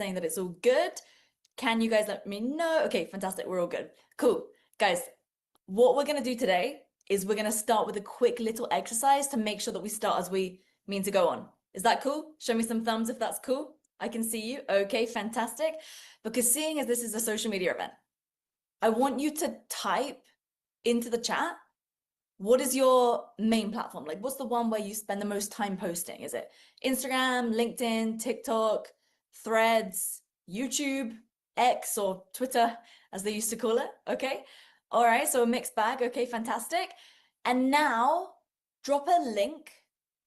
saying that it's all good. Can you guys let me know? Okay, fantastic. We're all good. Cool. Guys, what we're going to do today is we're going to start with a quick little exercise to make sure that we start as we mean to go on. Is that cool? Show me some thumbs if that's cool. I can see you. Okay, fantastic. Because seeing as this is a social media event, I want you to type into the chat, what is your main platform? Like, what's the one where you spend the most time posting? Is it Instagram, LinkedIn, TikTok, Threads, YouTube, X, or Twitter, as they used to call it? Okay. All right. So a mixed bag. Okay, fantastic. And now drop a link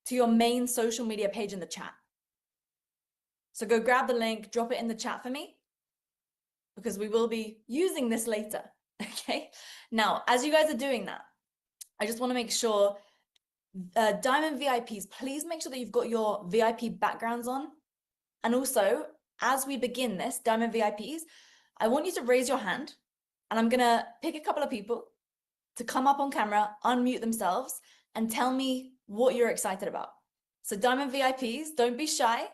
to your main social media page in the chat. So go grab the link, drop it in the chat for me, because we will be using this later. Okay. Now, as you guys are doing that, I just want to make sure, Diamond VIPs, please make sure that you've got your VIP backgrounds on. And also, as we begin this, Diamond VIPs, I want you to raise your hand, and I'm going to pick a couple of people to come up on camera, unmute themselves, and tell me what you're excited about. So Diamond VIPs, don't be shy.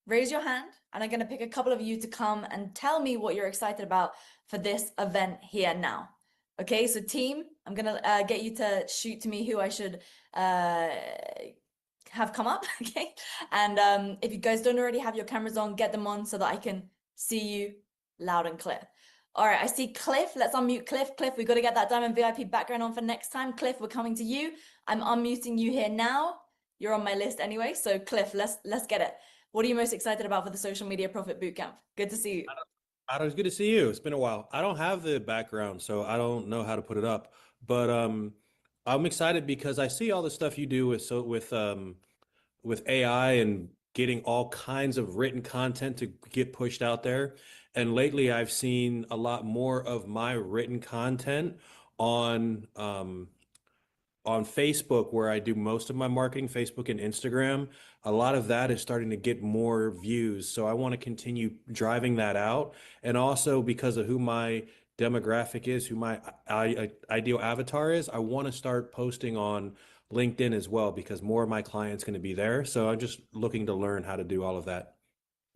Raise your hand, and I'm going to pick a couple of you to come and tell me what you're excited about for this event here now. Okay, so team, I'm going to get you to shoot to me who I should have come up, okay? And if you guys don't already have your cameras on, get them on so that I can see you loud and clear. All right, I see Cliff. Let's unmute Cliff. Cliff, we've got to get that Diamond VIP background on for next time. Cliff, we're coming to you. I'm unmuting you here now. You're on my list anyway. So Cliff, let's get it. What are you most excited about for the Social Media Profit Bootcamp? Good to see you. Otto, it's good to see you. It's been a while. I don't have the background, so I don't know how to put it up. But I'm excited because I see all the stuff you do with AI and getting all kinds of written content to get pushed out there. And lately, I've seen a lot more of my written content on on Facebook, where I do most of my marketing, Facebook and Instagram. A lot of that is starting to get more views. So I want to continue driving that out. And also because of who my demographic is, who my ideal avatar is, I want to start posting on LinkedIn as well, because more of my clients going to be there. So I'm just looking to learn how to do all of that.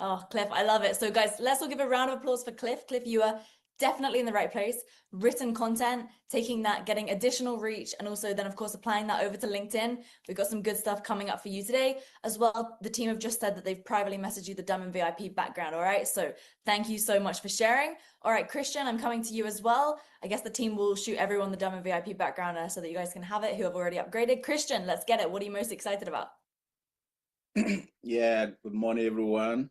Oh, Cliff, I love it. So guys, let's all give a round of applause for Cliff. Cliff, you are definitely in the right place. Written content, taking that, getting additional reach, and also then of course applying that over to LinkedIn. We've got some good stuff coming up for you today as well. The team have just said that they've privately messaged you the Diamond VIP background. All right, so thank you so much for sharing. All right, Christian, I'm coming to you as well. I guess the team will shoot everyone the Diamond VIP background so that you guys can have it who have already upgraded. Christian, let's get it. What are you most excited about? Yeah, good morning, everyone.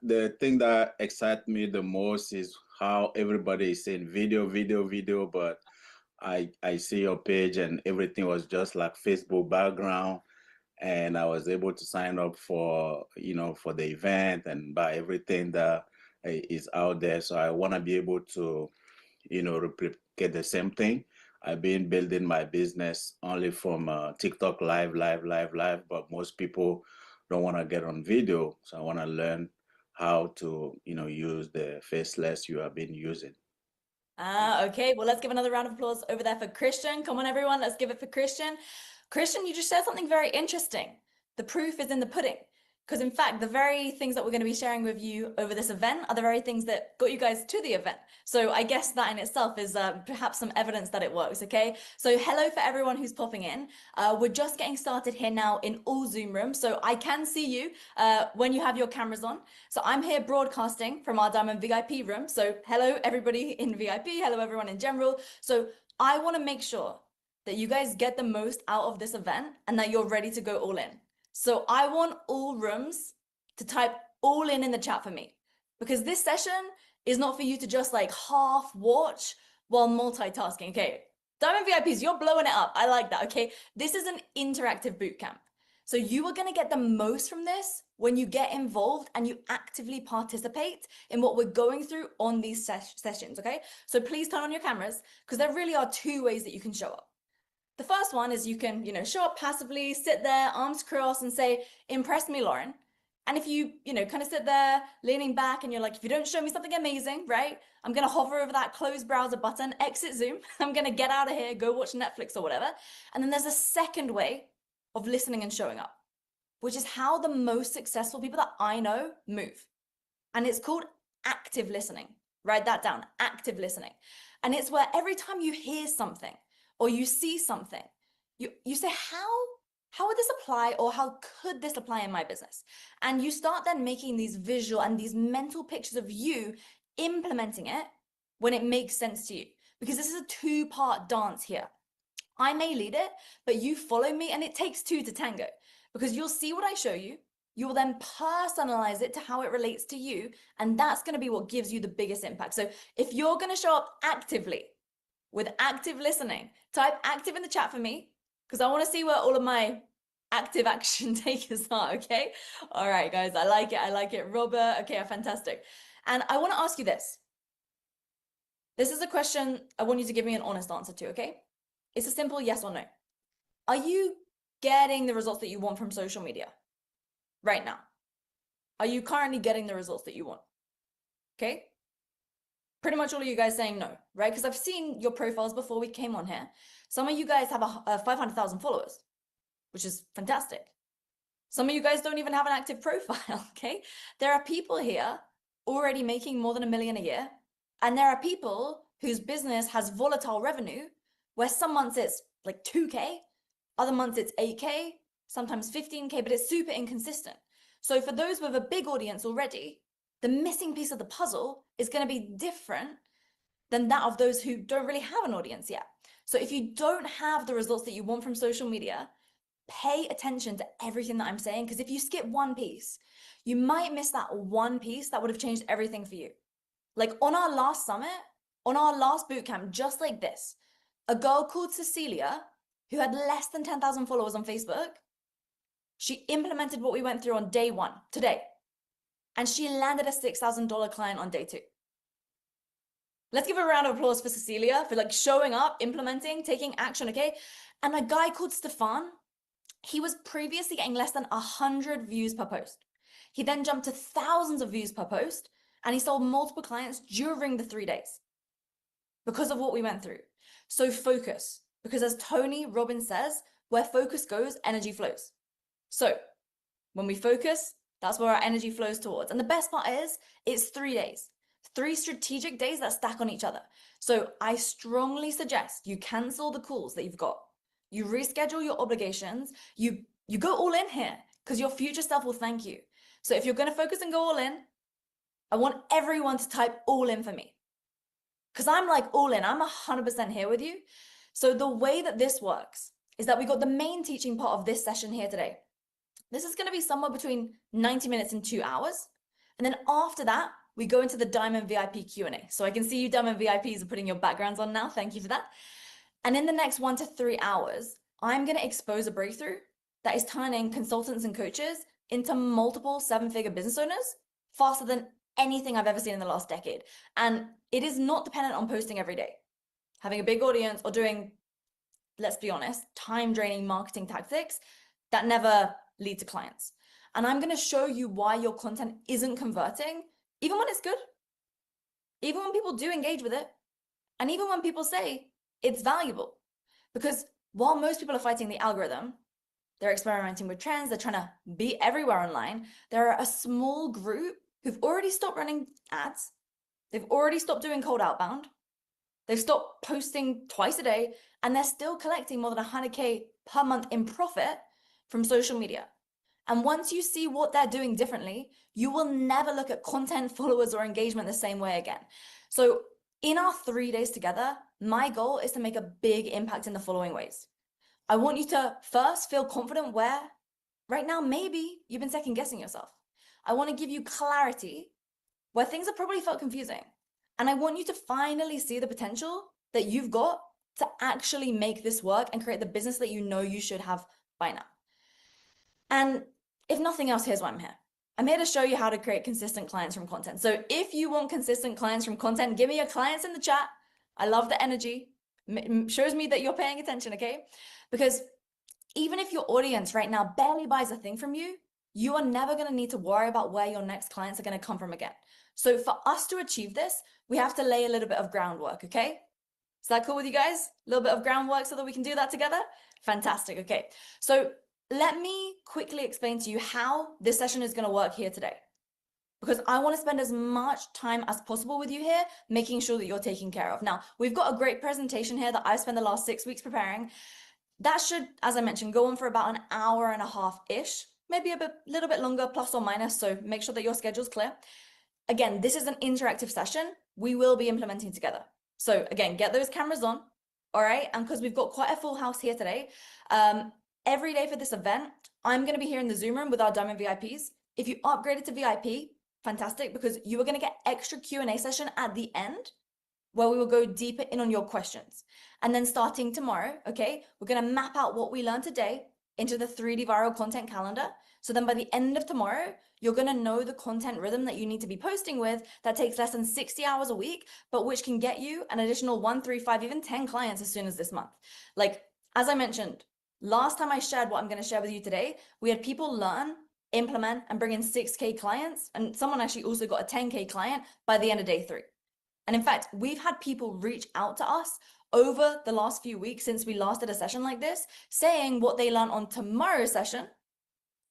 The thing that excites me the most is how everybody is saying video, video, video, but I see your page and everything was just like Facebook background, and I was able to sign up for for the event and buy everything that is out there. So I want to be able to replicate the same thing. I've been building my business only from TikTok live, but most people don't want to get on video. So I want to learn how to, use the faceless you have been using. Okay. Well, let's give another round of applause over there for Christian. Come on, everyone. Let's give it for Christian. Christian, you just said something very interesting. The proof is in the pudding. Because in fact, the very things that we're going to be sharing with you over this event are the very things that got you guys to the event. So I guess that in itself is perhaps some evidence that it works, okay? So hello for everyone who's popping in. We're just getting started here now in all Zoom rooms. So I can see you when you have your cameras on. So I'm here broadcasting from our Diamond VIP room. So hello, everybody in VIP. Hello, everyone in general. So I want to make sure that you guys get the most out of this event and that you're ready to go all in. So I want all rooms to type all in the chat for me, because this session is not for you to just like half watch while multitasking. Okay, Diamond VIPs, you're blowing it up. I like that, okay? This is an interactive bootcamp. So you are going to get the most from this when you get involved and you actively participate in what we're going through on these sessions, okay? So please turn on your cameras, because there really are two ways that you can show up. The first one is you can, show up passively, sit there, arms crossed, and say, impress me, Lauren. And if you, kind of sit there leaning back and you're like, if you don't show me something amazing, right, I'm going to hover over that close browser button, exit Zoom. I'm going to get out of here, go watch Netflix or whatever. And then there's a second way of listening and showing up, which is how the most successful people that I know move. And it's called active listening. Write that down, active listening. And it's where every time you hear something or you see something, you say, how would this apply, or how could this apply in my business? And you start then making these visual and these mental pictures of you implementing it when it makes sense to you. Because this is a two-part dance here. I may lead it, but you follow me, and it takes two to tango, because you'll see what I show you. You will then personalize it to how it relates to you. And that's going to be what gives you the biggest impact. So if you're going to show up actively with active listening, type active in the chat for me, because I want to see where all of my active action takers are. Okay. All right, guys. I like it. I like it. Robert. Okay. Fantastic. And I want to ask you this. This is a question I want you to give me an honest answer to. Okay. It's a simple yes or no. Are you getting the results that you want from social media right now? Are you currently getting the results that you want? Okay. Pretty much all of you guys saying no, right? Because I've seen your profiles before we came on here. Some of you guys have 500,000 followers, which is fantastic. Some of you guys don't even have an active profile, okay? There are people here already making more than $1 million a year. And there are people whose business has volatile revenue, where some months it's like 2K, other months it's 8K, sometimes 15K, but it's super inconsistent. So for those with a big audience already, the missing piece of the puzzle is going to be different than that of those who don't really have an audience yet. So if you don't have the results that you want from social media, pay attention to everything that I'm saying, because if you skip one piece, you might miss that one piece that would have changed everything for you. Like on our last summit, on our last bootcamp, just like this, a girl called Cecilia, who had less than 10,000 followers on Facebook, she implemented what we went through on day one, today, and she landed a $6,000 client on day 2. Let's give a round of applause for Cecilia for like showing up, implementing, taking action, okay? And a guy called Stefan, he was previously getting less than 100 views per post. He then jumped to thousands of views per post, and he sold multiple clients during the 3 days because of what we went through. So focus, because as Tony Robbins says, where focus goes, energy flows. So when we focus, that's where our energy flows towards. And the best part is it's 3 days, 3 strategic days that stack on each other. So I strongly suggest you cancel the calls that you've got. You reschedule your obligations. You go all in here, because your future self will thank you. So if you're going to focus and go all in, I want everyone to type all in for me, because I'm like all in. I'm 100% here with you. So the way that this works is that we got the main teaching part of this session here today. This is going to be somewhere between 90 minutes and 2 hours. And then after that, we go into the Diamond VIP Q&A. So I can see you Diamond VIPs are putting your backgrounds on now. Thank you for that. And in the next 1 to 3 hours, I'm going to expose a breakthrough that is turning consultants and coaches into multiple 7-figure business owners faster than anything I've ever seen in the last decade. And it is not dependent on posting every day, having a big audience, or doing, let's be honest, time-draining marketing tactics that never lead to clients. And I'm going to show you why your content isn't converting, even when it's good, even when people do engage with it, and even when people say it's valuable. Because while most people are fighting the algorithm, they're experimenting with trends, they're trying to be everywhere online, there are a small group who've already stopped running ads, they've already stopped doing cold outbound, they've stopped posting twice a day, and they're still collecting more than 100K per month in profit from social media. And once you see what they're doing differently, you will never look at content, followers, or engagement the same way again. So in our 3 days together, my goal is to make a big impact in the following ways. I want you to first feel confident where right now maybe you've been second guessing yourself. I want to give you clarity where things have probably felt confusing. And I want you to finally see the potential that you've got to actually make this work and create the business that you know you should have by now. And if nothing else, here's why I'm here. I'm here to show you how to create consistent clients from content. So if you want consistent clients from content, give me your clients in the chat. I love the energy. Shows me that you're paying attention, okay? Because even if your audience right now barely buys a thing from you, you are never going to need to worry about where your next clients are going to come from again. So for us to achieve this, we have to lay a little bit of groundwork, okay? Is that cool with you guys? A little bit of groundwork so that we can do that together? Fantastic, okay. So let me quickly explain to you how this session is going to work here today, because I want to spend as much time as possible with you here, making sure that you're taken care of. Now, we've got a great presentation here that I spent the last 6 weeks preparing. That should, as I mentioned, go on for about an hour and a half-ish, maybe a little bit longer, plus or minus, so make sure that your schedule's clear. Again, this is an interactive session we will be implementing together. So again, get those cameras on, all right? And because we've got quite a full house here today, every day for this event, I'm going to be here in the Zoom room with our Diamond VIPs. If you upgraded to VIP, fantastic, because you are going to get extra Q&A session at the end where we will go deeper in on your questions. And then starting tomorrow, okay, we're going to map out what we learned today into the 3D viral content calendar. So then by the end of tomorrow, you're going to know the content rhythm that you need to be posting with that takes less than 60 hours a week, but which can get you an additional 1, 3, 5, even 10 clients as soon as this month. Like, as I mentioned, last time I shared what I'm going to share with you today, we had people learn, implement, and bring in 6K clients. And someone actually also got a 10K client by the end of day 3. And in fact, we've had people reach out to us over the last few weeks since we last did a session like this, saying what they learned on tomorrow's session.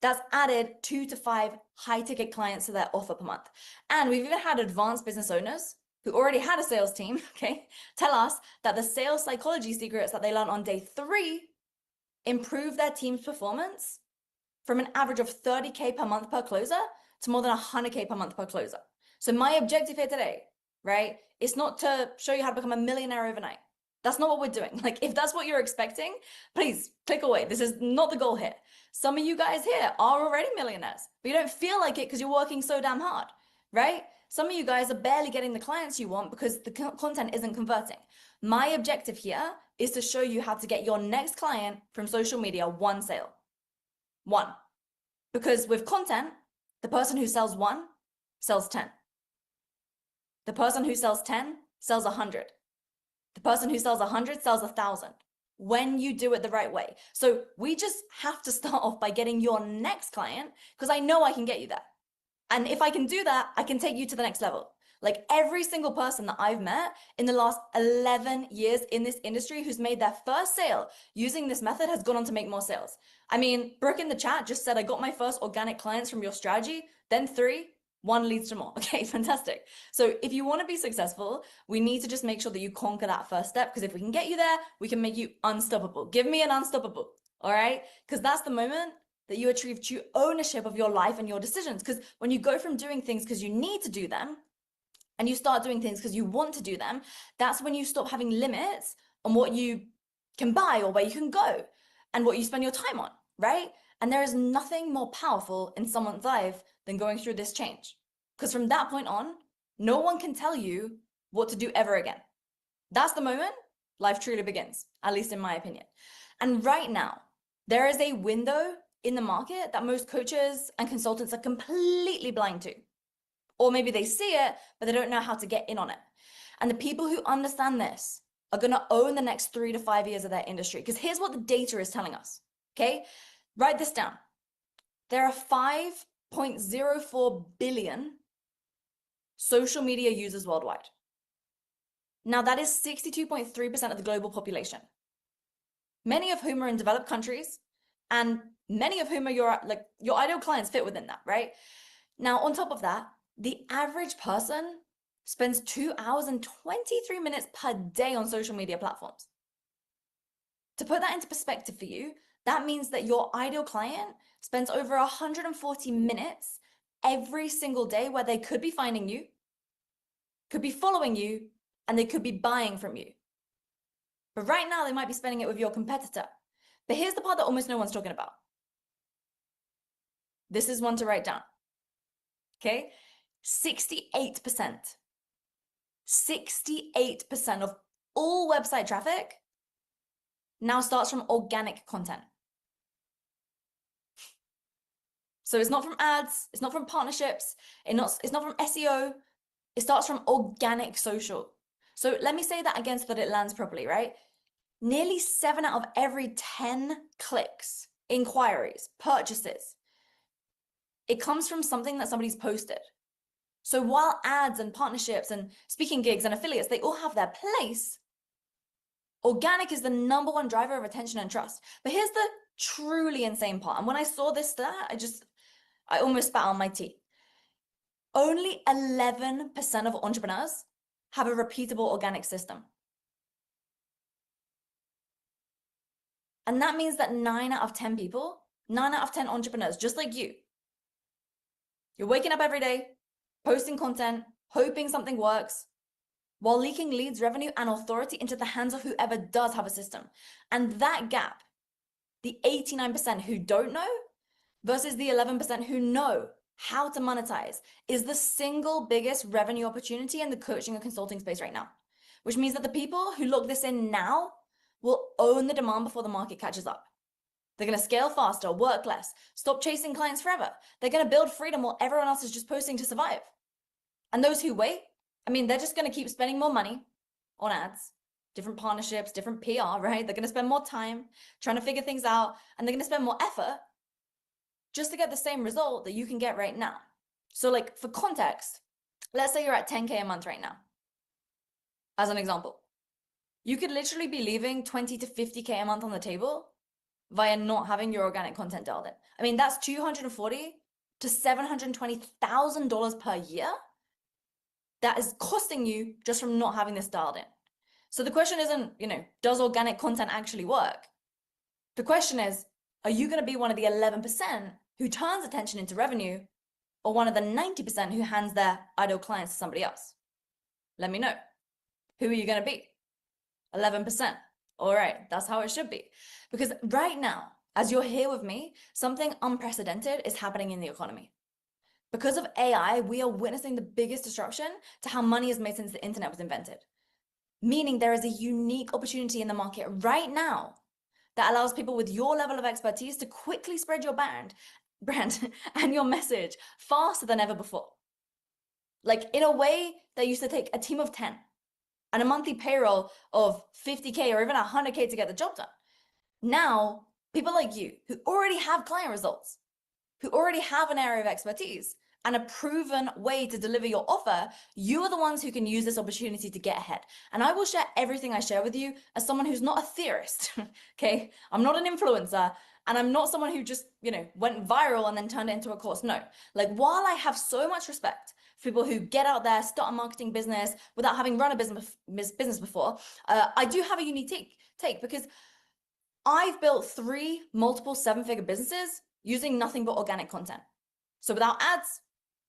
That's added 2 to 5 high-ticket clients to their offer per month. And we've even had advanced business owners who already had a sales team, okay, tell us that the sales psychology secrets that they learned on day 3 improve their team's performance from an average of 30K per month per closer to more than 100K per month per closer. So my objective here today, right, it's not to show you how to become a millionaire overnight. That's not what we're doing. Like, if that's what you're expecting, please click away. This is not the goal here. Some of you guys here are already millionaires, but you don't feel like it because you're working so damn hard, right? Some of you guys are barely getting the clients you want because the content isn't converting. My objective here is to show you how to get your next client from social media 1 sale. 1. Because with content, the person who sells 1 sells 10. The person who sells 10 sells 100. The person who sells 100 sells 1,000 when you do it the right way. So we just have to start off by getting your next client, because I know I can get you there. And if I can do that, I can take you to the next level. Like, every single person that I've met in the last 11 years in this industry who's made their first sale using this method has gone on to make more sales. I mean, Brooke in the chat just said, I got my first organic clients from your strategy, then 3, 1 leads to more. Okay, fantastic. So if you want to be successful, we need to just make sure that you conquer that first step, because if we can get you there, we can make you unstoppable. Give me an unstoppable, all right? Because that's the moment that you achieve true ownership of your life and your decisions. Because when you go from doing things because you need to do them, and you start doing things because you want to do them, that's when you stop having limits on what you can buy or where you can go and what you spend your time on, right? And there is nothing more powerful in someone's life than going through this change. Because from that point on, no one can tell you what to do ever again. That's the moment life truly begins, at least in my opinion. And right now, there is a window in the market that most coaches and consultants are completely blind to. Or maybe they see it, but they don't know how to get in on it. And the people who understand this are going to own the next 3 to 5 years of their industry. Because here's what the data is telling us, okay? Write this down. There are 5.04 billion social media users worldwide. Now, that is 62.3% of the global population, many of whom are in developed countries, and many of whom are your ideal clients fit within that, right? Now, on top of that, the average person spends 2 hours and 23 minutes per day on social media platforms. To put that into perspective for you, that means that your ideal client spends over 140 minutes every single day where they could be finding you, could be following you, and they could be buying from you. But right now, they might be spending it with your competitor. But here's the part that almost no one's talking about. This is one to write down, okay? 68% of all website traffic now starts from organic content. So it's not from ads, it's not from partnerships, it's not from SEO, it starts from organic social. So let me say that again so that it lands properly, right? Nearly 7 out of every 10 clicks, inquiries, purchases, it comes from something that somebody's posted. So while ads and partnerships and speaking gigs and affiliates, they all have their place, organic is the #1 driver of attention and trust. But here's the truly insane part. And when I saw this stat, I almost spat on my tea. Only 11% of entrepreneurs have a repeatable organic system. And that means that 9 out of 10 people, 9 out of 10 entrepreneurs, just like you're waking up every day, posting content, hoping something works, while leaking leads, revenue, and authority into the hands of whoever does have a system. And that gap, the 89% who don't know versus the 11% who know how to monetize, is the single biggest revenue opportunity in the coaching and consulting space right now. Which means that the people who lock this in now will own the demand before the market catches up. They're going to scale faster, work less, stop chasing clients forever. They're going to build freedom while everyone else is just posting to survive. And those who wait, I mean, they're just going to keep spending more money on ads, different partnerships, different PR, right? They're going to spend more time trying to figure things out, and they're going to spend more effort just to get the same result that you can get right now. So like for context, let's say you're at 10K a month right now. As an example, you could literally be leaving 20 to 50K a month on the table via not having your organic content dialed in. I mean, that's $240,000 to $720,000 per year that is costing you just from not having this dialed in. So the question isn't, does organic content actually work? The question is, are you going to be one of the 11% who turns attention into revenue, or one of the 90% who hands their idle clients to somebody else? Let me know. Who are you going to be? 11%. All right, that's how it should be. Because right now, as you're here with me, something unprecedented is happening in the economy. Because of AI, we are witnessing the biggest disruption to how money is made since the internet was invented. Meaning there is a unique opportunity in the market right now that allows people with your level of expertise to quickly spread your brand and your message faster than ever before. Like in a way that used to take a team of 10 and a monthly payroll of 50K or even 100K to get the job done. Now, people like you who already have client results, who already have an area of expertise and a proven way to deliver your offer, you are the ones who can use this opportunity to get ahead. And I will share everything I share with you as someone who's not a theorist, okay? I'm not an influencer, and I'm not someone who just, went viral and then turned it into a course. No, like while I have so much respect for people who get out there, start a marketing business without having run a business before, I do have a unique take because I've built 3 multiple 7-figure businesses using nothing but organic content. So without ads,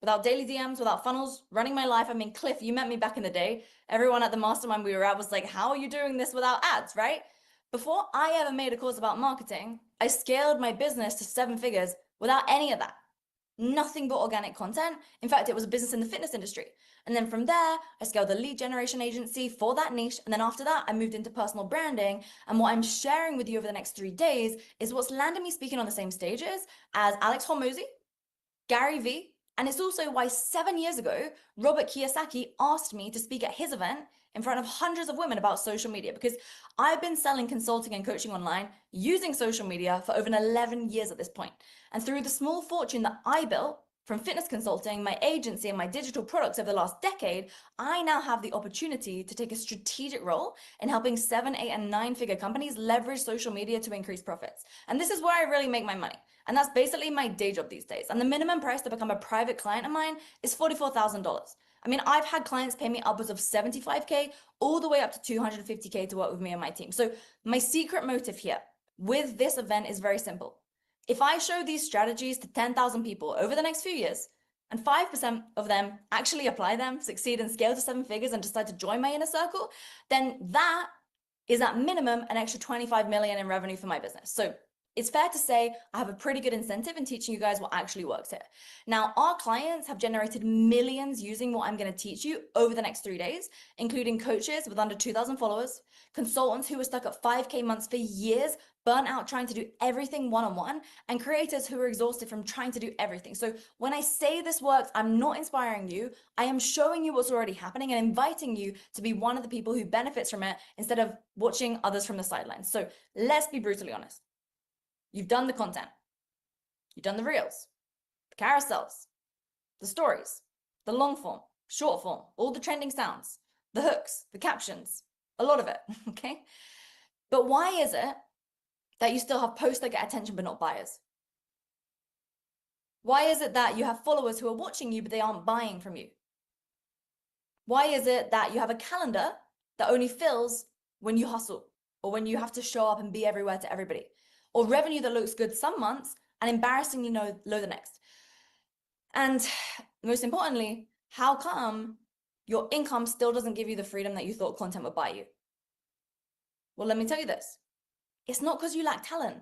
without daily DMs, without funnels, running my life. I mean, Cliff, you met me back in the day. Everyone at the mastermind we were at was like, how are you doing this without ads, right? Before I ever made a course about marketing, I scaled my business to 7 figures without any of that. Nothing but organic content. In fact, it was a business in the fitness industry. And then from there, I scaled a lead generation agency for that niche. And then after that, I moved into personal branding. And what I'm sharing with you over the next 3 days is what's landed me speaking on the same stages as Alex Hormozy, Gary Vee, and it's also why 7 years ago, Robert Kiyosaki asked me to speak at his event in front of hundreds of women about social media, because I've been selling consulting and coaching online using social media for over 11 years at this point. And through the small fortune that I built from fitness consulting, my agency, and my digital products over the last decade, I now have the opportunity to take a strategic role in helping 7, 8, and 9-figure companies leverage social media to increase profits. And this is where I really make my money. And that's basically my day job these days. And the minimum price to become a private client of mine is $44,000. I mean, I've had clients pay me upwards of 75K all the way up to 250K to work with me and my team. So my secret motive here with this event is very simple. If I show these strategies to 10,000 people over the next few years, and 5% of them actually apply them, succeed, and scale to 7 figures and decide to join my inner circle, then that is at minimum an extra 25 million in revenue for my business. So it's fair to say I have a pretty good incentive in teaching you guys what actually works here. Now, our clients have generated millions using what I'm going to teach you over the next 3 days, including coaches with under 2,000 followers, consultants who were stuck at 5K months for years, burnt out trying to do everything one-on-one, and creators who are exhausted from trying to do everything. So when I say this works, I'm not inspiring you. I am showing you what's already happening and inviting you to be one of the people who benefits from it instead of watching others from the sidelines. So let's be brutally honest. You've done the content, you've done the reels, the carousels, the stories, the long form, short form, all the trending sounds, the hooks, the captions, a lot of it, okay? But why is it that you still have posts that get attention but not buyers? Why is it that you have followers who are watching you but they aren't buying from you? Why is it that you have a calendar that only fills when you hustle or when you have to show up and be everywhere to everybody? Or revenue that looks good some months and embarrassingly low the next? And most importantly, how come your income still doesn't give you the freedom that you thought content would buy you? Well, let me tell you this. It's not because you lack talent.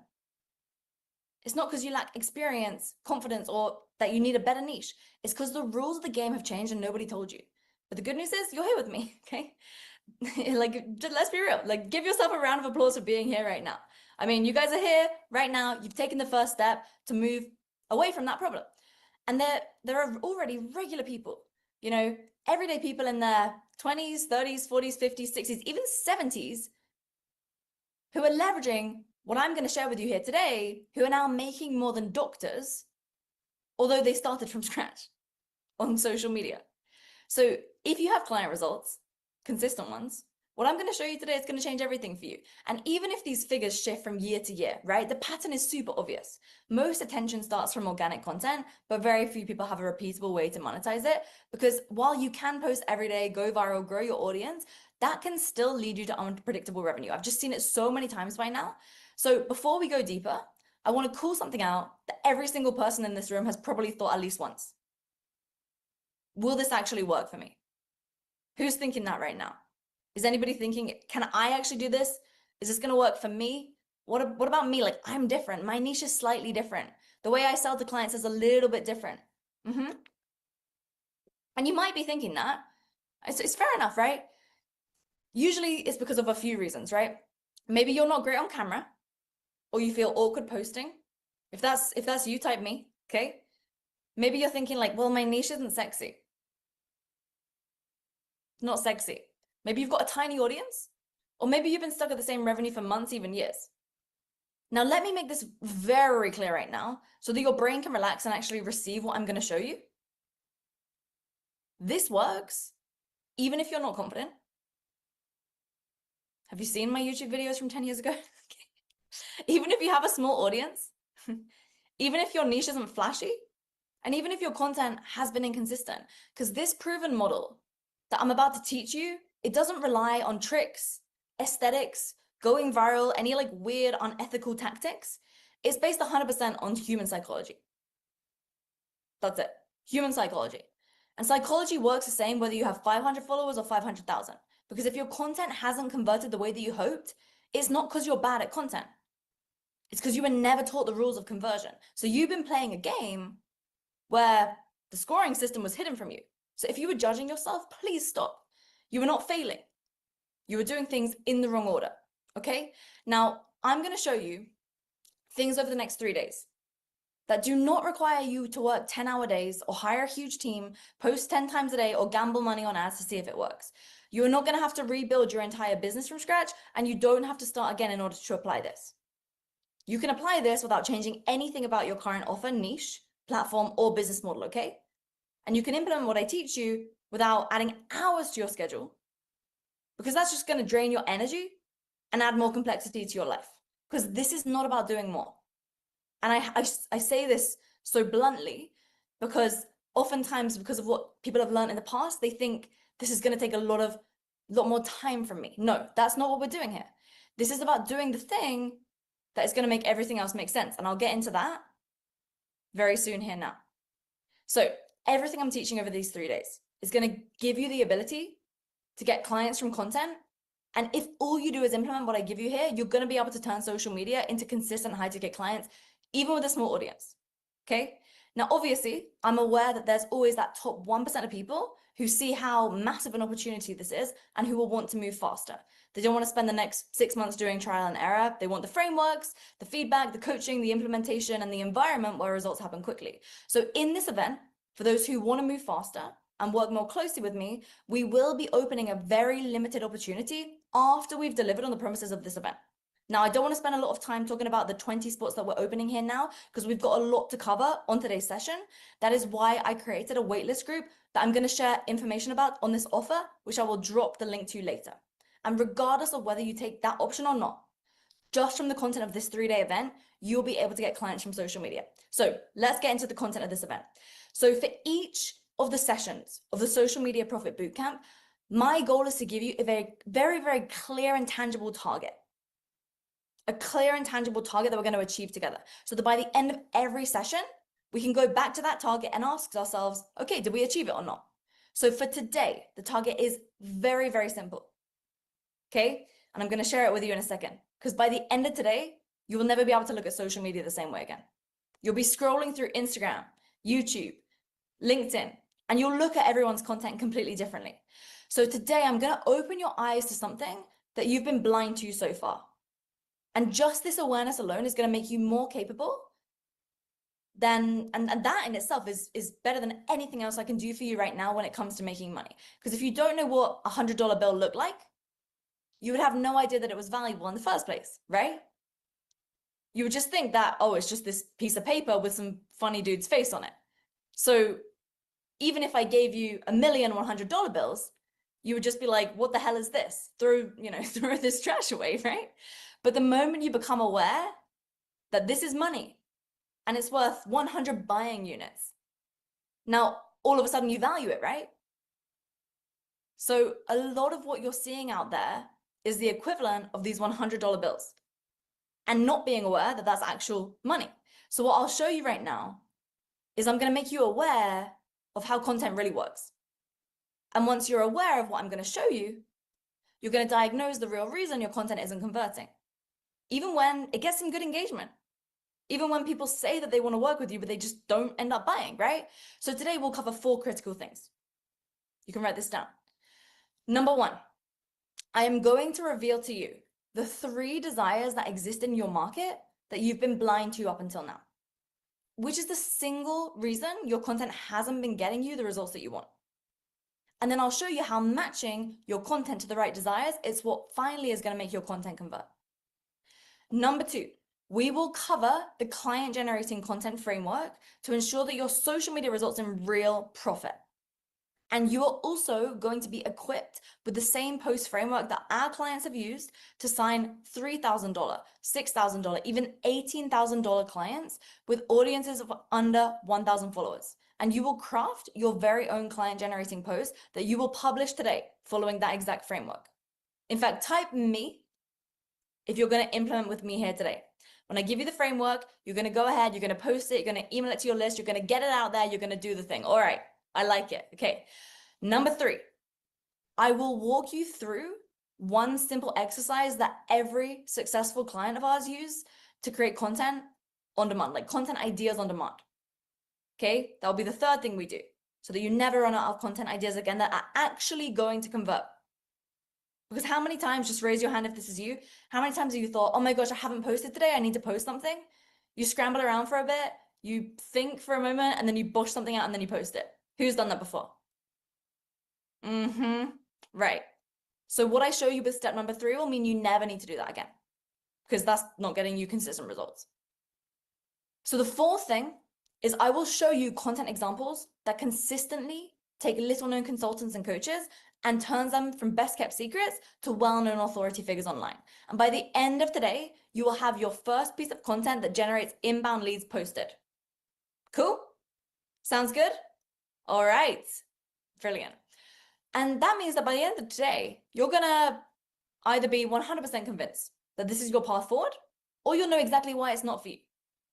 It's not because you lack experience, confidence, or that you need a better niche. It's because the rules of the game have changed and nobody told you. But the good news is you're here with me, okay? Like, just, let's be real. Like, give yourself a round of applause for being here right now. I mean, you guys are here right now. You've taken the first step to move away from that problem. And there are already regular people, you know, everyday people in their 20s, 30s, 40s, 50s, 60s, even 70s, who are leveraging what I'm going to share with you here today, who are now making more than doctors, although they started from scratch on social media. So if you have client results, consistent ones, what I'm going to show you today is going to change everything for you. And even if these figures shift from year to year, right, the pattern is super obvious. Most attention starts from organic content, but very few people have a repeatable way to monetize it. Because while you can post every day, go viral, grow your audience, that can still lead you to unpredictable revenue. I've just seen it so many times by now. So before we go deeper, I want to call something out that every single person in this room has probably thought at least once. Will this actually work for me? Who's thinking that right now? Is anybody thinking, can I actually do this? Is this going to work for me? What about me? Like, I'm different. My niche is slightly different. The way I sell to clients is a little bit different. And you might be thinking that. It's fair enough, right? Usually it's because of a few reasons, right? Maybe you're not great on camera, or you feel awkward posting. If that's you, type me, okay? Maybe you're thinking like, well, my niche isn't sexy. It's not sexy. Maybe you've got a tiny audience, or maybe you've been stuck at the same revenue for months, even years. Now, let me make this very clear right now so that your brain can relax and actually receive what I'm going to show you. This works even if you're not confident. Have you seen my YouTube videos from 10 years ago? Even if you have a small audience, even if your niche isn't flashy, and even if your content has been inconsistent, because this proven model that I'm about to teach you, it doesn't rely on tricks, aesthetics, going viral, any like weird, unethical tactics. It's based 100% on human psychology. That's it, human psychology. And psychology works the same whether you have 500 followers or 500,000. Because if your content hasn't converted the way that you hoped, it's not because you're bad at content. It's because you were never taught the rules of conversion. So you've been playing a game where the scoring system was hidden from you. So if you were judging yourself, please stop. You were not failing. You were doing things in the wrong order, okay? Now, I'm going to show you things over the next 3 days that do not require you to work 10-hour days or hire a huge team, post 10 times a day, or gamble money on ads to see if it works. You're not going to have to rebuild your entire business from scratch, and you don't have to start again in order to apply this. You can apply this without changing anything about your current offer, niche, platform, or business model, okay? And you can implement what I teach you without adding hours to your schedule, because that's just going to drain your energy and add more complexity to your life, because this is not about doing more. And I say this so bluntly because oftentimes, because of what people have learned in the past, they think this is going to take a lot more time from me. No, that's not what we're doing here. This is about doing the thing that is going to make everything else make sense. And I'll get into that very soon here now. So everything I'm teaching over these 3 days is going to give you the ability to get clients from content. And if all you do is implement what I give you here, you're going to be able to turn social media into consistent high-ticket clients, even with a small audience, okay? Now, obviously, I'm aware that there's always that top 1% of people who see how massive an opportunity this is and who will want to move faster. They don't want to spend the next 6 months doing trial and error. They want the frameworks, the feedback, the coaching, the implementation, and the environment where results happen quickly. So in this event, for those who want to move faster and work more closely with me, we will be opening a very limited opportunity after we've delivered on the promises of this event. Now, I don't want to spend a lot of time talking about the 20 spots that we're opening here now, because we've got a lot to cover on today's session. That is why I created a waitlist group that I'm going to share information about on this offer, which I will drop the link to later. And regardless of whether you take that option or not, just from the content of this 3-day event, you'll be able to get clients from social media. So let's get into the content of this event. So for each of the sessions of the Social Media Profit Bootcamp, my goal is to give you a very, very clear and tangible target. A clear and tangible target that we're going to achieve together. So that by the end of every session, we can go back to that target and ask ourselves, okay, did we achieve it or not? So for today, the target is very, very simple. Okay? And I'm going to share it with you in a second. Because by the end of today, you will never be able to look at social media the same way again. You'll be scrolling through Instagram, YouTube, LinkedIn, and you'll look at everyone's content completely differently. So today, I'm going to open your eyes to something that you've been blind to so far. And just this awareness alone is going to make you more capable than, and that in itself is better than anything else I can do for you right now when it comes to making money. Because if you don't know what a $100 bill looked like, you would have no idea that it was valuable in the first place, right? You would just think that, oh, it's just this piece of paper with some funny dude's face on it. So even if I gave you 1,000,000 $100 bills, you would just be like, what the hell is this? Throw this trash away, right? But the moment you become aware that this is money and it's worth 100 buying units, now all of a sudden you value it, right? So a lot of what you're seeing out there is the equivalent of these $100 bills and not being aware that that's actual money. So what I'll show you right now is I'm going to make you aware of how content really works. And once you're aware of what I'm going to show you, you're going to diagnose the real reason your content isn't converting. Even when it gets some good engagement, even when people say that they want to work with you, but they just don't end up buying, right? So today we'll cover 4 critical things. You can write this down. Number 1, I am going to reveal to you the 3 desires that exist in your market that you've been blind to up until now, which is the single reason your content hasn't been getting you the results that you want. And then I'll show you how matching your content to the right desires is what finally is going to make your content convert. Number 2, we will cover the client generating content framework to ensure that your social media results in real profit. And you are also going to be equipped with the same post framework that our clients have used to sign $3,000, $6,000, even $18,000 clients with audiences of under 1,000 followers. And you will craft your very own client generating post that you will publish today following that exact framework. In fact, type me if you're going to implement with me here today. When I give you the framework, you're going to go ahead, you're going to post it, you're going to email it to your list, you're going to get it out there, you're going to do the thing. All right, I like it. Okay. Number 3, I will walk you through one simple exercise that every successful client of ours use to create content on demand, like content ideas on demand. Okay, that'll be the 3rd thing we do so that you never run out of content ideas again that are actually going to convert. Because how many times, just raise your hand if this is you, how many times have you thought, oh my gosh, I haven't posted today, I need to post something? You scramble around for a bit, you think for a moment, and then you bush something out and then you post it. Who's done that before? Right. So what I show you with step number 3 will mean you never need to do that again, because that's not getting you consistent results. So the 4th thing is I will show you content examples that consistently take little known consultants and coaches and turns them from best kept secrets to well-known authority figures online. And by the end of today, you will have your first piece of content that generates inbound leads posted. Cool? Sounds good? All right. Brilliant. And that means that by the end of today, you're going to either be 100% convinced that this is your path forward, or you'll know exactly why it's not for you.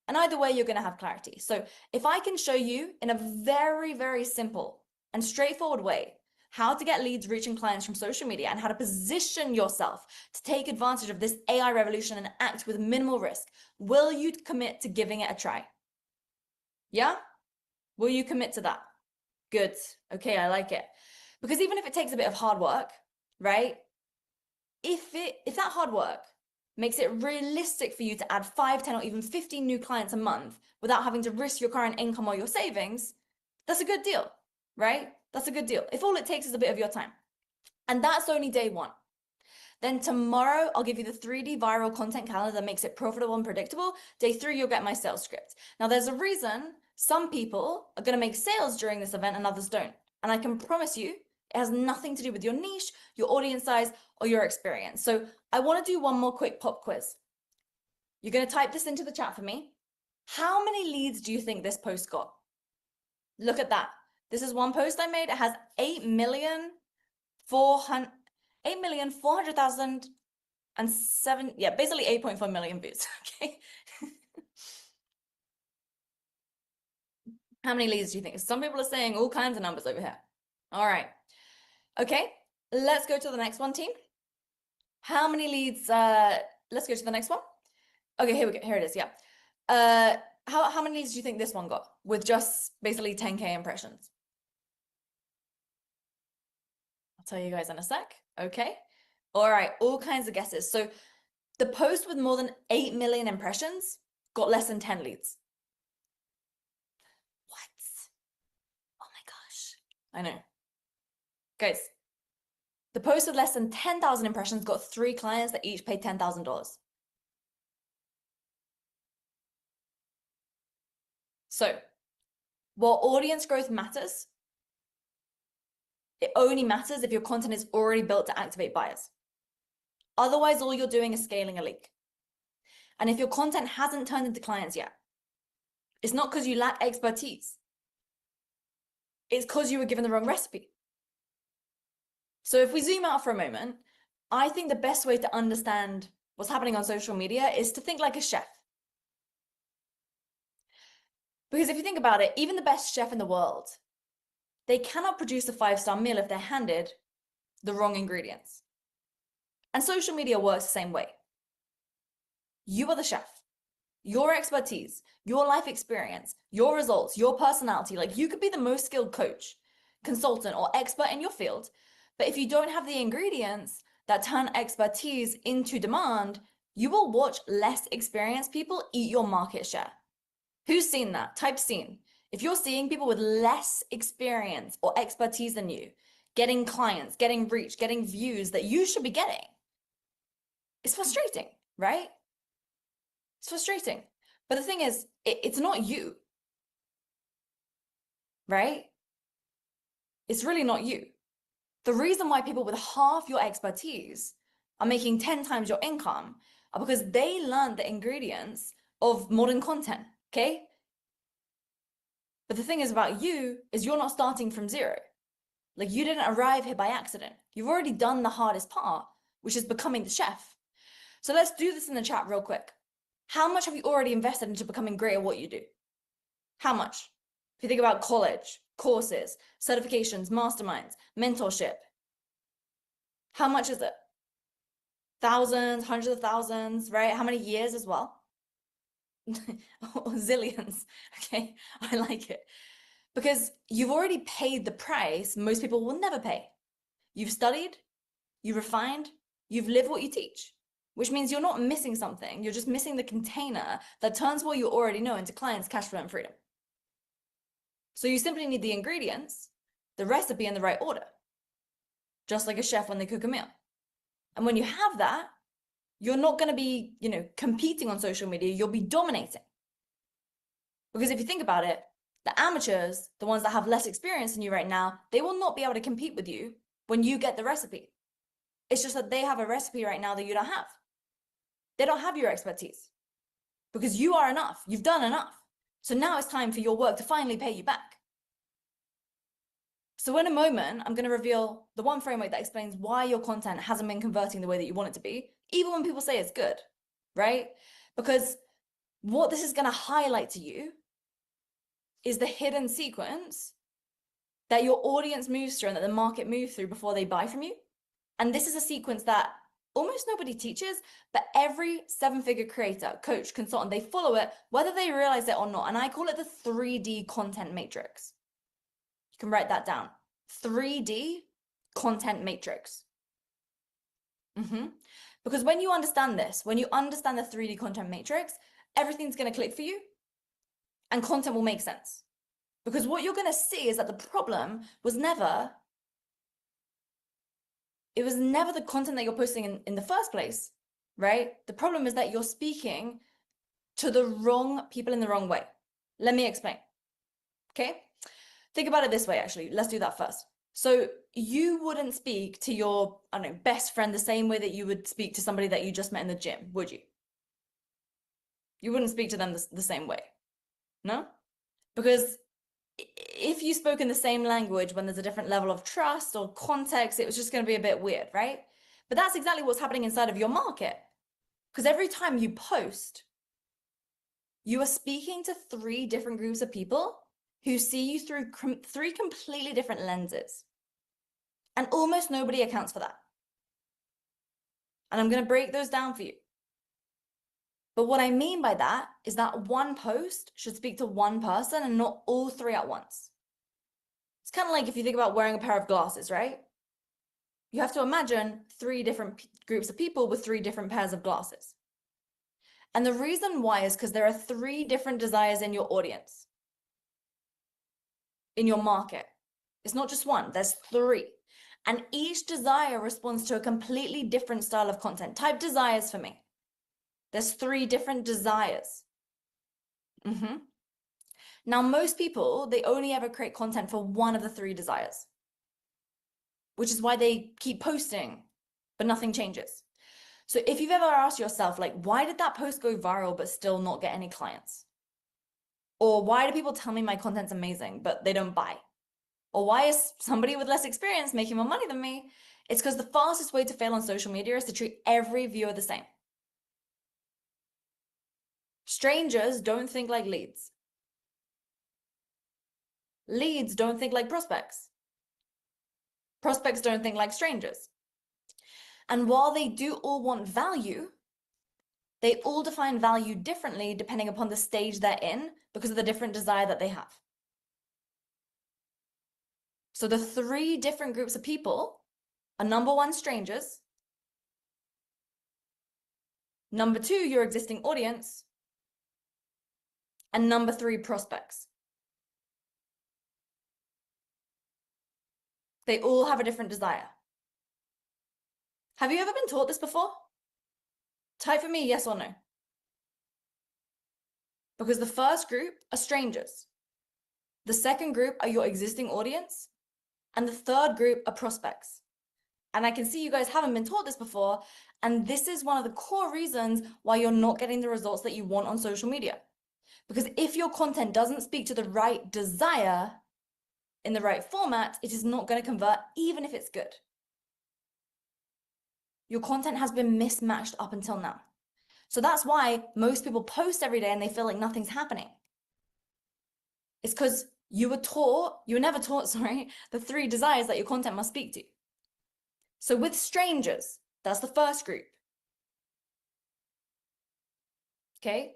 And either way, you're going to have clarity. So if I can show you in a very, very simple and straightforward way how to get leads reaching clients from social media and how to position yourself to take advantage of this AI revolution and act with minimal risk, will you commit to giving it a try? Yeah? Will you commit to that? Good. Okay, I like it. Because even if it takes a bit of hard work, right? If that hard work makes it realistic for you to add 5, 10, or even 15 new clients a month without having to risk your current income or your savings, that's a good deal, right? That's a good deal. If all it takes is a bit of your time. And that's only day 1. Then tomorrow, I'll give you the 3D viral content calendar that makes it profitable and predictable. Day 3, you'll get my sales script. Now, there's a reason some people are going to make sales during this event and others don't. And I can promise you, it has nothing to do with your niche, your audience size, or your experience. So I want to do one more quick pop quiz. You're going to type this into the chat for me. How many leads do you think this post got? Look at that. This is one post I made. It has 8,400,000 and seven, yeah, basically 8.4 million views. Okay. How many leads do you think? Some people are saying all kinds of numbers over here. All right. Okay. Let's go to the next one, team. How many leads? Let's go to the next one. Okay, here we go. Here it is. Yeah. How many leads do you think this one got with just basically 10K impressions? I'll tell you guys in a sec. Okay. All right. All kinds of guesses. So the post with more than 8 million impressions got less than 10 leads. What? Oh my gosh. I know. Guys, the post with less than 10,000 impressions got 3 clients that each paid $10,000. So, while audience growth matters, it only matters if your content is already built to activate buyers. Otherwise, all you're doing is scaling a leak. And if your content hasn't turned into clients yet, it's not because you lack expertise. It's because you were given the wrong recipe. So if we zoom out for a moment, I think the best way to understand what's happening on social media is to think like a chef. Because if you think about it, even the best chef in the world, they cannot produce a 5-star meal if they're handed the wrong ingredients. And social media works the same way. You are the chef. Your expertise, your life experience, your results, your personality, like you could be the most skilled coach, consultant, or expert in your field, but if you don't have the ingredients that turn expertise into demand, you will watch less experienced people eat your market share. Who's seen that? Type seen. If you're seeing people with less experience or expertise than you, getting clients, getting reach, getting views that you should be getting, it's frustrating, right? It's frustrating. But the thing is, it's not you, right? It's really not you. The reason why people with half your expertise are making 10 times your income are because they learned the ingredients of modern content, okay? But the thing is about you is you're not starting from zero. Like you didn't arrive here by accident. You've already done the hardest part, which is becoming the chef. So let's do this in the chat real quick. How much have you already invested into becoming great at what you do? How much? If you think about college, courses, certifications, masterminds, mentorship, how much is it? Thousands, hundreds of thousands, right? How many years as well? Zillions. Okay, I like it. Because you've already paid the price most people will never pay. You've studied, you've refined, you've lived what you teach, which means you're not missing something. You're just missing the container that turns what you already know into clients, cash flow, and freedom. So you simply need the ingredients, the recipe in the right order, just like a chef when they cook a meal. And when you have that, you're not going to be, competing on social media. You'll be dominating. Because if you think about it, the amateurs, the ones that have less experience than you right now, they will not be able to compete with you when you get the recipe. It's just that they have a recipe right now that you don't have. They don't have your expertise because you are enough. You've done enough. So now it's time for your work to finally pay you back. So in a moment, I'm going to reveal the one framework that explains why your content hasn't been converting the way that you want it to be, even when people say it's good, right? Because what this is going to highlight to you is the hidden sequence that your audience moves through and that the market moves through before they buy from you. And this is a sequence that almost nobody teaches, but every 7-figure creator, coach, consultant, they follow it, whether they realize it or not. And I call it the 3D content matrix. You can write that down. 3D content matrix. Because when you understand this, when you understand the 3D content matrix, everything's going to click for you and content will make sense. Because what you're going to see is that the problem was never the content that you're posting in the first place, right? The problem is that you're speaking to the wrong people in the wrong way. Let me explain, okay? Think about it this way, actually. Let's do that first. So you wouldn't speak to your, best friend the same way that you would speak to somebody that you just met in the gym, would you? You wouldn't speak to them the same way, no? Because if you spoke in the same language when there's a different level of trust or context, it was just going to be a bit weird, right? But that's exactly what's happening inside of your market. Because every time you post, you are speaking to 3 different groups of people who see you through 3 completely different lenses. And almost nobody accounts for that. And I'm going to break those down for you. But what I mean by that is that one post should speak to one person and not all 3 at once. It's kind of like if you think about wearing a pair of glasses, right? You have to imagine 3 different groups of people with 3 different pairs of glasses. And the reason why is because there are 3 different desires in your audience, in your market. It's not just one, there's 3. And each desire responds to a completely different style of content. Type desires for me. There's 3 different desires. Now, most people, they only ever create content for one of the 3 desires, which is why they keep posting, but nothing changes. So if you've ever asked yourself, like, why did that post go viral but still not get any clients? Or why do people tell me my content's amazing, but they don't buy? Or why is somebody with less experience making more money than me? It's because the fastest way to fail on social media is to treat every viewer the same. Strangers don't think like leads. Leads don't think like prospects. Prospects don't think like strangers. And while they do all want value, they all define value differently depending upon the stage they're in because of the different desire that they have. So the 3 different groups of people are: number 1, strangers; number 2, your existing audience; and number 3, prospects. They all have a different desire. Have you ever been taught this before? Type for me yes or no. Because the first group are strangers. The second group are your existing audience. And the third group are prospects. And I can see you guys haven't been taught this before. And this is one of the core reasons why you're not getting the results that you want on social media. Because if your content doesn't speak to the right desire in the right format, it is not going to convert, even if it's good. Your content has been mismatched up until now. So that's why most people post every day and they feel like nothing's happening. It's because you were never taught, the 3 desires that your content must speak to. So with strangers, that's the first group. Okay?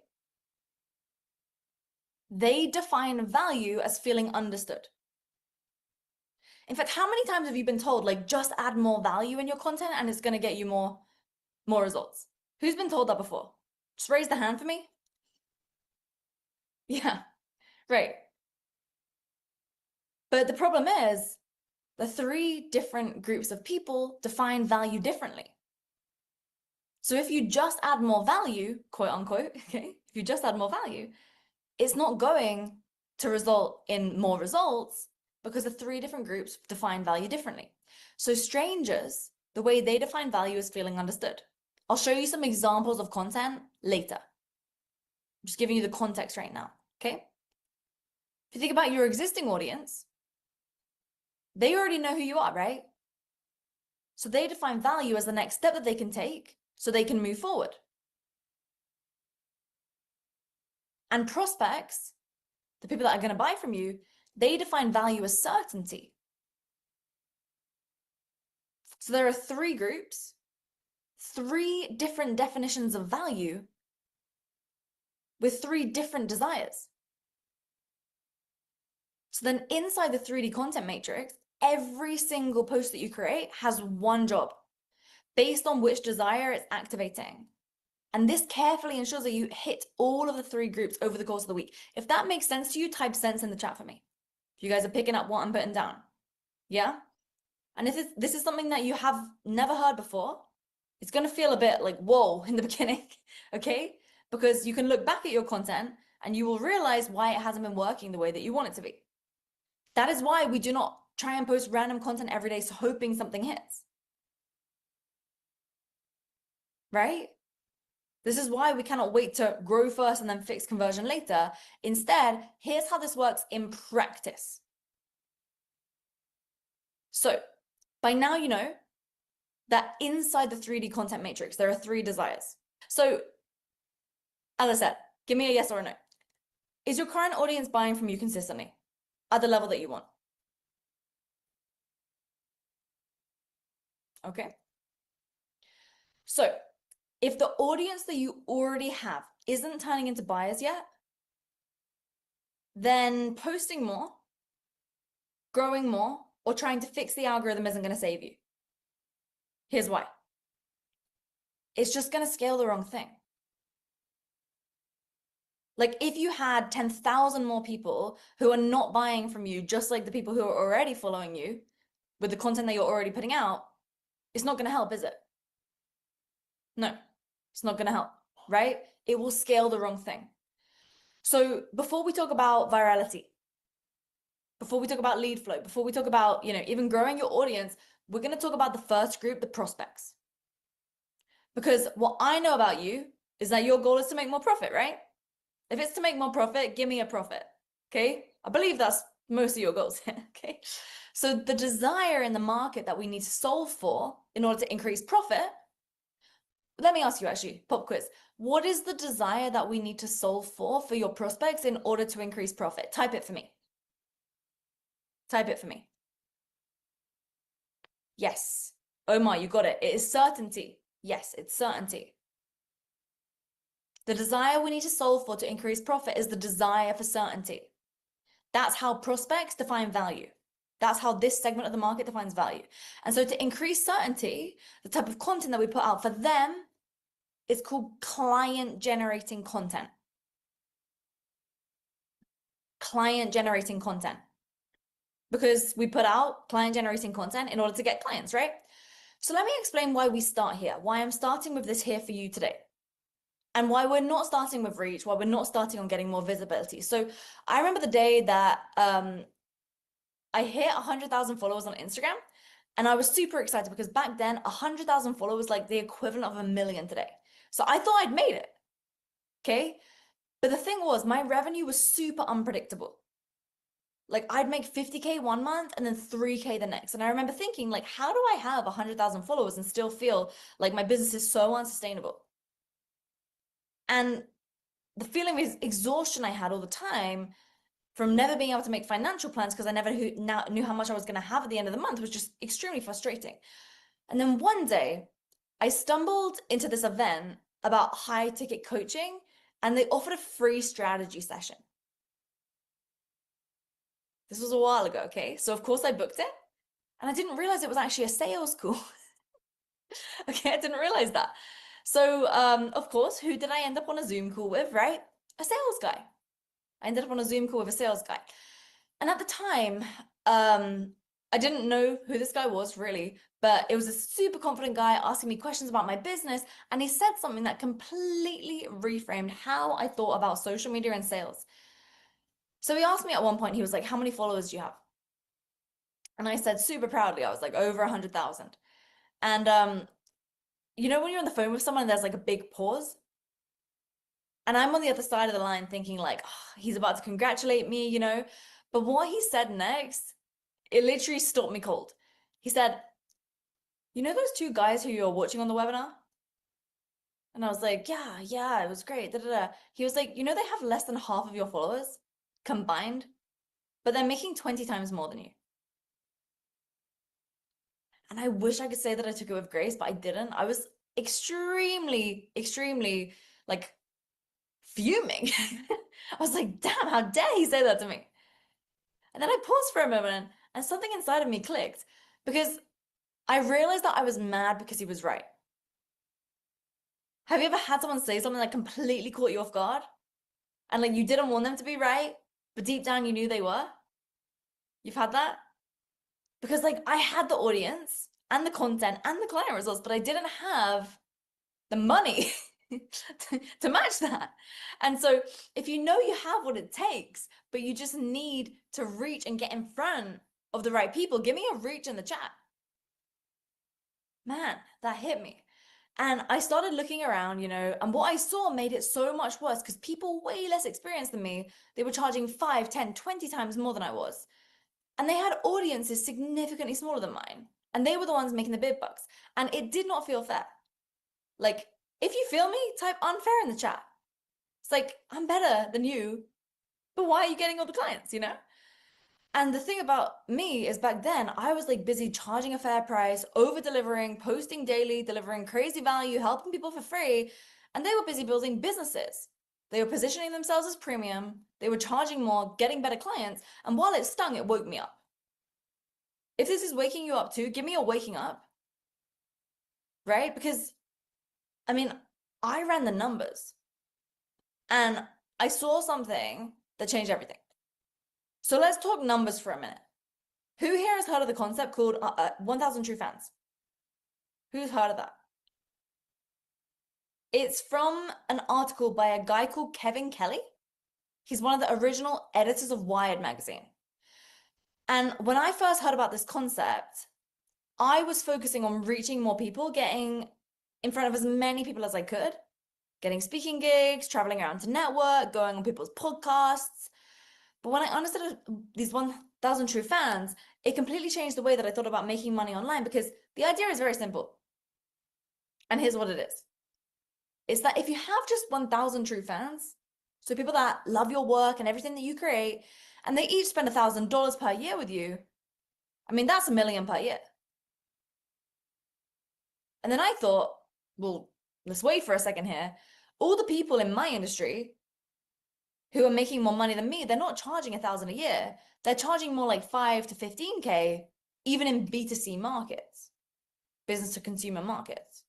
They define value as feeling understood. In fact, how many times have you been told, like, just add more value in your content and it's going to get you more results? Who's been told that before? Just raise the hand for me. Yeah, right. But the problem is the 3 different groups of people define value differently. So if you just add more value, quote unquote, okay, if you just add more value, it's not going to result in more results because the 3 different groups define value differently. So strangers, the way they define value is feeling understood. I'll show you some examples of content later. I'm just giving you the context right now, okay? If you think about your existing audience, they already know who you are, right? So they define value as the next step that they can take so they can move forward. And prospects, the people that are going to buy from you, they define value as certainty. So there are 3 groups, 3 different definitions of value with 3 different desires. So then inside the 3D content matrix, every single post that you create has one job based on which desire it's activating. And this carefully ensures that you hit all of the 3 groups over the course of the week. If that makes sense to you, type sense in the chat for me. If you guys are picking up what I'm putting down. Yeah? And if this is something that you have never heard before, it's going to feel a bit like, whoa, in the beginning, okay? Because you can look back at your content and you will realize why it hasn't been working the way that you want it to be. That is why we do not try and post random content every day hoping something hits. Right? This is why we cannot wait to grow first and then fix conversion later. Instead, here's how this works in practice. So by now, you know that inside the 3D content matrix, there are 3 desires. So as I said, give me a yes or a no. Is your current audience buying from you consistently at the level that you want? Okay. So if the audience that you already have isn't turning into buyers yet, then posting more, growing more, or trying to fix the algorithm isn't going to save you. Here's why. It's just going to scale the wrong thing. Like if you had 10,000 more people who are not buying from you, just like the people who are already following you with the content that you're already putting out, it's not going to help, is it? No, it's not going to help, right? It will scale the wrong thing. So before we talk about virality, before we talk about lead flow, before we talk about, you know, even growing your audience, we're going to talk about the first group, the prospects. Because what I know about you is that your goal is to make more profit, right? If it's to make more profit, give me a profit, okay? I believe that's most of your goals, okay? So the desire in the market that we need to solve for in order to increase profit, let me ask you actually, pop quiz. What is the desire that we need to solve for your prospects in order to increase profit? Type it for me. Type it for me. Yes. Omar, you got it. It is certainty. Yes, it's certainty. The desire we need to solve for to increase profit is the desire for certainty. That's how prospects define value. That's how this segment of the market defines value. And so to increase certainty, the type of content that we put out for them is called client generating content. Client generating content. Because we put out client generating content in order to get clients, right? So let me explain why we start here, why I'm starting with this here for you today. And why we're not starting with reach, why we're not starting on getting more visibility. So I remember the day that I hit 100,000 followers on Instagram, and I was super excited because back then 100,000 followers like the equivalent of 1 million today. So I thought I'd made it, okay? But the thing was, my revenue was super unpredictable. Like I'd make 50K one month and then 3K the next. And I remember thinking like, how do I have 100,000 followers and still feel like my business is so unsustainable? And the feeling of exhaustion I had all the time from never being able to make financial plans because I never knew how much I was going to have at the end of the month was just extremely frustrating. And then one day I stumbled into this event about high ticket coaching, and they offered a free strategy session. This was a while ago, okay? So of course I booked it, and I didn't realize it was actually a sales call. Okay, I didn't realize that. So of course, who did I end up on a Zoom call with, right? A sales guy. I ended up on a Zoom call with a sales guy. And at the time, I didn't know who this guy was really, but it was a super confident guy asking me questions about my business. And he said something that completely reframed how I thought about social media and sales. So he asked me at one point, he was like, how many followers do you have? And I said super proudly, I was like over 100,000. And you know when you're on the phone with someone, there's like a big pause? And I'm on the other side of the line thinking like, oh, he's about to congratulate me, you know? But what he said next, it literally stopped me cold. He said, you know those 2 guys who you're watching on the webinar? And I was like, yeah, it was great. Da, da, da. He was like, you know, they have less than half of your followers combined, but they're making 20 times more than you. And I wish I could say that I took it with grace, but I didn't. I was extremely, extremely like fuming. I was like, damn, how dare he say that to me? And then I paused for a moment and something inside of me clicked because I realized that I was mad because he was right. Have you ever had someone say something that completely caught you off guard? And like you didn't want them to be right, but deep down you knew they were? You've had that? Because like I had the audience and the content and the client results, but I didn't have the money to match that. And so if you know you have what it takes, but you just need to reach and get in front of the right people, give me a reach in the chat. Man, that hit me. And I started looking around, and what I saw made it so much worse because people way less experienced than me, they were charging 5, 10, 20 times more than I was. And they had audiences significantly smaller than mine. And they were the ones making the big bucks. And it did not feel fair. Like, if you feel me, type unfair in the chat. It's like, I'm better than you, but why are you getting all the clients, And the thing about me is back then, I was like busy charging a fair price, over delivering, posting daily, delivering crazy value, helping people for free. And they were busy building businesses. They were positioning themselves as premium. They were charging more, getting better clients. And while it stung, it woke me up. If this is waking you up too, give me a waking up, right? Because, I mean, I ran the numbers and I saw something that changed everything. So let's talk numbers for a minute. Who here has heard of the concept called 1,000 True Fans? Who's heard of that? It's from an article by a guy called Kevin Kelly. He's one of the original editors of Wired magazine. And when I first heard about this concept, I was focusing on reaching more people, getting in front of as many people as I could, getting speaking gigs, traveling around to network, going on people's podcasts. But when I understood these 1,000 True Fans, it completely changed the way that I thought about making money online because the idea is very simple. And here's what it is. It's that if you have just 1,000 true fans, so people that love your work and everything that you create, and they each spend $1,000 per year with you, I mean, that's $1 million per year. And then I thought, well, let's wait for a second here. All the people in my industry who are making more money than me, they're not charging $1,000 a year. They're charging more like 5 to 15K, even in B2C markets, business to consumer markets.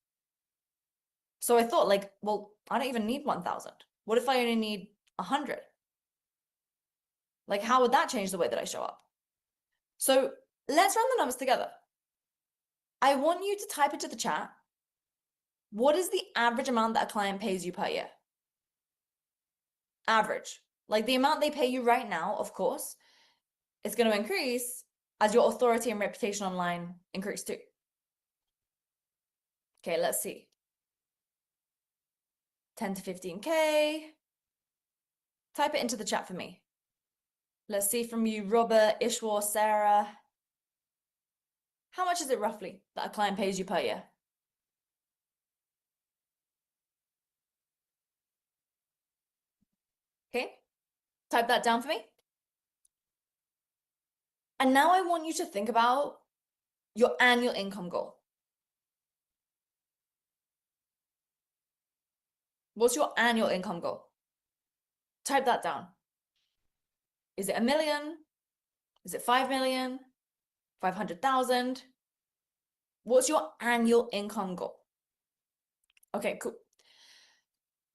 So I thought like, well, I don't even need 1,000. What if I only need 100? Like, how would that change the way that I show up? So let's run the numbers together. I want you to type into the chat, what is the average amount that a client pays you per year? Average, like the amount they pay you right now, of course, it's going to increase as your authority and reputation online increase too. Okay, let's see. 10 to 15K. Type it into the chat for me. Let's see from you, Robert, Ishwar, Sarah. How much is it roughly that a client pays you per year? Okay, type that down for me. And now I want you to think about your annual income goal. What's your annual income goal? Type that down. Is it $1 million? Is it 5 million? 500,000? What's your annual income goal? Okay, cool.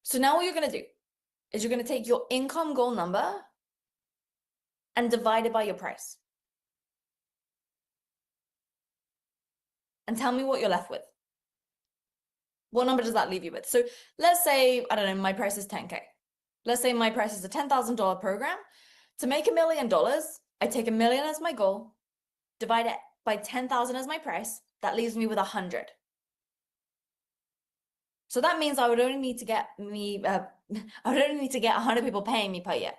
So now what you're going to do is you're going to take your income goal number and divide it by your price. And tell me what you're left with. What number does that leave you with? So let's say, I don't know, my price is 10K. Let's say my price is a $10,000 program. To make $1 million, I take $1 million as my goal, divide it by 10,000 as my price. That leaves me with 100. So that means I would only need to get 100 people paying me per year.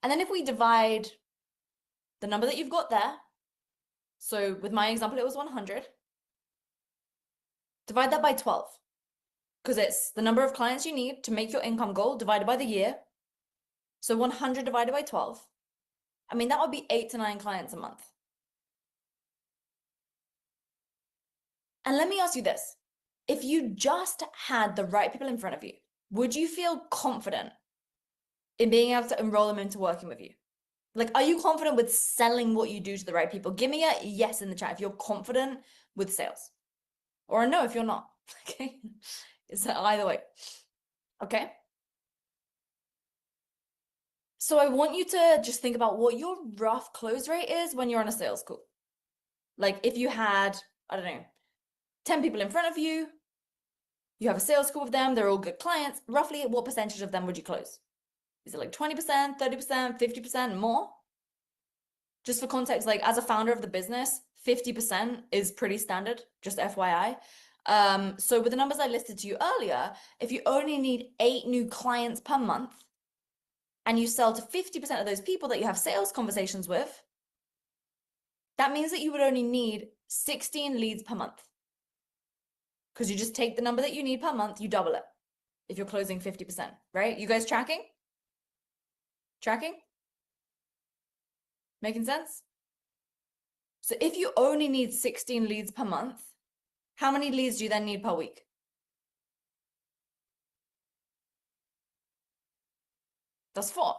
And then if we divide the number that you've got there, so with my example, it was 100. Divide that by 12, because it's the number of clients you need to make your income goal divided by the year. So 100 divided by 12. I mean, that would be 8 to 9 clients a month. And let me ask you this. If you just had the right people in front of you, would you feel confident in being able to enroll them into working with you? Like, are you confident with selling what you do to the right people? Give me a yes in the chat if you're confident with sales, or a no if you're not. Okay, it's either way. Okay. So I want you to just think about what your rough close rate is when you're on a sales call. Like if you had, I don't know, 10 people in front of you, you have a sales call with them, they're all good clients, roughly what percentage of them would you close? Is it like 20%, 30%, 50% more? Just for context, like as a founder of the business, 50% is pretty standard, just FYI. So with the numbers I listed to you earlier, if you only need 8 new clients per month and you sell to 50% of those people that you have sales conversations with, that means that you would only need 16 leads per month. Because you just take the number that you need per month, you double it if you're closing 50%, right? You guys tracking? Tracking? Making sense? So if you only need 16 leads per month, how many leads do you then need per week? That's 4.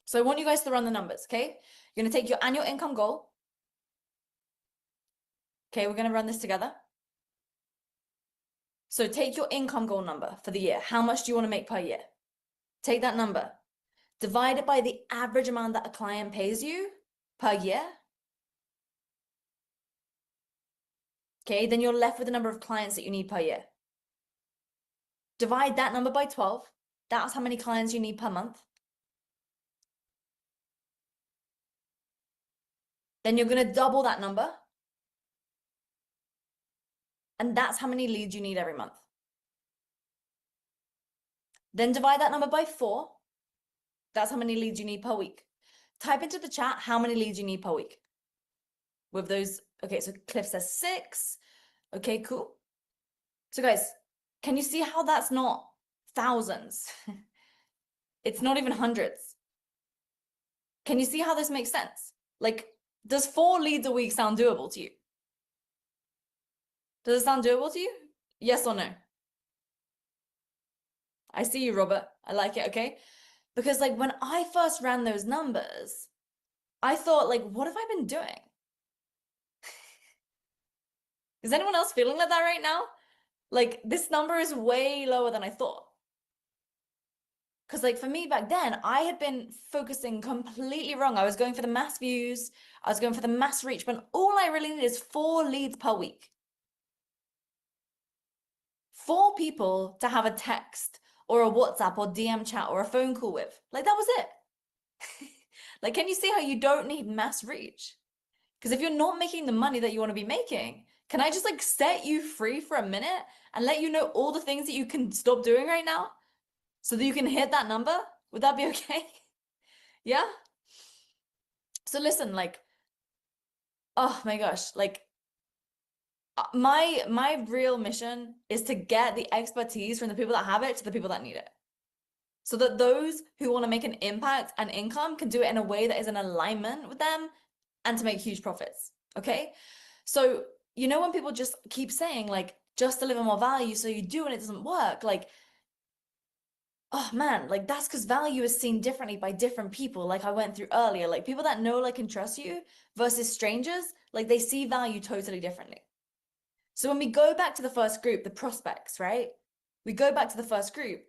So I want you guys to run the numbers, okay? You're going to take your annual income goal. Okay, we're going to run this together. So take your income goal number for the year. How much do you want to make per year? Take that number, divide it by the average amount that a client pays you per year. Okay, then you're left with the number of clients that you need per year. Divide that number by 12. That's how many clients you need per month. Then you're going to double that number. And that's how many leads you need every month. Then divide that number by 4. That's how many leads you need per week. Type into the chat how many leads you need per week. With those, okay, so Cliff says 6. Okay, cool. So guys, can you see how that's not thousands? It's not even hundreds. Can you see how this makes sense? Like, does 4 leads a week sound doable to you? Does it sound doable to you? Yes or no? I see you, Robert. I like it, okay? Because like when I first ran those numbers, I thought like, what have I been doing? Is anyone else feeling like that right now? Like this number is way lower than I thought. Because like for me back then, I had been focusing completely wrong. I was going for the mass views. I was going for the mass reach, when all I really need is 4 leads per week. 4 people to have a text or a WhatsApp or DM chat or a phone call with. Like that was it. Like, can you see how you don't need mass reach? Because if you're not making the money that you want to be making, can I just like set you free for a minute and let you know all the things that you can stop doing right now so that you can hit that number? Would that be okay? Yeah? So listen, like, oh my gosh, like my real mission is to get the expertise from the people that have it to the people that need it. So that those who want to make an impact and income can do it in a way that is in alignment with them and to make huge profits. Okay? So, you know, when people just keep saying like, just deliver more value, so you do and it doesn't work, like, oh man, like that's because value is seen differently by different people. Like I went through earlier, like people that know, like, and trust you versus strangers, like they see value totally differently. So when we go back to the first group, the prospects, right? We go back to the first group.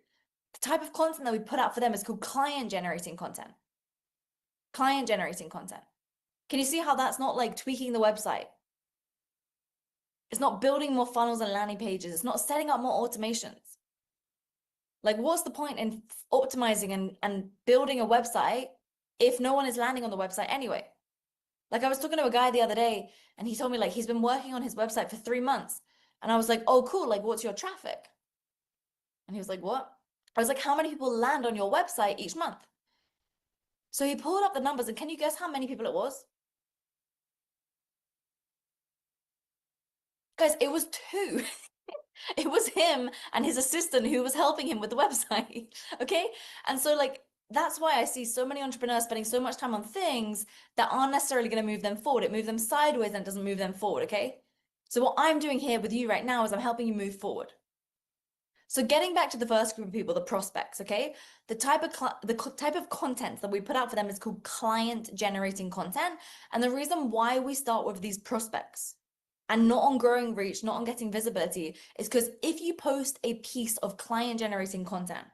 The type of content that we put out for them is called client generating content. Client generating content. Can you see how that's not like tweaking the website? It's not building more funnels and landing pages. It's not setting up more automations. Like what's the point in optimizing and building a website if no one is landing on the website anyway? Like I was talking to a guy the other day and he told me like he's been working on his website for 3 months. And I was like, oh, cool. Like, what's your traffic? And he was like, what? I was like, how many people land on your website each month? So he pulled up the numbers and can you guess how many people it was? Guys, it was 2. It was him and his assistant who was helping him with the website. Okay. And so like, that's why I see so many entrepreneurs spending so much time on things that aren't necessarily going to move them forward. It moves them sideways and it doesn't move them forward. Okay. So what I'm doing here with you right now is I'm helping you move forward. So getting back to the first group of people, the prospects, okay? The type of content that we put out for them is called client generating content. And the reason why we start with these prospects and not on growing reach, not on getting visibility, is because if you post a piece of client generating content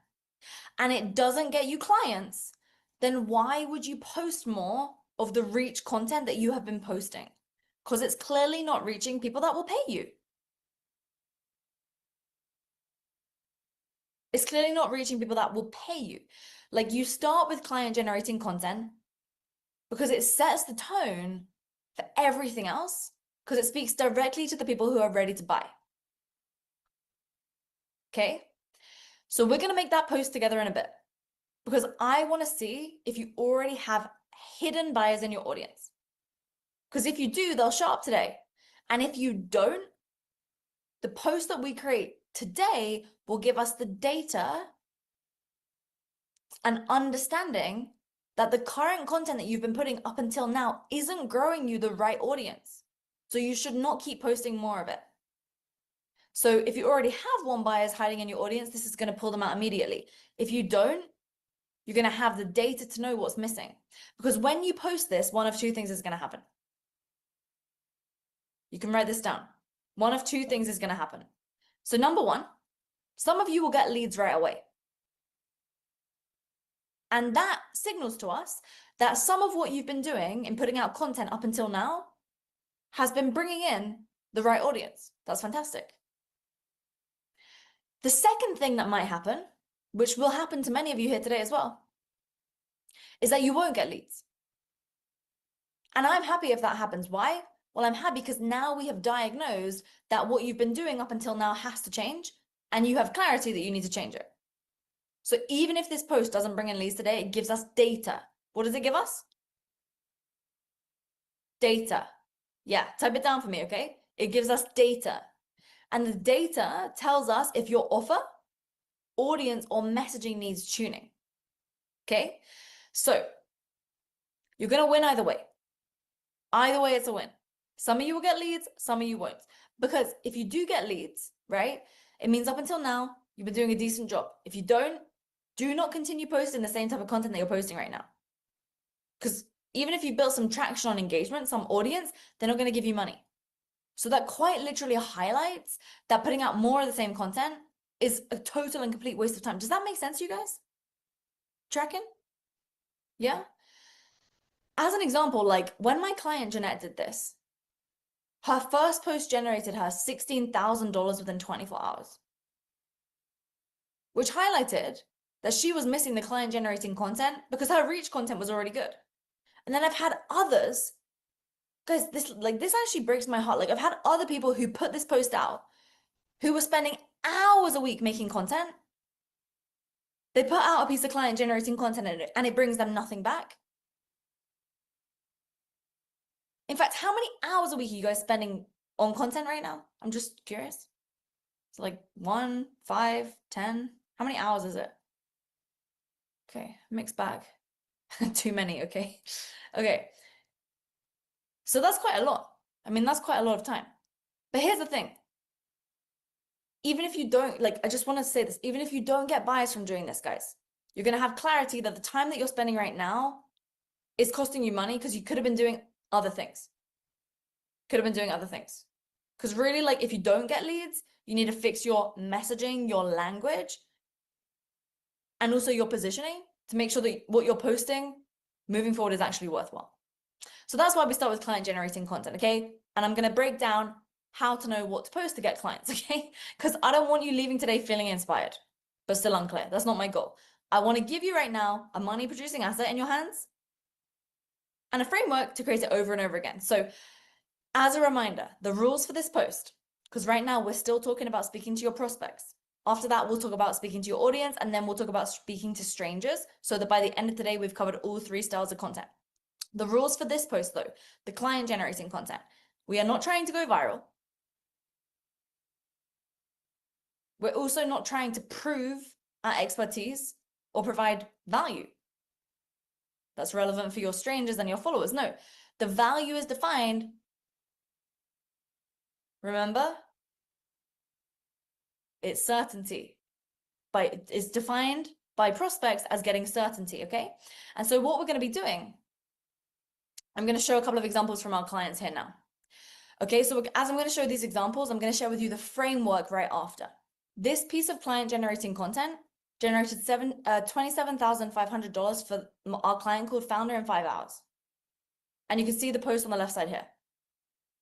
and it doesn't get you clients, then why would you post more of the reach content that you have been posting? Because it's clearly not reaching people that will pay you. It's clearly not reaching people that will pay you. Like you start with client generating content because it sets the tone for everything else. because it speaks directly to the people who are ready to buy. Okay? So we're going to make that post together in a bit because I want to see if you already have hidden buyers in your audience. Because if you do, they'll show up today. And if you don't, the post that we create today will give us the data and understanding that the current content that you've been putting up until now isn't growing you the right audience. So you should not keep posting more of it. So if you already have warm buyers hiding in your audience, this is going to pull them out immediately. If you don't, you're going to have the data to know what's missing. Because when you post this, one of two things is going to happen. You can write this down. One of two things is going to happen. So number one, some of you will get leads right away. And that signals to us that some of what you've been doing in putting out content up until now has been bringing in the right audience. That's fantastic. The second thing that might happen, which will happen to many of you here today as well, is that you won't get leads. And I'm happy if that happens. Why? Well, I'm happy because now we have diagnosed that what you've been doing up until now has to change, and you have clarity that you need to change it. So even if this post doesn't bring in leads today, it gives us data. What does it give us? Data. Yeah, type it down for me, okay? It gives us data. And the data tells us if your offer, audience, or messaging needs tuning. Okay? So you're going to win either way. Either way, it's a win. Some of you will get leads, some of you won't. Because if you do get leads, right, it means up until now, you've been doing a decent job. If you don't, do not continue posting the same type of content that you're posting right now. Because even if you built some traction on engagement, some audience, they're not going to give you money. So that quite literally highlights that putting out more of the same content is a total and complete waste of time. Does that make sense to you guys? Tracking? Yeah? As an example, like when my client Jeanette did this, her first post generated her $16,000 within 24 hours, which highlighted that she was missing the client generating content because her reach content was already good. And then I've had others, guys, this actually breaks my heart. Like I've had other people who put this post out who were spending hours a week making content. They put out a piece of client generating content and it brings them nothing back. In fact, how many hours a week are you guys spending on content right now? I'm just curious. It's like 1, 5, 10. How many hours is it? Okay, mixed bag. Too many, okay. Okay. So that's quite a lot. I mean, that's quite a lot of time. But here's the thing. Even if you don't, like, I just want to say this, even if you don't get buyers from doing this, guys, you're going to have clarity that the time that you're spending right now is costing you money because you could have been doing other things. Could have been doing other things. Because really, like, if you don't get leads, you need to fix your messaging, your language, and also your positioning to make sure that what you're posting moving forward is actually worthwhile. So that's why we start with client generating content, okay? And I'm going to break down how to know what to post to get clients, okay? Because I don't want you leaving today feeling inspired, but still unclear. That's not my goal. I want to give you right now a money producing asset in your hands and a framework to create it over and over again. So as a reminder, the rules for this post, because right now we're still talking about speaking to your prospects. After that, we'll talk about speaking to your audience, and then we'll talk about speaking to strangers, so that by the end of today, we've covered all 3 styles of content. The rules for this post, though, the client generating content, we are not trying to go viral. We're also not trying to prove our expertise or provide value that's relevant for your strangers and your followers. No, the value is defined. Remember, it's certainty. It's defined by prospects as getting certainty, okay? And so what we're going to be doing, I'm going to show a couple of examples from our clients here now. Okay, so as I'm going to show these examples, I'm going to share with you the framework right after. This piece of client generating content generated $27,500 for our client called Founder in 5 hours. And you can see the post on the left side here.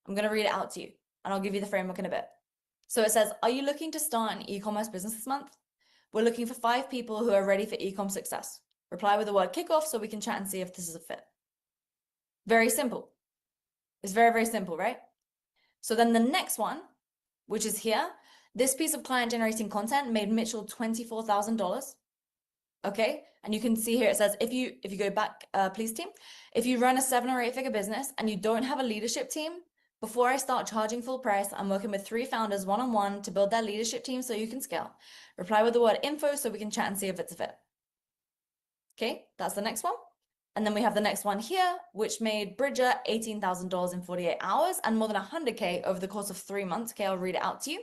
I'm going to read it out to you, and I'll give you the framework in a bit. So it says, are you looking to start an e-commerce business this month? We're looking for 5 people who are ready for e-com success. Reply with the word kickoff so we can chat and see if this is a fit. Very simple. It's very, very simple, right? So then the next one, which is here, this piece of client generating content made Mitchell $24,000. Okay, and you can see here it says if you go back, please team, if you run a 7 or 8 figure business and you don't have a leadership team, before I start charging full price, I'm working with 3 founders one-on-one to build their leadership team so you can scale. Reply with the word info so we can chat and see if it's a fit. Okay, that's the next one. And then we have the next one here, which made Bridger $18,000 in 48 hours and more than 100K over the course of 3 months. Okay, I'll read it out to you.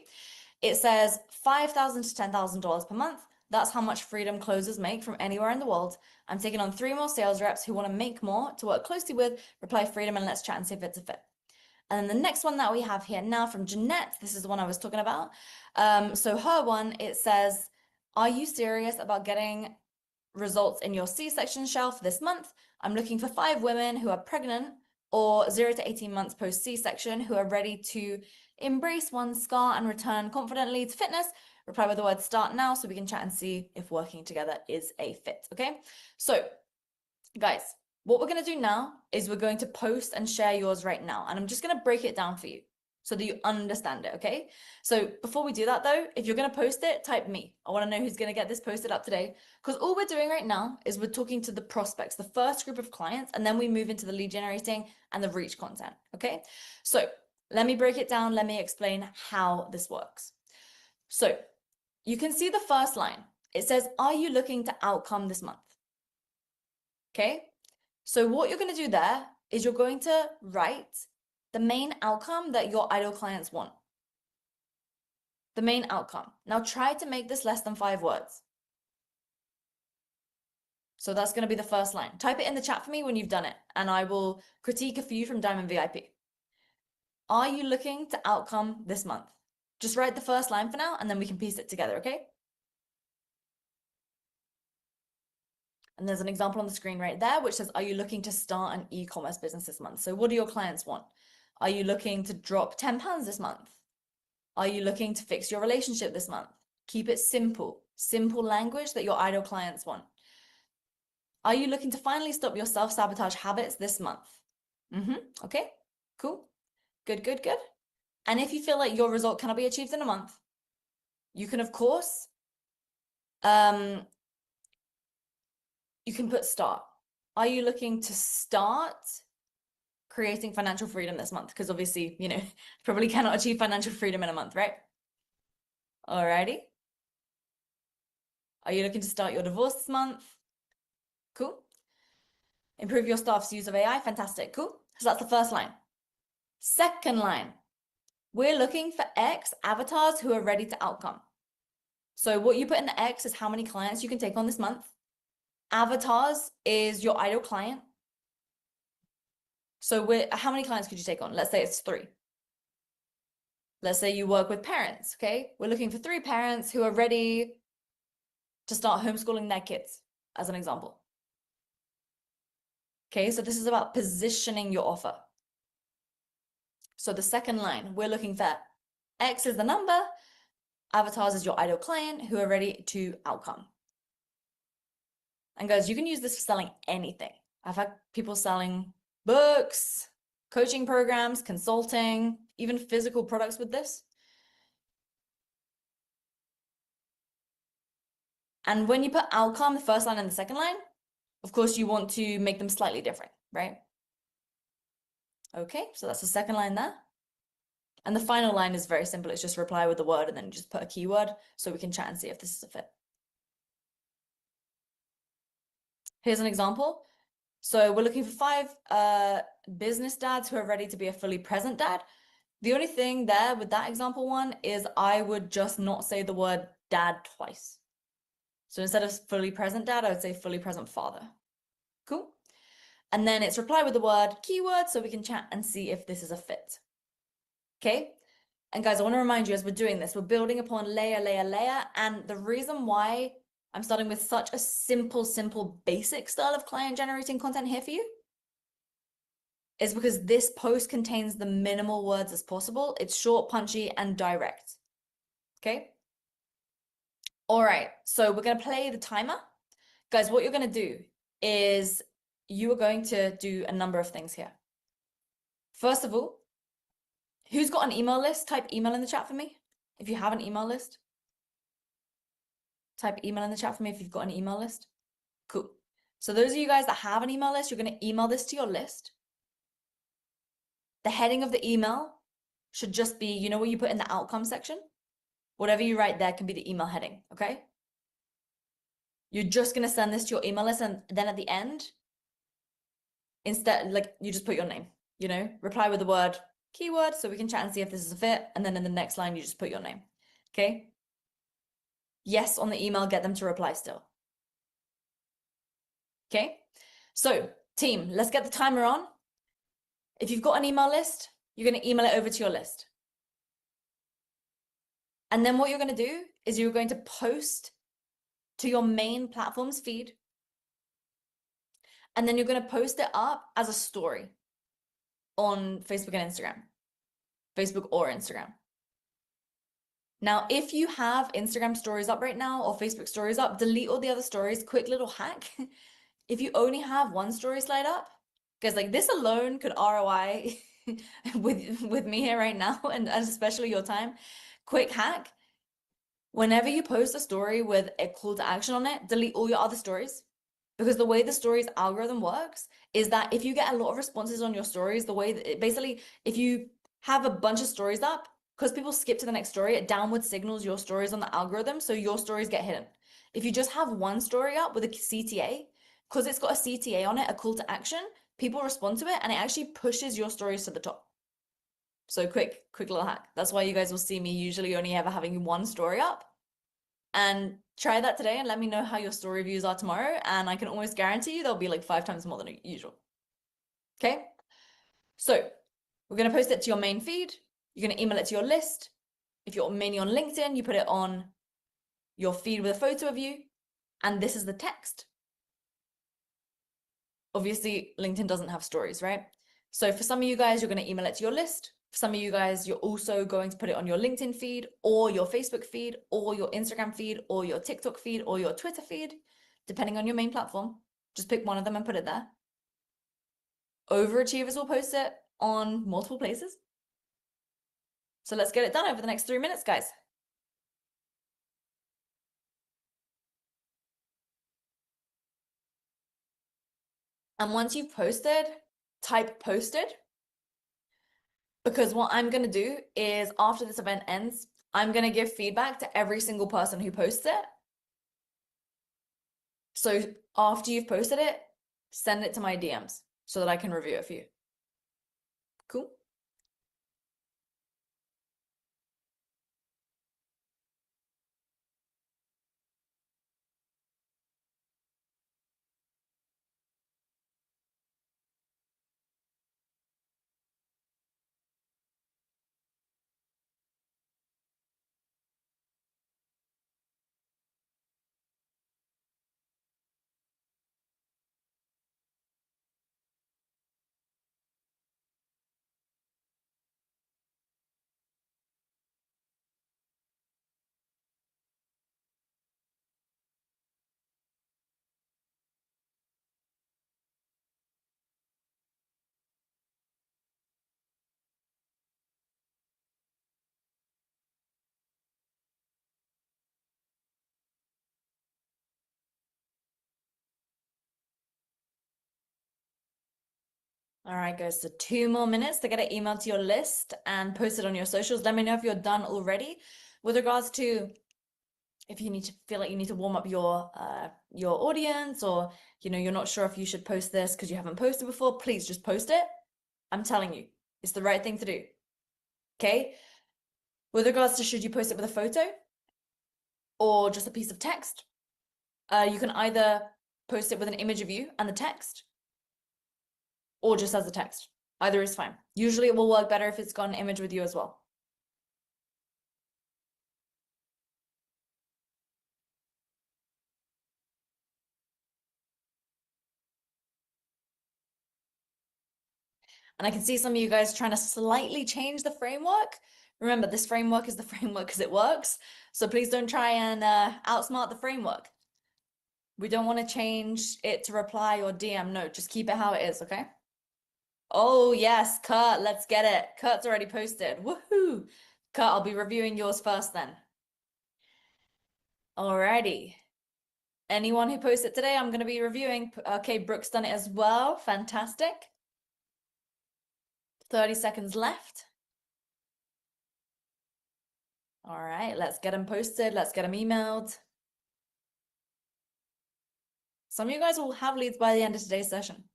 It says $5,000 to $10,000 per month. That's how much freedom closers make from anywhere in the world. I'm taking on 3 more sales reps who want to make more to work closely with, reply freedom, and let's chat and see if it's a fit. And then the next one that we have here now from Jeanette, this is the one I was talking about. So her one, it says, are you serious about getting results in your C-section shelf this month? I'm looking for 5 women who are pregnant or 0 to 18 months post C-section who are ready to embrace one scar and return confidently to fitness. Reply with the word start now so we can chat and see if working together is a fit. Okay, so guys, what we're going to do now is we're going to post and share yours right now, and I'm just going to break it down for you so that you understand it. Okay, so before we do that though, if you're going to post it, type me. I want to know who's going to get this posted up today, because all we're doing right now is we're talking to the prospects, the first group of clients, and then we move into the lead generating and the reach content. Okay, so let me break it down. Let me explain how this works. So you can see the first line. It says, are you looking to outcome this month? Okay, so what you're going to do there is you're going to write the main outcome that your ideal clients want. The main outcome. Now try to make this less than 5 words. So that's going to be the first line. Type it in the chat for me when you've done it, and I will critique a few from Diamond VIP. Are you looking to outcome this month? Just write the first line for now, and then we can piece it together, okay? And there's an example on the screen right there, which says, are you looking to start an e-commerce business this month? So what do your clients want? Are you looking to drop 10 pounds this month? Are you looking to fix your relationship this month? Keep it simple, simple language that your ideal clients want. Are you looking to finally stop your self-sabotage habits this month? Okay, cool. Good, good, good. And if you feel like your result cannot be achieved in a month, you can, of course, you can put start. Are you looking to start creating financial freedom this month? Because obviously, you know, probably cannot achieve financial freedom in a month, right? Alrighty. Are you looking to start your divorce this month? Cool. Improve your staff's use of AI. Fantastic. Cool. So that's the first line. Second line. We're looking for X avatars who are ready to outcome. So what you put in the X is how many clients you can take on this month. Avatars is your ideal client. So how many clients could you take on? Let's say it's 3. Let's say you work with parents, okay? We're looking for 3 parents who are ready to start homeschooling their kids, as an example. Okay, so this is about positioning your offer. So the second line, we're looking for X is the number, avatars is your ideal client who are ready to outcome. And guys, you can use this for selling anything. I've had people selling books, coaching programs, consulting, even physical products with this. And when you put outcome, the first line and the second line, of course, you want to make them slightly different, right? Okay, so that's the second line there. And the final line is very simple. It's just reply with the word and then just put a keyword so we can chat and see if this is a fit. Here's an example. So we're looking for 5 business dads who are ready to be a fully present dad. The only thing there with that example one is I would just not say the word dad twice. So instead of fully present dad, I would say fully present father. Cool. And then it's reply with the word keyword so we can chat and see if this is a fit. Okay. And guys, I want to remind you as we're doing this, we're building upon layer, layer, layer. And the reason why I'm starting with such a simple, basic style of client generating content here for you is because this post contains the minimal words as possible. It's short, punchy, and direct. Okay. All right. So we're going to play the timer. Guys, what you're going to do is you are going to do a number of things here. First of all, Who's got an email list? Type email in the chat for me. If you have an email list, type email in the chat for me if you've got an email list. Cool. So those of you guys that have an email list, you're going to email this to your list. The heading of the email should just be, you know what you put in the outcome section? Whatever you write there can be the email heading, okay? You're just going to send this to your email list, and then at the end, instead, like, you just put your name, you know, reply with the word keyword so we can chat and see if this is a fit. And then in the next line, you just put your name, okay? Yes on the email, get them to reply still. Okay, so team, let's get the timer on. If you've got an email list, you're going to email it over to your list. And then what you're going to do is you're going to post to your main platform's feed. And then you're going to post it up as a story on Facebook and Instagram, Facebook or Instagram. Now, if you have Instagram stories up right now or Facebook stories up, delete all the other stories. Quick little hack. If you only have one story slide up, because like this alone could ROI with me here right now, and especially your time. Quick hack. Whenever you post a story with a call to action on it, delete all your other stories. Because the way the stories algorithm works is that if you get a lot of responses on your stories, the way that basically, if you have a bunch of stories up, because people skip to the next story, it downward signals your stories on the algorithm, so your stories get hidden. If you just have one story up with a CTA, because it's got a CTA on it, a call to action, people respond to it, and it actually pushes your stories to the top. So quick little hack. That's why you guys will see me usually only ever having one story up. And try that today and let me know how your story views are tomorrow. And I can almost guarantee you they'll be like 5 times more than usual. Okay? So we're going to post it to your main feed. You're going to email it to your list. If you're mainly on LinkedIn, you put it on your feed with a photo of you. And this is the text. Obviously, LinkedIn doesn't have stories, right? So for some of you guys, you're going to email it to your list. For some of you guys, you're also going to put it on your LinkedIn feed or your Facebook feed or your Instagram feed or your TikTok feed or your Twitter feed, depending on your main platform. Just pick one of them and put it there. Overachievers will post it on multiple places. So let's get it done over the next 3 minutes, guys. And once you've posted, type posted. Because what I'm going to do is after this event ends, I'm going to give feedback to every single person who posts it. So after you've posted it, send it to my DMs so that I can review it for you. Cool? All right, guys, so 2 more minutes to get it emailed to your list and post it on your socials. Let me know if you're done already. With regards to if you need to feel like you need to warm up your audience, or you're not sure if you should post this because you haven't posted before, please just post it. I'm telling you, it's the right thing to do. Okay? With regards to should you post it with a photo or just a piece of text, you can either post it with an image of you and the text, or just as a text. Either is fine. Usually it will work better if it's got an image with you as well. And I can see some of you guys trying to slightly change the framework. Remember, this framework is the framework because it works. So please don't try and outsmart the framework. We don't want to change it to reply or DM. No, just keep it how it is, okay? Oh, yes, Kurt, let's get it. Kurt's already posted. Woohoo! Kurt, I'll be reviewing yours first then. Alrighty. Anyone who posted today, I'm going to be reviewing. Okay, Brooke's done it as well. Fantastic. 30 seconds left. All right, let's get them posted. Let's get them emailed. Some of you guys will have leads by the end of today's session.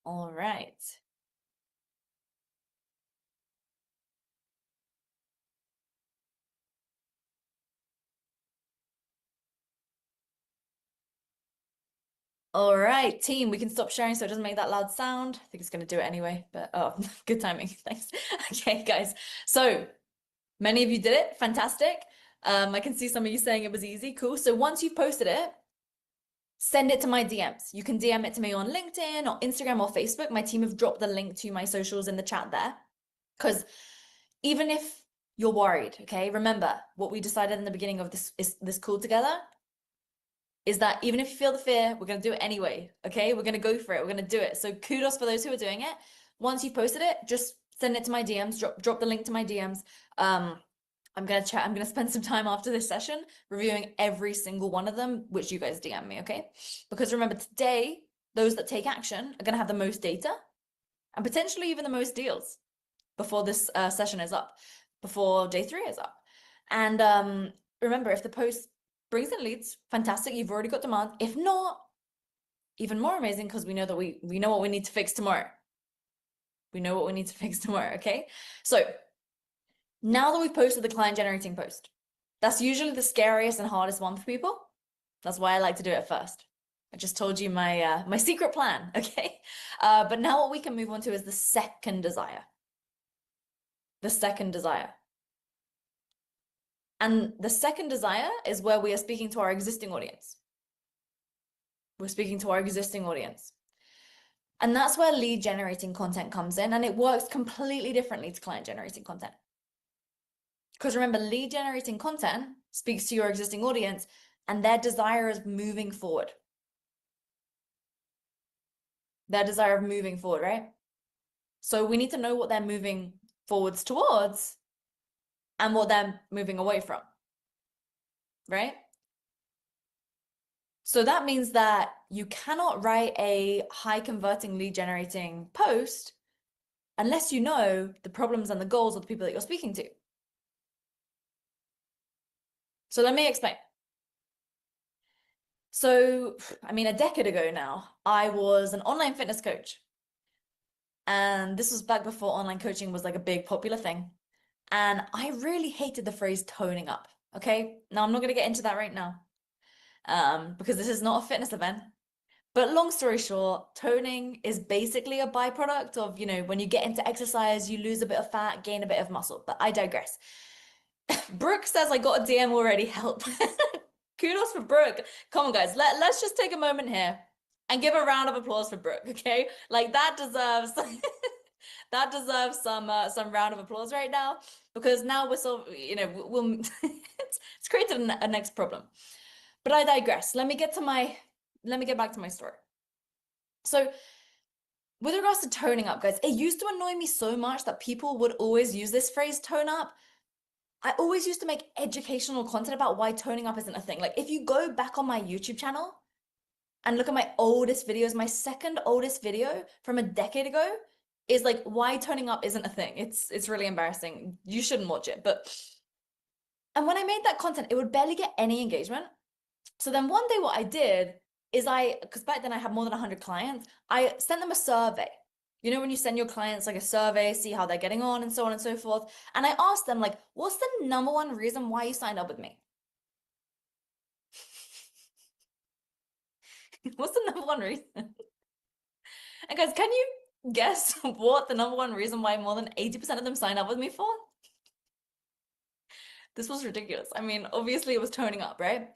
All right. All right, team, we can stop sharing so it doesn't make that loud sound. I think it's going to do it anyway, but oh, good timing. Thanks. Okay, guys. So many of you did it. Fantastic. I can see some of you saying it was easy. Cool. So once you've posted it, send it to my DMs. You can DM it to me on LinkedIn or Instagram or Facebook. My team have dropped the link to my socials in the chat there. Because even if you're worried, okay, remember what we decided in the beginning of this call together is that even if you feel the fear, we're going to do it anyway, okay? We're going to go for it. We're going to do it. So kudos for those who are doing it. Once you posted it, just send it to my DMs, drop the link to my DMs. I'm going to spend some time after this session reviewing every single one of them, which you guys DM me, okay? Because remember, today, those that take action are going to have the most data and potentially even the most deals before this session is up, before day 3 is up. And remember, if the post brings in leads, fantastic, you've already got demand. If not, even more amazing, because we know that we know what we need to fix tomorrow. We know what we need to fix tomorrow, okay? So now that we've posted the client generating post, that's usually the scariest and hardest one for people. That's why I like to do it first. I just told you my my secret plan, okay? But now what we can move on to is the second desire. The second desire. And the second desire is where we are speaking to our existing audience. We're speaking to our existing audience. And that's where lead generating content comes in, and it works completely differently to client generating content. Because remember, lead generating content speaks to your existing audience and their desire is moving forward. Their desire of moving forward, right? So we need to know what they're moving forwards towards and what they're moving away from, right? So that means that you cannot write a high converting lead generating post unless you know the problems and the goals of the people that you're speaking to. So let me explain. So, I mean, a decade ago now, I was an online fitness coach. And this was back before online coaching was like a big popular thing. And I really hated the phrase toning up. Okay. Now I'm not going to get into that right now. Because this is not a fitness event. But long story short, toning is basically a byproduct of, you know, when you get into exercise, you lose a bit of fat, gain a bit of muscle. But I digress. Brooke says I got a DM already. Help. Kudos for Brooke. Come on, guys. Let's just take a moment here and give a round of applause for Brooke, okay? Like that deserves that deserves some round of applause right now, because now we're so, you know, we'll it's created a next problem. But I digress. Let me get back to my story. So with regards to toning up, guys, it used to annoy me so much that people would always use this phrase tone up. I always used to make educational content about why toning up isn't a thing. Like if you go back on my YouTube channel and look at my oldest videos, my second oldest video from a decade ago is like why toning up isn't a thing. It's really embarrassing. You shouldn't watch it. And when I made that content, it would barely get any engagement. So then one day what I did is because back then I had more than 100 clients, I sent them a survey. You know, when you send your clients like a survey, see how they're getting on and so on and so forth. And I asked them like, what's the #1 reason why you signed up with me? What's the #1 reason? And guys, can you guess what the #1 reason why more than 80% of them signed up with me for? This was ridiculous. I mean, obviously it was toning up, right?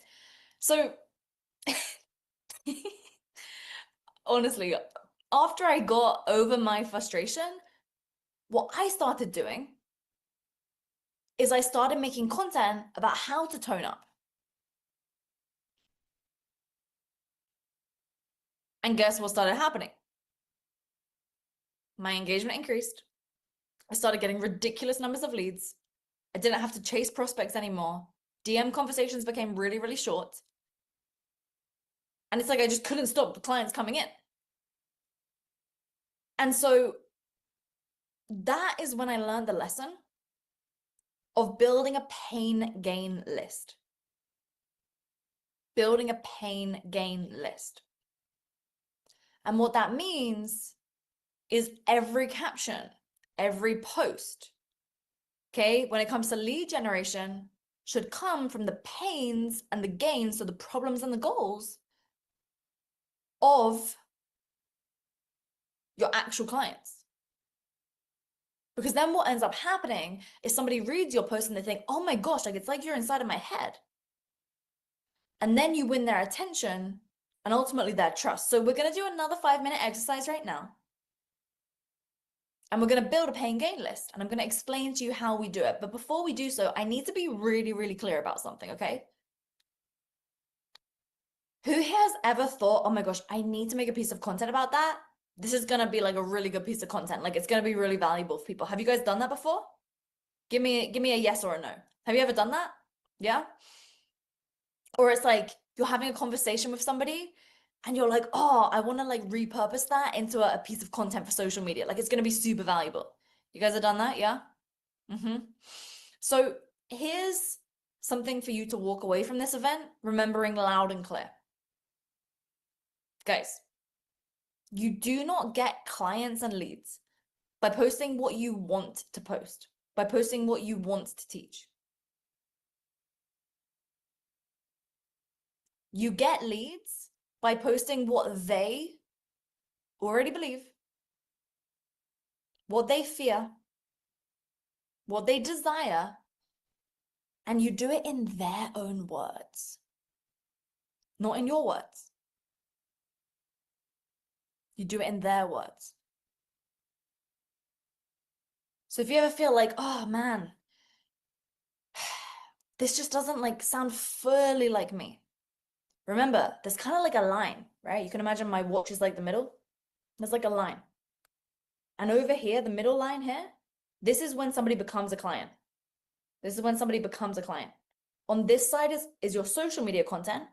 So honestly, after I got over my frustration, what I started doing is I started making content about how to tone up. And guess what started happening? My engagement increased. I started getting ridiculous numbers of leads. I didn't have to chase prospects anymore. DM conversations became really, really short. And it's like I just couldn't stop the clients coming in. And so that is when I learned the lesson of building a pain gain list. Building a pain gain list. And what that means is every caption, every post, okay, when it comes to lead generation, should come from the pains and the gains, so the problems and the goals of your actual clients. Because then what ends up happening is somebody reads your post and they think, oh my gosh, like it's like you're inside of my head. And then you win their attention and ultimately their trust. So we're going to do another 5-minute exercise right now. And we're going to build a pain gain list. And I'm going to explain to you how we do it. But before we do so, I need to be really, really clear about something, okay? Who has ever thought, oh my gosh, I need to make a piece of content about that? This is going to be like a really good piece of content. Like it's going to be really valuable for people. Have you guys done that before? Give me a yes or a no. Have you ever done that? Yeah? Or it's like you're having a conversation with somebody and you're like, oh, I want to like repurpose that into a piece of content for social media. Like it's going to be super valuable. You guys have done that? Yeah? So here's something for you to walk away from this event, remembering loud and clear. Guys, you do not get clients and leads by posting what you want to post, by posting what you want to teach. You get leads by posting what they already believe, what they fear, what they desire, and you do it in their own words, not in your words. You do it in their words. So if you ever feel like, oh man, this just doesn't like sound fully like me. Remember, there's kind of like a line, right? You can imagine my watch is like the middle. There's like a line. And over here, the middle line here, this is when somebody becomes a client. This is when somebody becomes a client. On this side is your social media content.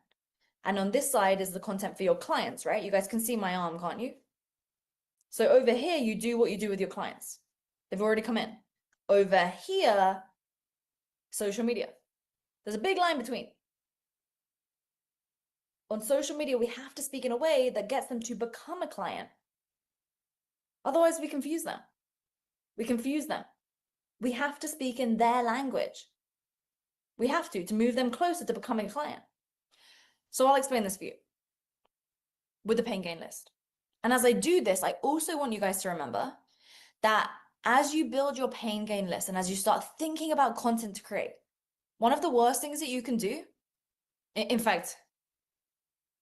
And on this side is the content for your clients, right? You guys can see my arm, can't you? So over here, you do what you do with your clients. They've already come in. Over here, social media. There's a big line between. On social media, we have to speak in a way that gets them to become a client. Otherwise, we confuse them. We confuse them. We have to speak in their language. We have to move them closer to becoming a client. So I'll explain this for you with the pain gain list. And as I do this, I also want you guys to remember that as you build your pain gain list and as you start thinking about content to create, one of the worst things that you can do, in fact,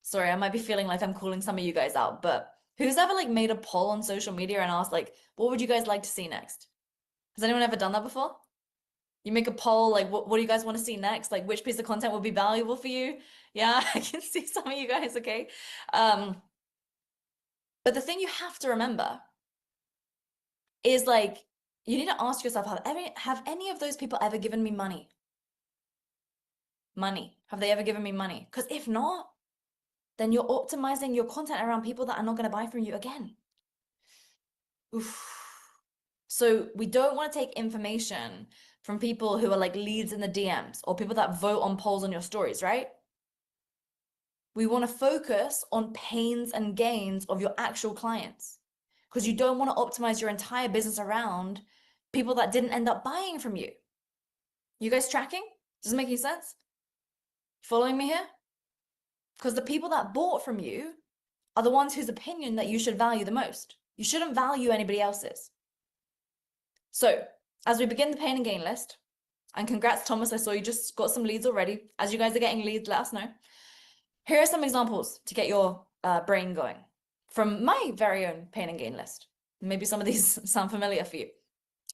sorry, I might be feeling like I'm calling some of you guys out, but who's ever like made a poll on social media and asked like, what would you guys like to see next? Has anyone ever done that before? You make a poll, like, what do you guys want to see next? Like, which piece of content would be valuable for you? Yeah, I can see some of you guys, okay? But the thing you have to remember is like, you need to ask yourself, have any of those people ever given me money? Money. Have they ever given me money? Because if not, then you're optimizing your content around people that are not going to buy from you again. Oof. So we don't want to take information from people who are like leads in the DMs or people that vote on polls on your stories, right? We want to focus on pains and gains of your actual clients because you don't want to optimize your entire business around people that didn't end up buying from you. You guys tracking? Does it make any sense? Following me here? Because the people that bought from you are the ones whose opinion that you should value the most. You shouldn't value anybody else's. So as we begin the pain and gain list, and congrats, Thomas, I saw you just got some leads already. As you guys are getting leads, let us know. Here are some examples to get your brain going from my very own pain and gain list. Maybe some of these sound familiar for you.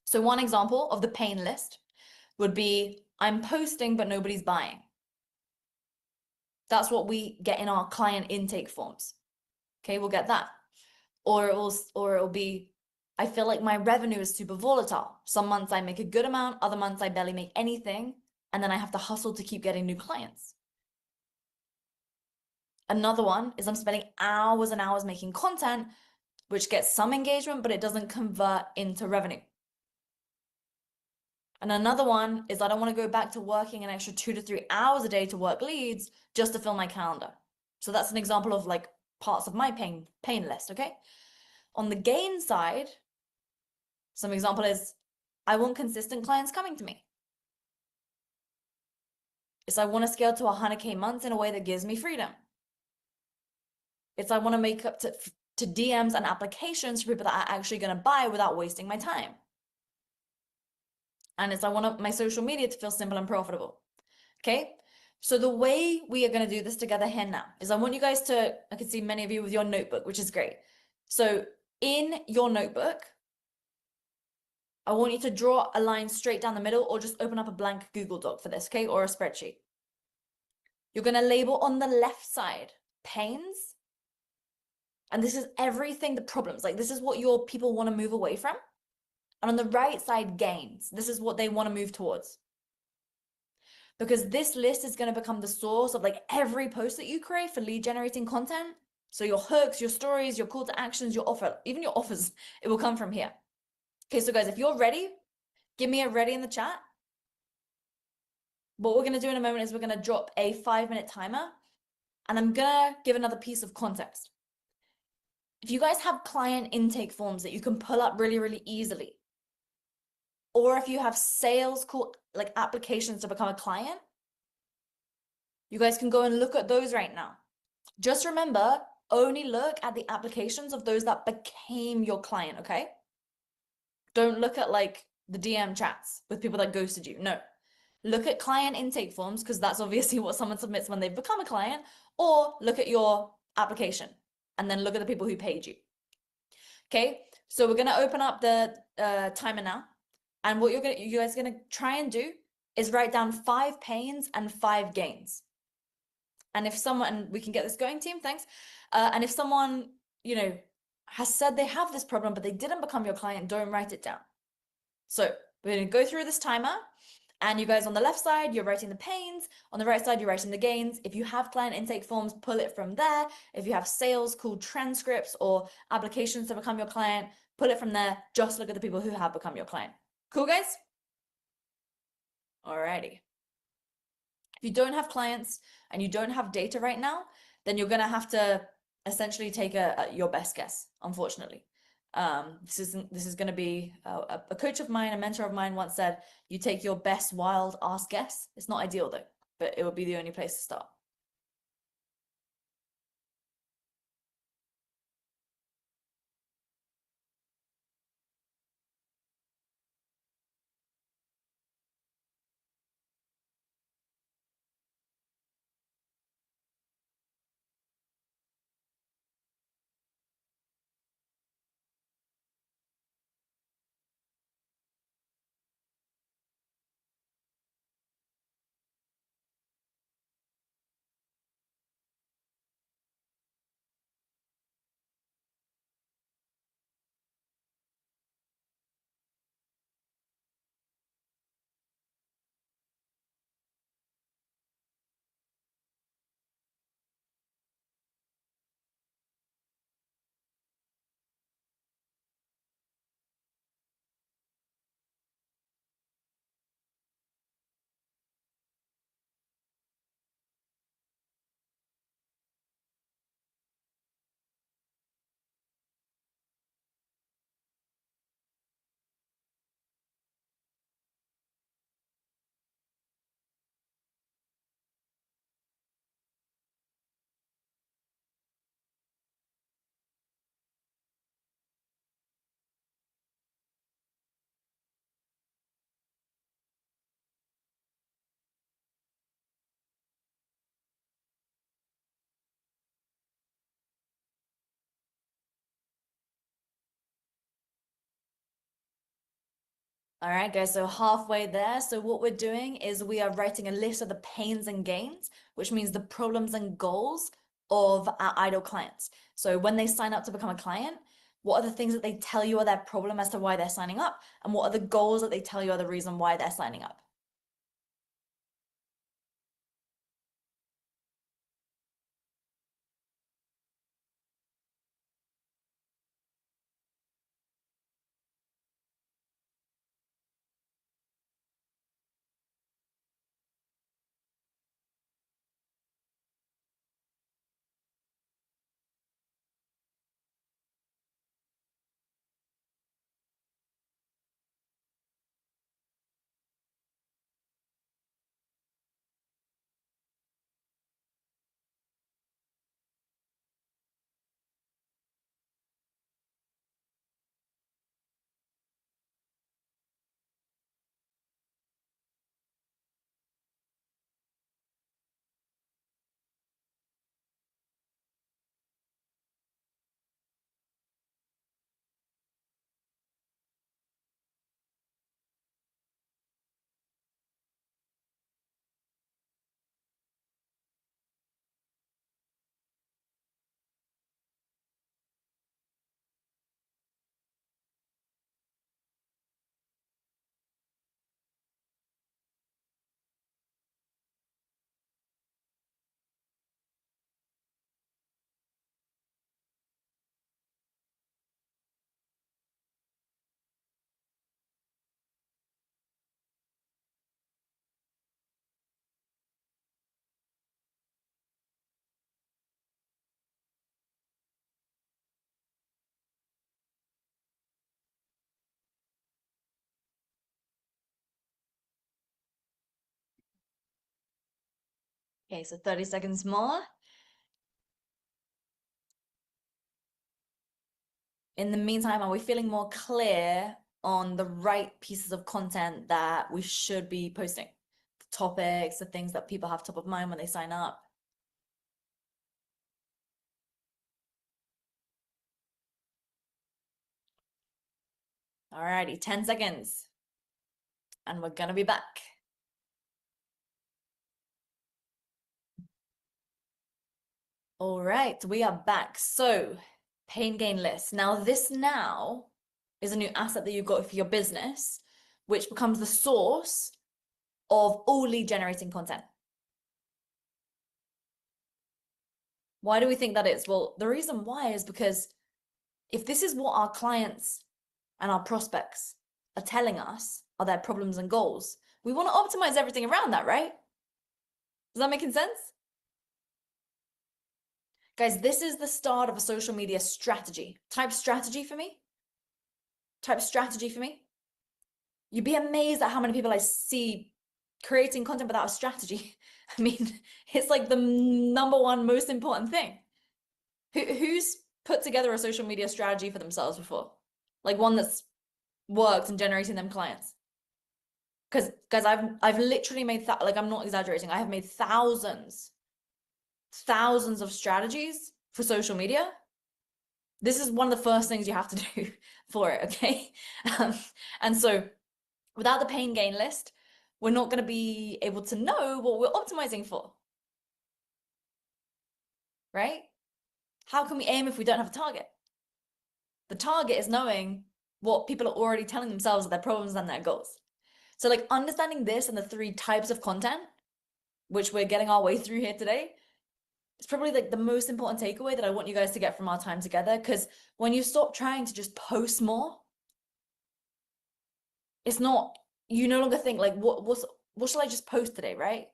So one example of the pain list would be, I'm posting, but nobody's buying. That's what we get in our client intake forms. Okay, we'll get that. Or it'll be, I feel like my revenue is super volatile. Some months I make a good amount, other months I barely make anything, and then I have to hustle to keep getting new clients. Another one is I'm spending hours and hours making content, which gets some engagement, but it doesn't convert into revenue. And another one is I don't want to go back to working an extra 2 to 3 hours a day to work leads just to fill my calendar. So that's an example of like parts of my pain list, okay? On the gain side, some example is I want consistent clients coming to me. It's I want to scale to 100K months in a way that gives me freedom. It's I want to make up to DMs and applications for people that are actually going to buy without wasting my time. And it's I want my social media to feel simple and profitable. Okay, so the way we are going to do this together here now is I want you guys to, I can see many of you with your notebook, which is great. So in your notebook, I want you to draw a line straight down the middle or just open up a blank Google Doc for this, okay, or a spreadsheet. You're going to label on the left side pains. And this is everything, the problems, like this is what your people want to move away from. And on the right side, gains. This is what they want to move towards. Because this list is going to become the source of like every post that you create for lead generating content. So your hooks, your stories, your call to actions, your offer, even your offers, it will come from here. Okay, so guys, if you're ready, give me a ready in the chat. What we're going to do in a moment is we're going to drop a 5-minute timer, and I'm going to give another piece of context. If you guys have client intake forms that you can pull up really, really easily, or if you have sales call, like applications to become a client, you guys can go and look at those right now. Just remember, only look at the applications of those that became your client, okay? Don't look at like the DM chats with people that ghosted you. No. Look at client intake forms because that's obviously what someone submits when they've become a client, or look at your application and then look at the people who paid you. Okay, so we're gonna open up the timer now. And what you guys are gonna try and do is write down 5 pains and 5 gains. And if someone, we can get this going, team, thanks. And if someone, you know, has said they have this problem, but they didn't become your client, don't write it down. So we're gonna go through this timer, and you guys on the left side, you're writing the pains. On the right side, you're writing the gains. If you have client intake forms, pull it from there. If you have sales called transcripts or applications to become your client, pull it from there. Just look at the people who have become your client. Cool, guys? Alrighty. If you don't have clients and you don't have data right now, then you're gonna have to essentially take your best guess, unfortunately. This is going to be a coach of mine, a mentor of mine once said, you take your best wild ass guess. It's not ideal though, but it would be the only place to start. All right, guys, so halfway there. So what we're doing is we are writing a list of the pains and gains, which means the problems and goals of our ideal clients. So when they sign up to become a client, what are the things that they tell you are their problem as to why they're signing up? And what are the goals that they tell you are the reason why they're signing up? Okay, so 30 seconds more. In the meantime, are we feeling more clear on the right pieces of content that we should be posting? The topics, the things that people have top of mind when they sign up? Alrighty, 10 seconds. And we're gonna be back. All right, we are back. So, pain gain list. Now, this now is a new asset that you've got for your business, which becomes the source of all lead generating content. Why do we think that is? Well, the reason why is because if this is what our clients and our prospects are telling us are their problems and goals, we want to optimize everything around that, right? Does that make sense? Guys, this is the start of a social media strategy. Type strategy for me. Type strategy for me. You'd be amazed at how many people I see creating content without a strategy. I mean, it's like the number one most important thing. Who's put together a social media strategy for themselves before? Like one that's worked and generating them clients. Because guys, I've literally made like, I'm not exaggerating. I have made thousands of strategies for social media. This is one of the first things you have to do for it, okay? And so without the pain gain list, we're not going to be able to know what we're optimizing for, right? How can we aim if we don't have a target? The target is knowing what people are already telling themselves are their problems and their goals. So like understanding this and the 3 types of content, which we're getting our way through here today, it's probably like the most important takeaway that I want you guys to get from our time together. Because when you stop trying to just post more, it's not, you no longer think like, what shall I just post today, right?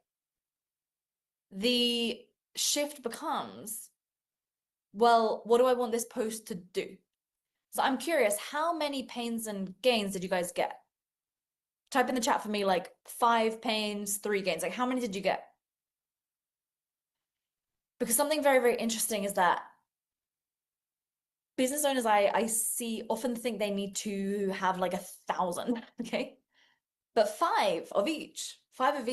The shift becomes, well, what do I want this post to do? So I'm curious, how many pains and gains did you guys get? Type in the chat for me, like 5 pains, 3 gains. Like how many did you get? Because something very, very interesting is that business owners I see often think they need to have like 1,000, okay? But 5 of each, 5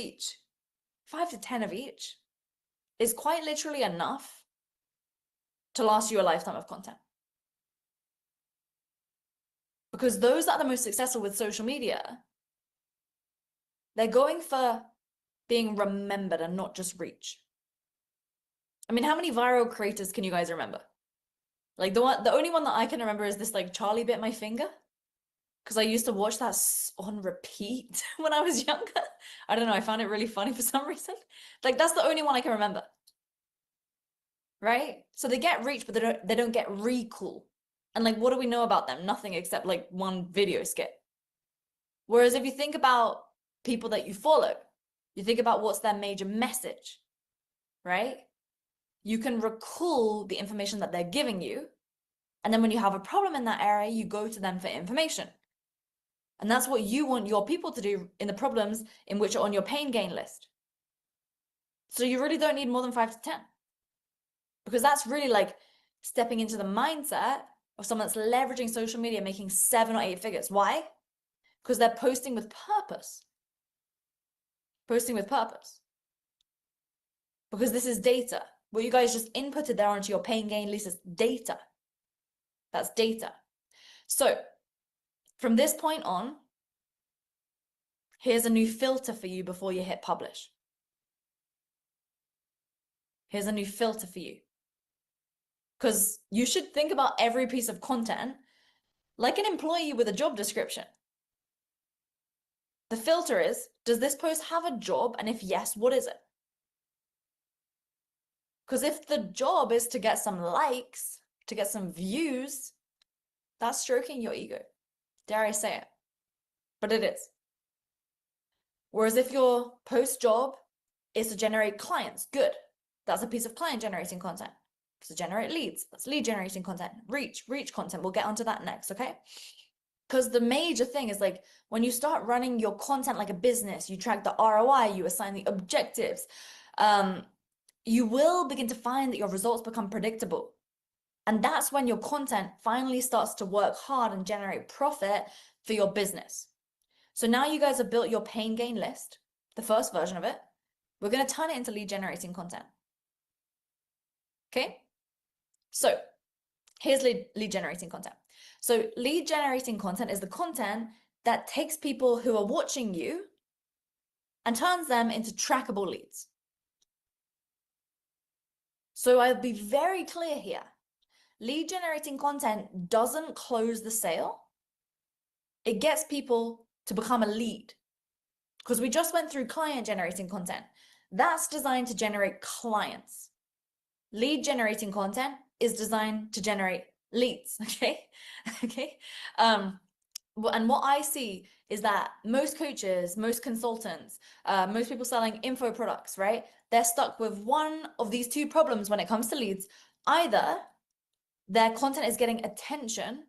to 10 of each is quite literally enough to last you a lifetime of content. Because those that are the most successful with social media, they're going for being remembered and not just reach. I mean, how many viral creators can you guys remember? Like the only one that I can remember is this like Charlie bit my finger. Because I used to watch that on repeat when I was younger. I don't know, I found it really funny for some reason. Like that's the only one I can remember. Right? So they get reach, but they don't get recall. And like what do we know about them? Nothing except like one video skit. Whereas if you think about people that you follow, you think about what's their major message, right? You can recall the information that they're giving you. And then when you have a problem in that area, you go to them for information. And that's what you want your people to do in the problems in which are on your pain gain list. So you really don't need more than 5 to 10. Because that's really like stepping into the mindset of someone that's leveraging social media, making 7 or 8 figures. Why? Because they're posting with purpose. Posting with purpose. Because this is data. What you guys just inputted there onto your pain gain list is data. That's data. So from this point on, here's a new filter for you before you hit publish. Here's a new filter for you. Because you should think about every piece of content like an employee with a job description. The filter is, does this post have a job? And if yes, what is it? Because if the job is to get some likes, to get some views, that's stroking your ego. Dare I say it? But it is. Whereas if your post job is to generate clients, good. That's a piece of client generating content. To generate leads, that's lead generating content. Reach content. We'll get onto that next, okay? Because the major thing is like when you start running your content like a business, you track the ROI, you assign the objectives, you will begin to find that your results become predictable. And that's when your content finally starts to work hard and generate profit for your business. So now you guys have built your pain gain list, the first version of it. We're going to turn it into lead generating content. Okay? So here's lead generating content. So lead generating content is the content that takes people who are watching you and turns them into trackable leads. So I'll be very clear here. Lead generating content doesn't close the sale. It gets people to become a lead. Because we just went through client generating content. That's designed to generate clients. Lead generating content is designed to generate leads, okay? Okay. And what I see is that most coaches, most consultants, most people selling info products, right? They're stuck with one of these two problems when it comes to leads. Either their content is getting attention,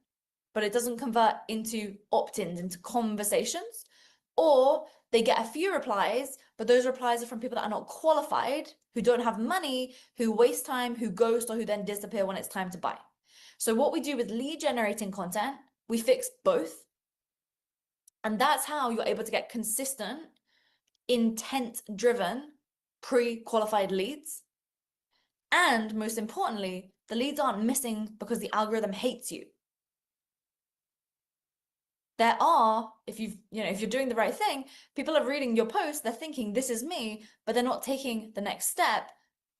but it doesn't convert into opt-ins, into conversations, or they get a few replies, but those replies are from people that are not qualified, who don't have money, who waste time, who ghost, or who then disappear when it's time to buy. So what we do with lead generating content, we fix both. And that's how you're able to get consistent, intent-driven, pre-qualified leads. And most importantly, the leads aren't missing because the algorithm hates you. There are, if you're doing the right thing, people are reading your post, they're thinking this is me, but they're not taking the next step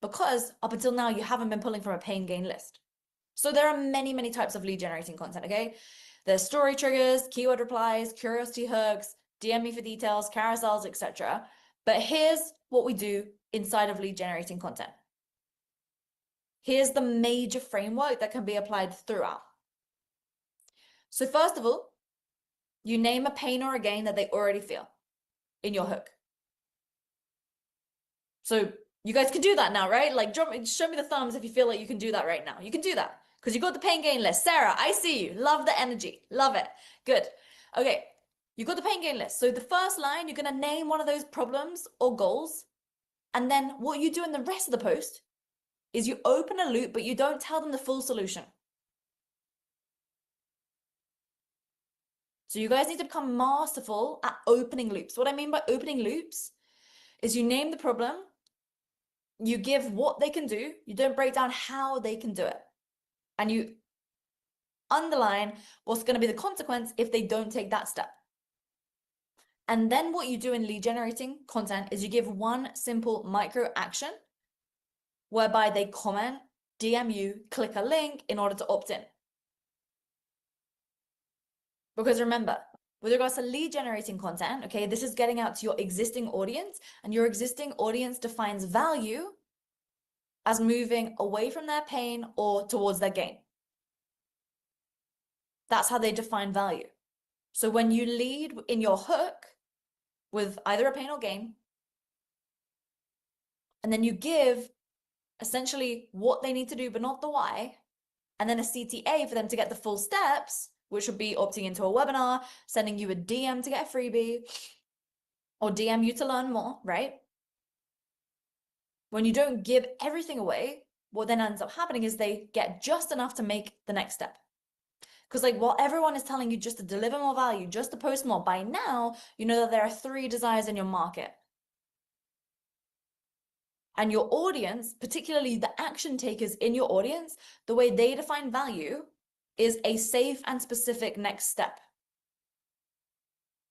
because up until now you haven't been pulling from a pain gain list. So there are many, many types of lead generating content, okay? There's story triggers, keyword replies, curiosity hooks, DM me for details, carousels, etc. But here's what we do inside of lead generating content. Here's the major framework that can be applied throughout. So first of all, you name a pain or a gain that they already feel in your hook. So you guys can do that now, right? Like show me the thumbs if you feel like you can do that right now. You can do that because you got the pain gain list. Sarah, I see you. Love the energy. Love it. Good. Okay. You got the pain gain list. So the first line, you're going to name one of those problems or goals. And then what you do in the rest of the post is you open a loop, but you don't tell them the full solution. So you guys need to become masterful at opening loops. What I mean by opening loops is you name the problem, you give what they can do, you don't break down how they can do it. And you underline what's going to be the consequence if they don't take that step. And then what you do in lead generating content is you give one simple micro action whereby they comment, DM you, click a link in order to opt in. Because remember, with regards to lead generating content, okay, this is getting out to your existing audience, and your existing audience defines value as moving away from their pain or towards their gain. That's how they define value. So when you lead in your hook with either a pain or gain, and then you give essentially what they need to do, but not the why, and then a CTA for them to get the full steps, which would be opting into a webinar, sending you a DM to get a freebie, or DM you to learn more, right? When you don't give everything away, what then ends up happening is they get just enough to make the next step. Because like while everyone is telling you just to deliver more value, just to post more, by now, you know that there are 3 desires in your market. And your audience, particularly the action takers in your audience, the way they define value is a safe and specific next step.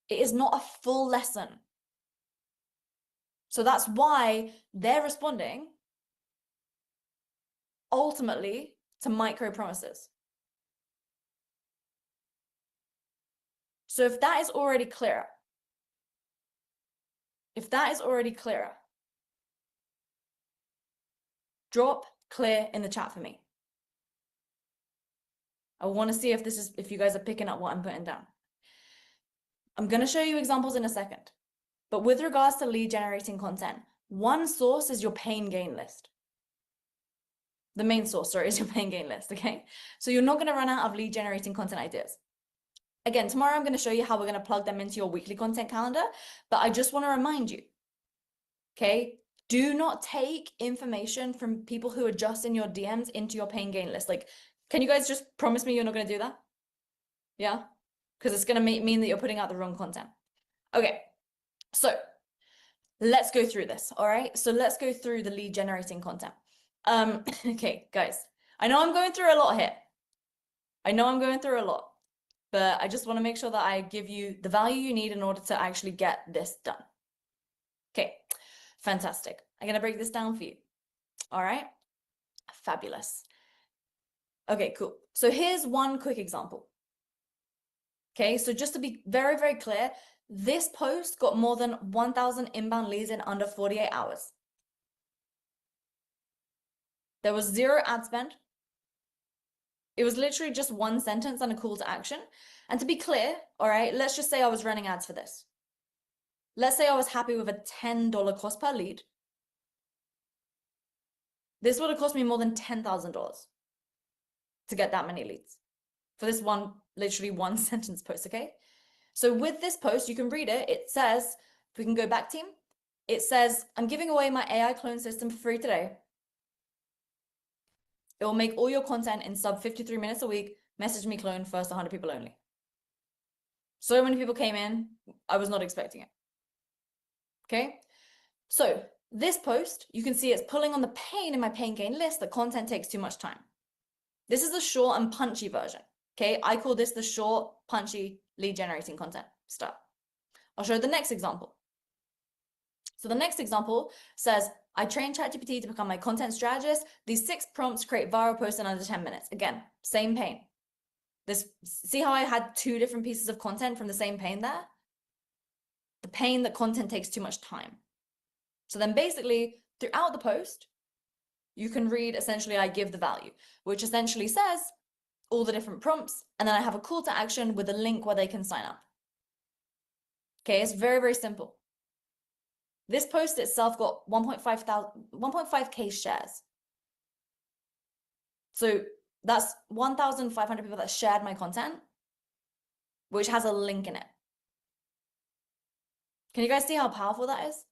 It is not a full lesson. So that's why they're responding ultimately to micro promises. So if that is already clearer, drop clear in the chat for me. I want to see if you guys are picking up what I'm putting down. I'm going to show you examples in a second. But with regards to lead generating content, one source is your pain gain list. The main source, sorry, is your pain gain list, okay? So you're not going to run out of lead generating content ideas. Again, tomorrow I'm going to show you how we're going to plug them into your weekly content calendar, but I just want to remind you, okay? Do not take information from people who are just in your DMs into your pain gain list. Like, can you guys just promise me you're not going to do that? Yeah? Because it's going to mean that you're putting out the wrong content. Okay, so let's go through this, all right? So let's go through the lead generating content. Okay, guys, I know I'm going through a lot here. But I just want to make sure that I give you the value you need in order to actually get this done. Okay, fantastic. I'm going to break this down for you. All right, fabulous. Okay, cool. So here's one quick example. Okay, so just to be very, very clear, this post got more than 1,000 inbound leads in under 48 hours. There was 0 ad spend. It was literally just one sentence and a call to action. And to be clear, all right, let's just say I was running ads for this. Let's say I was happy with a $10 cost per lead. This would have cost me more than $10,000 to get that many leads for this one, literally one sentence post, okay? So with this post, you can read it. It says, if we can go back, team, it says, I'm giving away my AI clone system for free today. It will make all your content in sub 53 minutes a week. Message me clone, first 100 people only. So many people came in. I was not expecting it. Okay. So this post, you can see it's pulling on the pain in my pain gain list that content takes too much time. This is the short and punchy version. Okay. I call this the short, punchy lead generating content stuff. I'll show the next example. So the next example says, I trained ChatGPT to become my content strategist. These 6 prompts create viral posts in under 10 minutes. Again, same pain. See how I had 2 different pieces of content from the same pain there? The pain that content takes too much time. So then basically throughout the post, you can read essentially I give the value, which essentially says all the different prompts. And then I have a call to action with a link where they can sign up. Okay, it's very, very simple. This post itself got 1.5K shares. So that's 1,500 people that shared my content, which has a link in it. Can you guys see how powerful that is?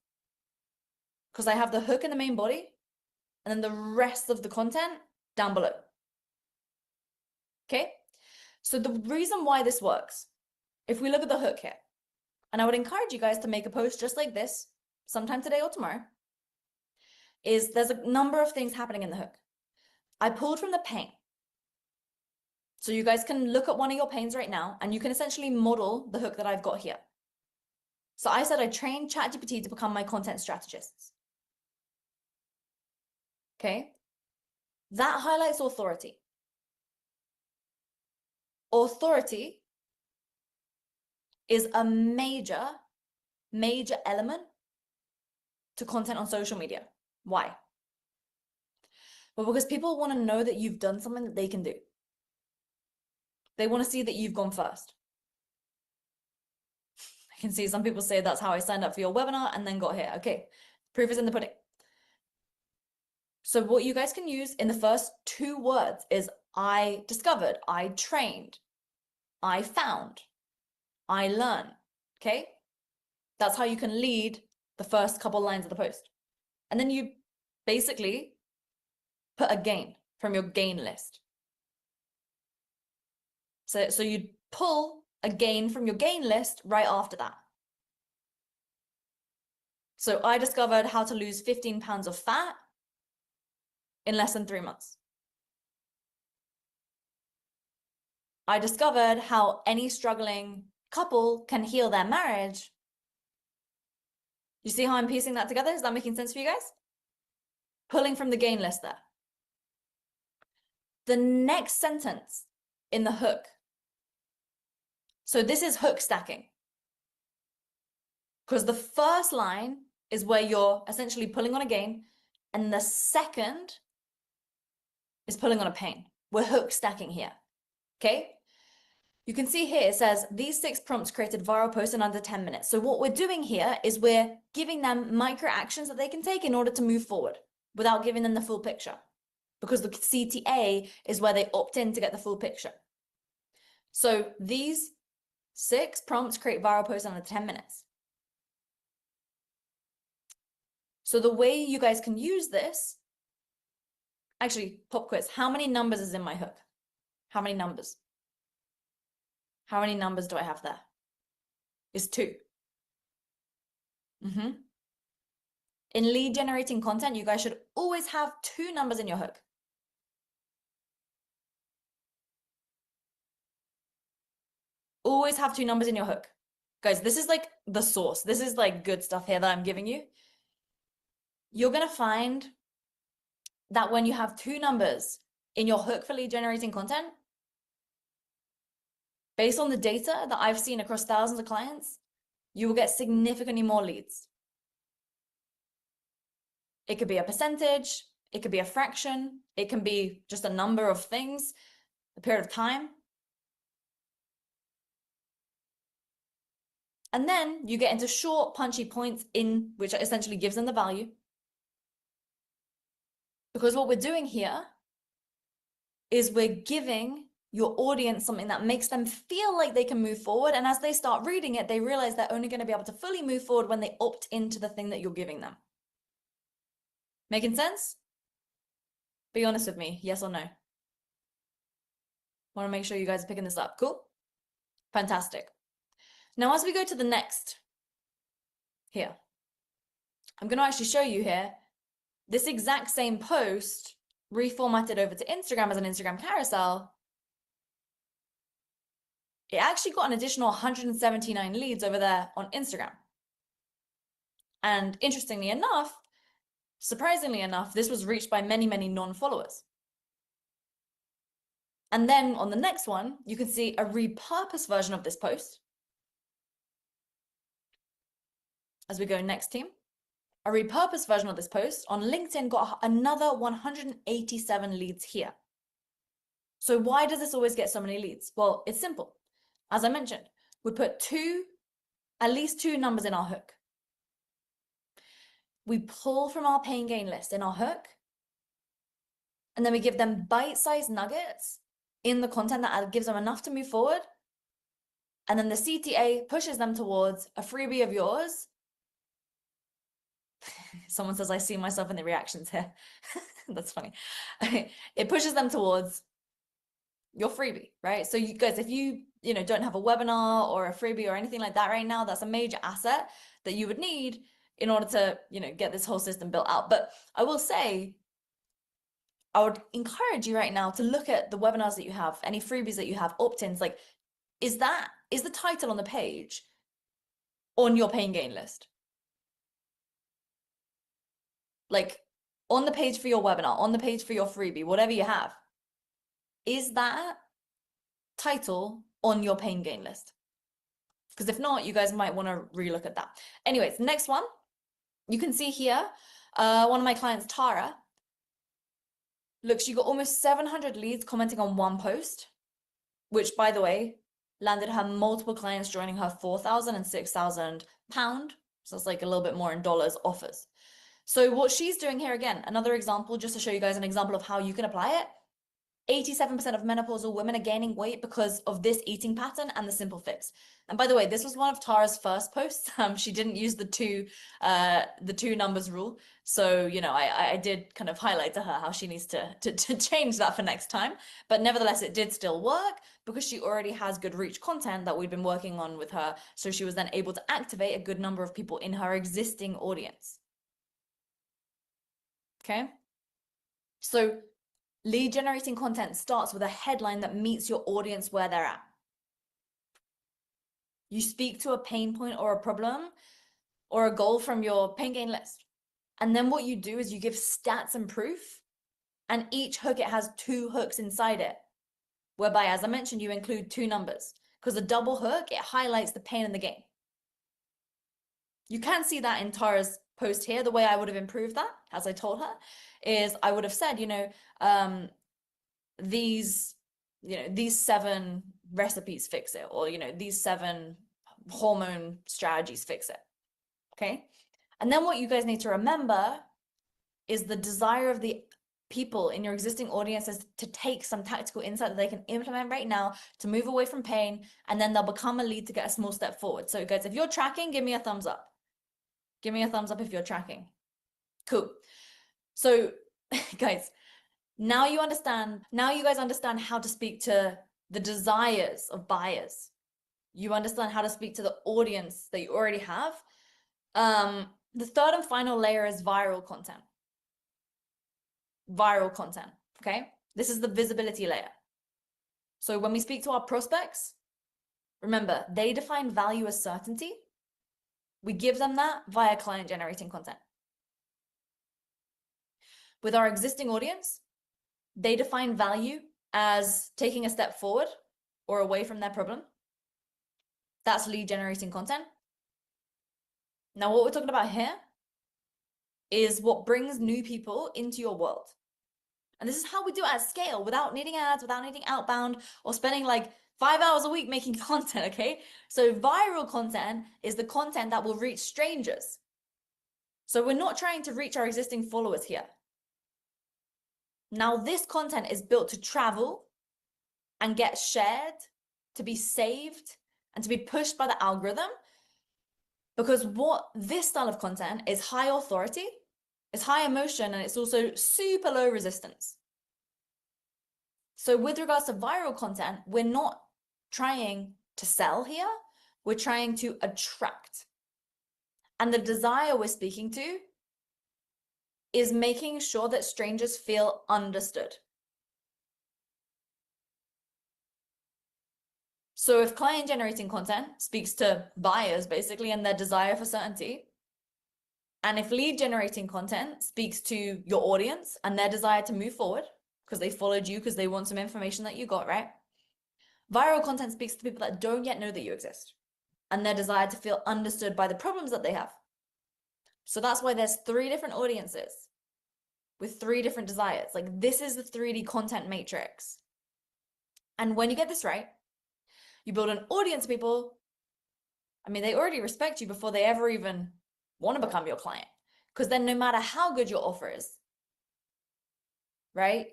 Because I have the hook in the main body and then the rest of the content down below. Okay, so the reason why this works, if we look at the hook here, and I would encourage you guys to make a post just like this, sometime today or tomorrow, is there's a number of things happening in the hook. I pulled from the pain. So you guys can look at one of your pains right now and you can essentially model the hook that I've got here. So I said I trained ChatGPT to become my content strategists. okay? That highlights authority. Authority is a major element to content on social media. Why? Well, because people want to know that you've done something that they can do. They want to see that you've gone first. I can see some people say that's how I signed up for your webinar and then got here. Okay, proof is in the pudding. So what you guys can use in the first 2 words is I discovered, I trained, I found, I learned, okay? That's how you can lead the first couple lines of the post. And then you basically put a gain from your gain list. So you pull a gain from your gain list right after that. So I discovered how to lose 15 pounds of fat in less than 3 months. I discovered how any struggling couple can heal their marriage. You see how I'm piecing that together? Is that making sense for you guys? Pulling from the gain list there. The next sentence in the hook. So this is hook stacking. Because the first line is where you're essentially pulling on a gain, and the second is pulling on a pain. We're hook stacking here, okay? You can see here it says, these 6 prompts created viral posts in under 10 minutes. So what we're doing here is we're giving them micro actions that they can take in order to move forward without giving them the full picture. Because the CTA is where they opt in to get the full picture. So these 6 prompts create viral posts in under 10 minutes. So the way you guys can use this, actually, pop quiz, how many numbers is in my hook? How many numbers? How many numbers do I have there? It's 2. In lead generating content, you guys should always have 2 numbers in your hook. Always have 2 numbers in your hook. Guys, this is like the source. This is like good stuff here that I'm giving you. You're going to find that when you have 2 numbers in your hook for lead generating content, based on the data that I've seen across thousands of clients, you will get significantly more leads. It could be a percentage, it could be a fraction, it can be just a number of things, a period of time. And then you get into short, punchy points in which essentially gives them the value. Because what we're doing here is we're giving your audience something that makes them feel like they can move forward. And as they start reading it, they realize they're only going to be able to fully move forward when they opt into the thing that you're giving them. Making sense? Be honest with me, yes or no? Want to make sure you guys are picking this up. Cool? Fantastic. Now, as we go to the next here, I'm going to actually show you here this exact same post reformatted over to Instagram as an Instagram carousel. It actually got an additional 179 leads over there on Instagram. And interestingly enough, surprisingly enough, this was reached by many, many non-followers. And then on the next one, you can see a repurposed version of this post. As we go next, team, a repurposed version of this post on LinkedIn got another 187 leads here. So why does this always get so many leads? Well, it's simple. As I mentioned, we put at least two numbers in our hook. We pull from our pain gain list in our hook, and then we give them bite-sized nuggets in the content that gives them enough to move forward. And then the CTA pushes them towards a freebie of yours. Someone says, I see myself in the reactions here. That's funny. It pushes them towards your freebie, right? So you guys, if you don't have a webinar or a freebie or anything like that right now, that's a major asset that you would need in order to, get this whole system built out. But I will say, I would encourage you right now to look at the webinars that you have, any freebies that you have, opt-ins, like, is the title on the page on your pain gain list? Like, on the page for your webinar, on the page for your freebie, whatever you have, is that title on your pain gain list? Because if not, you guys might want to relook at that. Anyways, next one, you can see here, one of my clients, Tara, look, she got almost 700 leads commenting on one post, which, by the way, landed her multiple clients joining her £4,000 and £6,000. So it's like a little bit more in dollars offers. So what she's doing here, again, another example, just to show you guys an example of how you can apply it. 87% of menopausal women are gaining weight because of this eating pattern and the simple fix. And by the way, this was one of Tara's first posts. She didn't use the two numbers rule. So, you know, I did kind of highlight to her how she needs to change that for next time. But nevertheless, it did still work because she already has good reach content that we've been working on with her. So she was then able to activate a good number of people in her existing audience. Okay. So lead generating content starts with a headline that meets your audience where they're at. You speak to a pain point or a problem or a goal from your pain gain list. And then what you do is you give stats and proof, and each hook, it has 2 hooks inside it, whereby, as I mentioned, you include 2 numbers, because a double hook, it highlights the pain and the gain. You can see that in Tara's post here. The way I would have improved that, as I told her, is I would have said, you know, these 7 recipes fix it, or, you know, these 7 hormone strategies fix it. Okay. And then what you guys need to remember is the desire of the people in your existing audience is to take some tactical insight that they can implement right now to move away from pain, and then they'll become a lead to get a small step forward. So guys, if you're tracking, give me a thumbs up. Give me a thumbs up if you're tracking. Cool. So guys, now you guys understand how to speak to the desires of buyers. You understand how to speak to the audience that you already have. The third and final layer is viral content. Viral content, okay? This is the visibility layer. So when we speak to our prospects, remember, they define value as certainty. We give them that via client generating content. With our existing audience, they define value as taking a step forward or away from their problem. That's lead generating content. Now, what we're talking about here is what brings new people into your world. And this is how we do it at scale, without needing ads, without needing outbound, or spending like 5 hours a week making content, okay? So viral content is the content that will reach strangers. So we're not trying to reach our existing followers here. Now, this content is built to travel and get shared, to be saved, and to be pushed by the algorithm. Because what this style of content is high authority, it's high emotion, and it's also super low resistance. So with regards to viral content, we're not trying to sell here, we're trying to attract. And the desire we're speaking to is making sure that strangers feel understood. So if client generating content speaks to buyers basically and their desire for certainty, and if lead generating content speaks to your audience and their desire to move forward because they followed you because they want some information that you got, right? Viral content speaks to people that don't yet know that you exist and their desire to feel understood by the problems that they have. So that's why there's 3 different audiences with 3 different desires. Like, this is the 3D content matrix. And when you get this right, you build an audience of people. I mean, they already respect you before they ever even want to become your client. Because then no matter how good your offer is, right?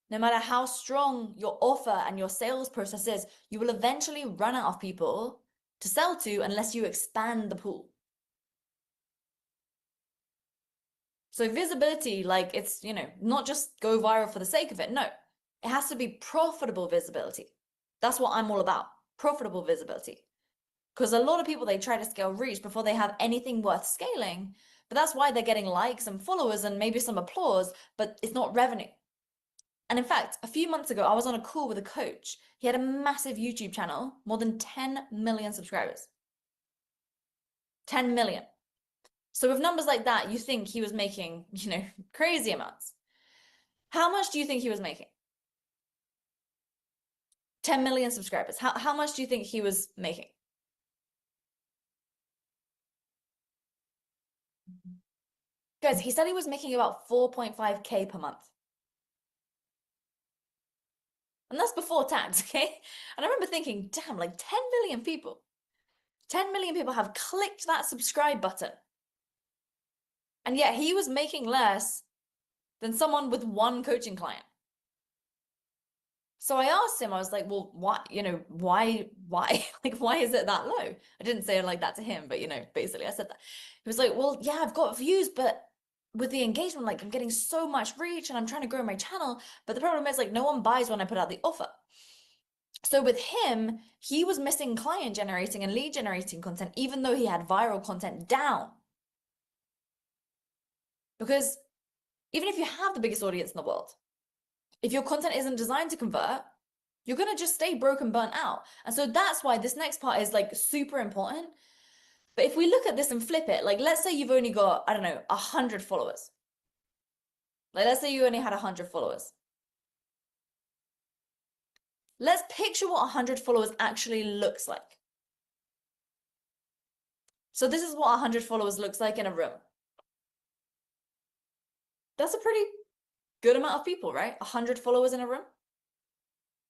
No matter how strong your offer and your sales process is, you will eventually run out of people to sell to unless you expand the pool. So visibility, like, it's, you know, not just go viral for the sake of it. No, it has to be profitable visibility. That's what I'm all about. Profitable visibility. Because a lot of people, they try to scale reach before they have anything worth scaling, but that's why they're getting likes and followers and maybe some applause, but it's not revenue. And in fact, a few months ago, I was on a call with a coach. He had a massive YouTube channel, more than 10 million subscribers. 10 million. So with numbers like that, you think he was making, crazy amounts. How much do you think he was making? 10 million subscribers. How much do you think he was making? Guys, he said he was making about 4.5K per month. And that's before tax, okay? And I remember thinking, damn, like 10 million people. 10 million people have clicked that subscribe button. And yet he was making less than someone with one coaching client. So I asked him, I was like, well, why, why, like, why is it that low? I didn't say it like that to him, but, basically I said that. He was like, well, yeah, I've got views, but with the engagement, like I'm getting so much reach and I'm trying to grow my channel. But the problem is like, no one buys when I put out the offer. So with him, he was missing client generating and lead generating content, even though he had viral content down. Because even if you have the biggest audience in the world, if your content isn't designed to convert, you're going to just stay broke and burnt out. And so that's why this next part is like super important. But if we look at this and flip it, like let's say you've only got, I don't know, 100 followers. Like let's say you only had 100 followers. Let's picture what 100 followers actually looks like. So this is what 100 followers looks like in a room. That's a pretty good amount of people, right? 100 followers in a room.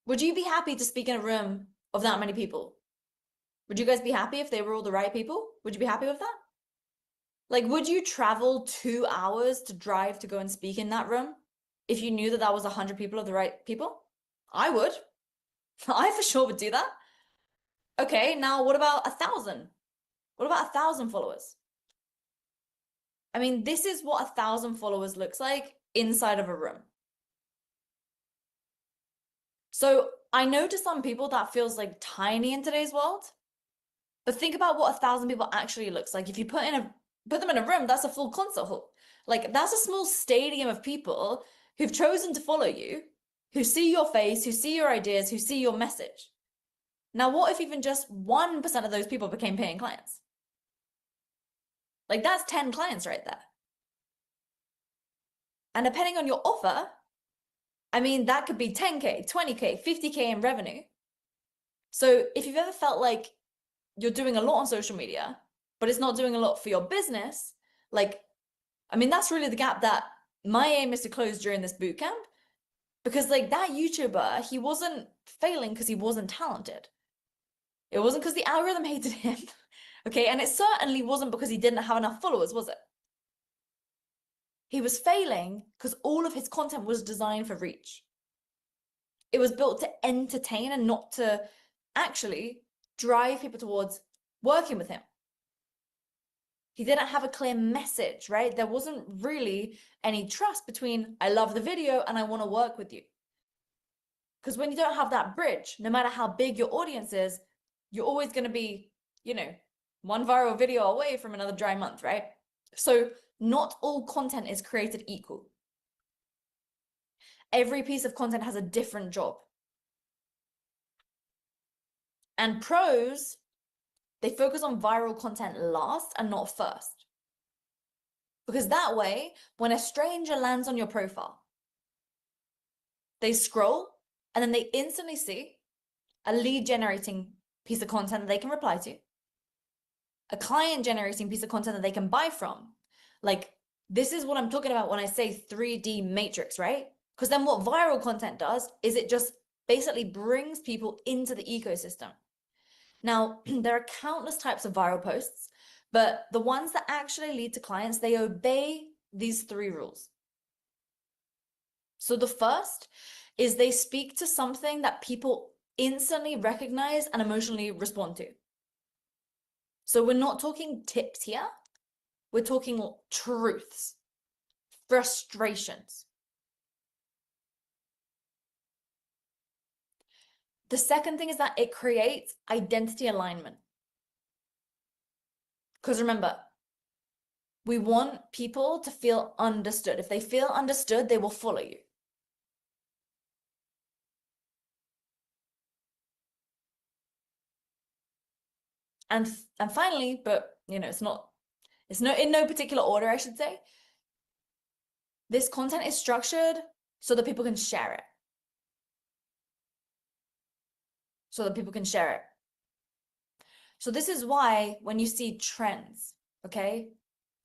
Would you be happy to speak in a room of that many people? Would you guys be happy if they were all the right people? Would you be happy with that? Like, would you travel 2 hours to drive to go and speak in that room if you knew that that was 100 people of the right people? I would. I for sure would do that. Okay, now what about 1,000? What about 1,000 followers? I mean, this is what 1,000 followers looks like inside of a room. So I know to some people that feels like tiny in today's world, but think about what 1,000 people actually looks like. If you put them in a room, that's a full concert hall. Like that's a small stadium of people who've chosen to follow you, who see your face, who see your ideas, who see your message. Now, what if even just 1% of those people became paying clients? Like that's 10 clients right there. And depending on your offer, I mean, that could be 10K, 20K, 50K in revenue. So if you've ever felt like you're doing a lot on social media, but it's not doing a lot for your business, like, I mean, that's really the gap that my aim is to close during this bootcamp. Because like that YouTuber, he wasn't failing because he wasn't talented. It wasn't because the algorithm hated him. Okay, and it certainly wasn't because he didn't have enough followers, was it? He was failing because all of his content was designed for reach. It was built to entertain and not to actually drive people towards working with him. He didn't have a clear message, right? There wasn't really any trust between I love the video and I want to work with you. Because when you don't have that bridge, no matter how big your audience is, you're always going to be, one viral video away from another dry month, right? So not all content is created equal. Every piece of content has a different job. And pros, they focus on viral content last and not first. Because that way, when a stranger lands on your profile, they scroll and then they instantly see a lead generating piece of content that they can reply to, a client generating piece of content that they can buy from. Like, this is what I'm talking about when I say 3D matrix, right? Because then what viral content does is it just basically brings people into the ecosystem. Now, there are countless types of viral posts, but the ones that actually lead to clients, they obey these 3 rules. So the first is they speak to something that people instantly recognize and emotionally respond to. So we're not talking tips here. We're talking truths, frustrations. The second thing is that it creates identity alignment. Because remember, we want people to feel understood. If they feel understood, they will follow you. And finally, but it's not It's in no particular order, I should say. This content is structured so that people can share it. So that people can share it. So this is why when you see trends, okay?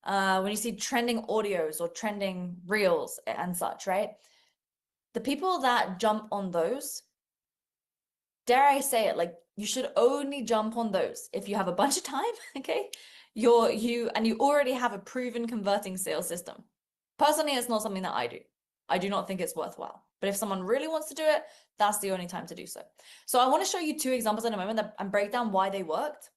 When you see trending audios or trending reels and such, right? The people that jump on those, dare I say it, like you should only jump on those if you have a bunch of time, okay? You already have a proven converting sales system. Personally, it's not something that I do. I do not think it's worthwhile. But if someone really wants to do it, that's the only time to do so. So I want to show you 2 examples in a moment and break down why they worked.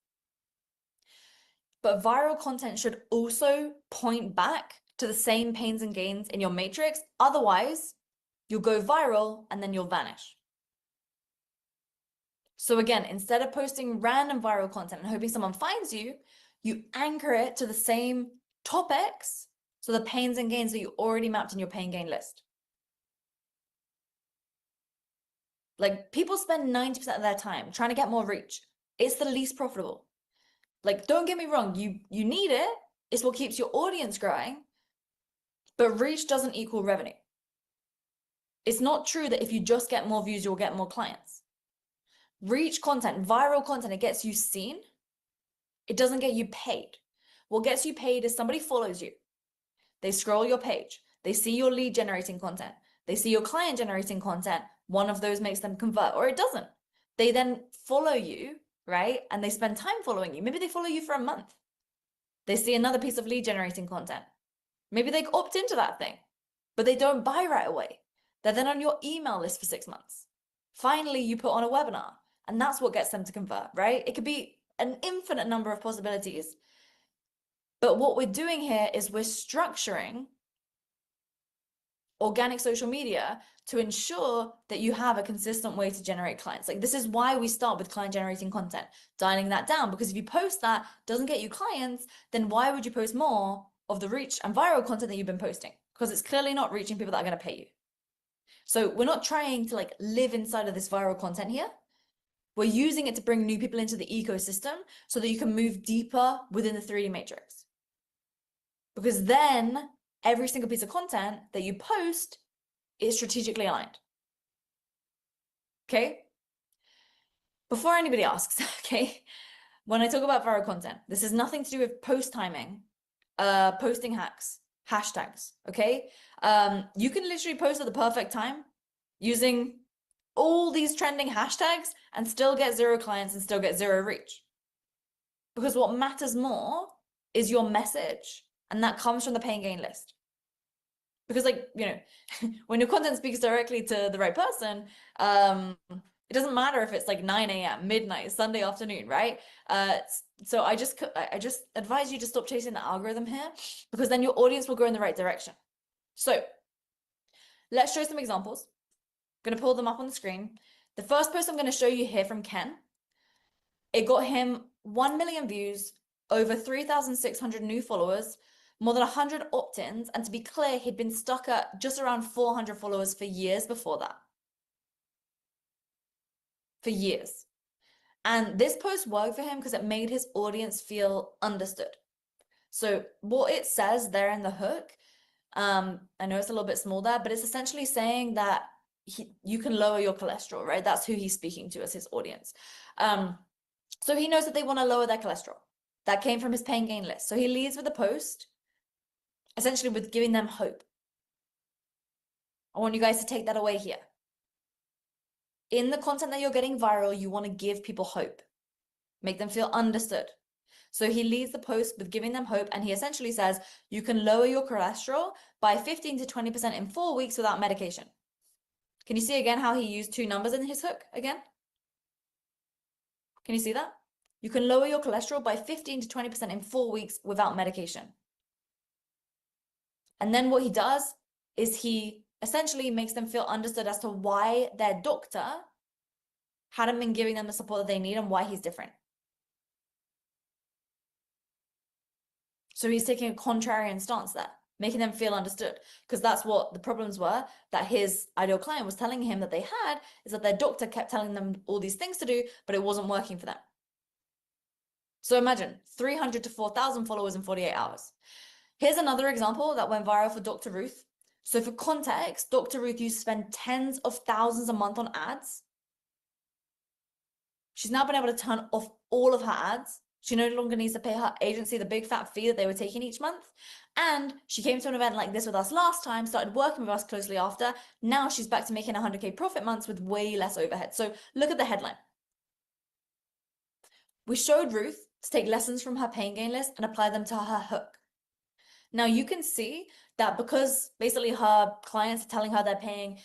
But viral content should also point back to the same pains and gains in your matrix. Otherwise, you'll go viral and then you'll vanish. So again, instead of posting random viral content and hoping someone finds you, you anchor it to the same topics. So the pains and gains that you already mapped in your pain gain list. Like people spend 90% of their time trying to get more reach. It's the least profitable. Like, don't get me wrong, you need it. It's what keeps your audience growing. But reach doesn't equal revenue. It's not true that if you just get more views, you'll get more clients. Reach content, viral content, it gets you seen. It doesn't get you paid. What gets you paid is somebody follows you. They scroll your page. They see your lead generating content. They see your client generating content. One of those makes them convert, or it doesn't. They then follow you, right? And they spend time following you. Maybe they follow you for a month. They see another piece of lead generating content. Maybe they opt into that thing, but they don't buy right away. They're then on your email list for 6 months. Finally, you put on a webinar, and that's what gets them to convert, right? It could be an infinite number of possibilities. But what we're doing here is we're structuring organic social media to ensure that you have a consistent way to generate clients. Like this is why we start with client generating content, dialing that down, because if you post that doesn't get you clients, then why would you post more of the reach and viral content that you've been posting? Because it's clearly not reaching people that are going to pay you. So we're not trying to like live inside of this viral content here. We're using it to bring new people into the ecosystem so that you can move deeper within the 3D matrix. Because then every single piece of content that you post is strategically aligned. Okay? Before anybody asks, okay, when I talk about viral content, this has nothing to do with post timing, posting hacks, hashtags, okay? You can literally post at the perfect time using all these trending hashtags and still get 0 clients and still get 0 reach. Because what matters more is your message, and that comes from the pain gain list. Because like, you know, when your content speaks directly to the right person, it doesn't matter if it's like 9 a.m., midnight, Sunday afternoon, right? So I just advise you to stop chasing the algorithm here, because then your audience will go in the right direction. So let's show some examples. I'm going to pull them up on the screen. The first post I'm going to show you here from Ken, it got him 1 million views, over 3,600 new followers, more than 100 opt-ins, and to be clear, he'd been stuck at just around 400 followers for years before that. For years. And this post worked for him because it made his audience feel understood. So what it says there in the hook, I know it's a little bit small there, but it's essentially saying that you can lower your cholesterol, right? That's who he's speaking to as his audience. So he knows that they want to lower their cholesterol. That came from his pain gain list. So he leads with a post, essentially with giving them hope. I want you guys to take that away here. In the content that you're getting viral, you want to give people hope. Make them feel understood. So he leads the post with giving them hope, and he essentially says, you can lower your cholesterol by 15 to 20% in 4 weeks without medication. Can you see again how he used 2 numbers in his hook again? Can you see that? You can lower your cholesterol by 15 to 20% in 4 weeks without medication. And then what he does is he essentially makes them feel understood as to why their doctor hadn't been giving them the support that they need and why he's different. So he's taking a contrarian stance there, making them feel understood, because that's what the problems were that his ideal client was telling him that they had, is that their doctor kept telling them all these things to do, but it wasn't working for them. So imagine 300 to 4,000 followers in 48 hours. Here's another example that went viral for Dr. Ruth. So for context, Dr. Ruth used to spend tens of thousands a month on ads. She's now been able to turn off all of her ads. She no longer needs to pay her agency the big fat fee that they were taking each month. And she came to an event like this with us last time, started working with us closely after. Now she's back to making 100K profit months with way less overhead. So look at the headline. We showed Ruth to take lessons from her pain gain list and apply them to her hook. Now you can see that because basically her clients are telling her they're paying,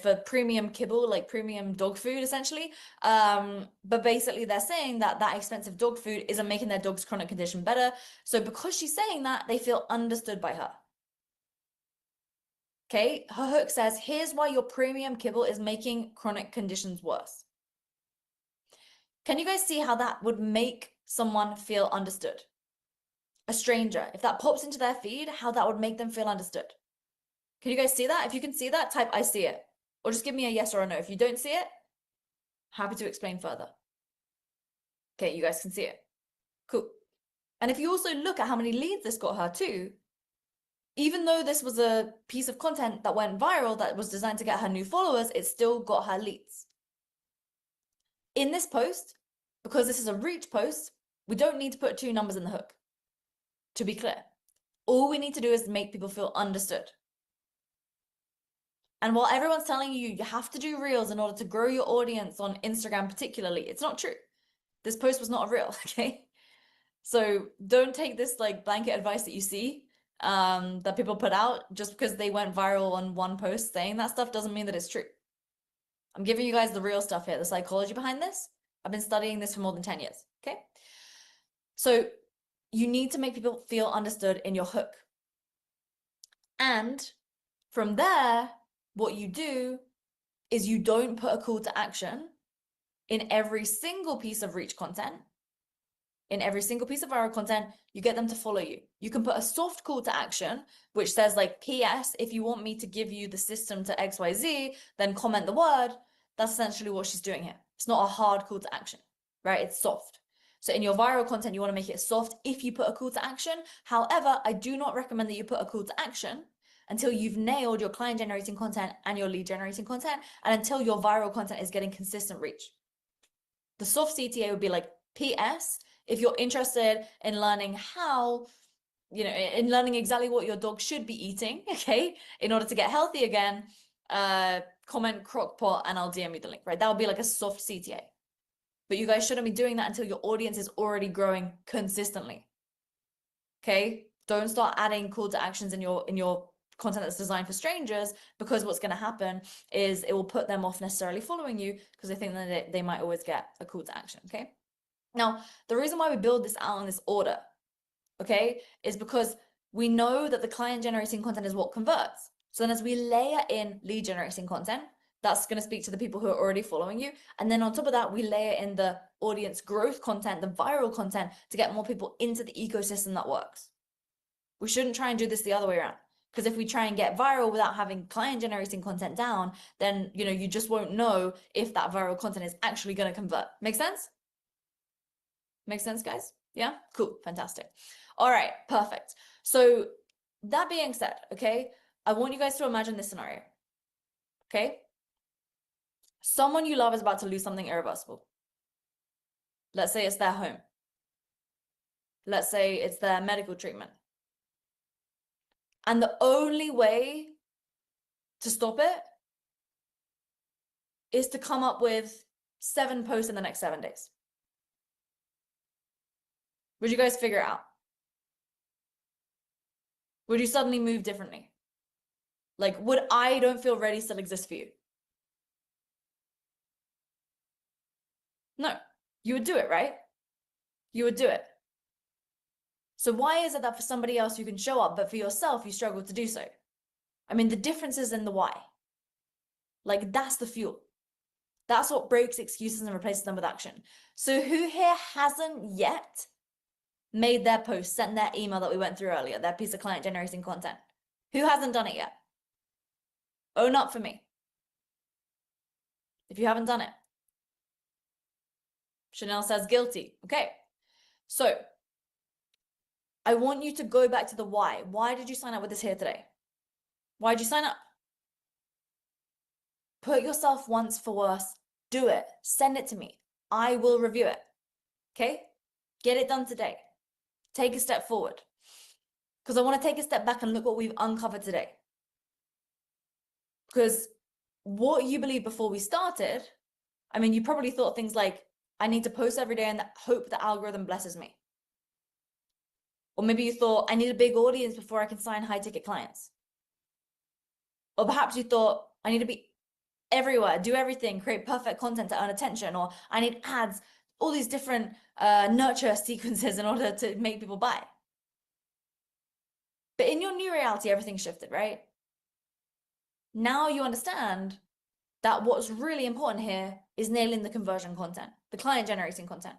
for premium kibble, like premium dog food essentially. But basically they're saying that that expensive dog food isn't making their dog's chronic condition better. So because she's saying that, they feel understood by her. Okay, her hook says, here's why your premium kibble is making chronic conditions worse. Can you guys see how that would make someone feel understood? A stranger, if that pops into their feed, how that would make them feel understood. Can you guys see that? If you can see that, type I see it. Or just give me a yes or a no. If you don't see it, happy to explain further. Okay, you guys can see it. Cool. And if you also look at how many leads this got her too, even though this was a piece of content that went viral that was designed to get her new followers, it still got her leads. In this post, because this is a reach post, we don't need to put 2 numbers in the hook. To be clear, all we need to do is make people feel understood. And while everyone's telling you you have to do reels in order to grow your audience on Instagram particularly, it's not true. This post was not a reel, okay? So don't take this like blanket advice that you see that people put out just because they went viral on one post saying that stuff doesn't mean that it's true. I'm giving you guys the real stuff here, the psychology behind this. I've been studying this for more than 10 years, okay? So you need to make people feel understood in your hook. And from there, what you do is you don't put a call to action in every single piece of reach content. In every single piece of viral content, you get them to follow you. You can put a soft call to action, which says like, PS, if you want me to give you the system to XYZ, then comment the word. That's essentially what she's doing here. It's not a hard call to action, right? It's soft. So in your viral content, you want to make it soft if you put a call to action. However, I do not recommend that you put a call to action until you've nailed your client generating content and your lead generating content, and until your viral content is getting consistent reach. The soft CTA would be like, PS, if you're interested in learning how, in learning exactly what your dog should be eating, okay, in order to get healthy again, comment crockpot and I'll DM you the link, right? That would be like a soft CTA. But you guys shouldn't be doing that until your audience is already growing consistently. Okay? Don't start adding call to actions in your content that's designed for strangers, because what's going to happen is it will put them off necessarily following you because they think that they might always get a call to action. Okay? Now, the reason why we build this out in this order, okay, is because we know that the client generating content is what converts. So then as we layer in lead generating content, that's going to speak to the people who are already following you. And then on top of that, we layer in the audience growth content, the viral content, to get more people into the ecosystem that works. We shouldn't try and do this the other way around. Because if we try and get viral without having client generating content down, then, you just won't know if that viral content is actually going to convert. Make sense? Make sense, guys? Yeah? Cool. Fantastic. All right. Perfect. So that being said, okay, I want you guys to imagine this scenario. Okay? Someone you love is about to lose something irreversible. Let's say it's their home. Let's say it's their medical treatment. And the only way to stop it is to come up with 7 posts in the next 7 days. Would you guys figure it out? Would you suddenly move differently? Like, would I don't feel ready still exist for you? No, you would do it, right? You would do it. So why is it that for somebody else you can show up, but for yourself you struggle to do so? I mean, the difference is in the why. Like, that's the fuel. That's what breaks excuses and replaces them with action. So who here hasn't yet made their post, sent their email that we went through earlier, their piece of client generating content? Who hasn't done it yet? Own up for me if you haven't done it. Chanel says guilty. Okay. So I want you to go back to the why. Why did you sign up with us here today? Why did you sign up? Put yourself once for worse. Do it. Send it to me. I will review it. Okay? Get it done today. Take a step forward. Because I want to take a step back and look what we've uncovered today. Because what you believed before we started, I mean, you probably thought things like, I need to post every day and hope the algorithm blesses me. Or maybe you thought, I need a big audience before I can sign high ticket clients. Or perhaps you thought, I need to be everywhere, do everything, create perfect content to earn attention, or I need ads, all these different nurture sequences in order to make people buy. But in your new reality, everything shifted, right? Now you understand that what's really important here is nailing the conversion content, the client generating content.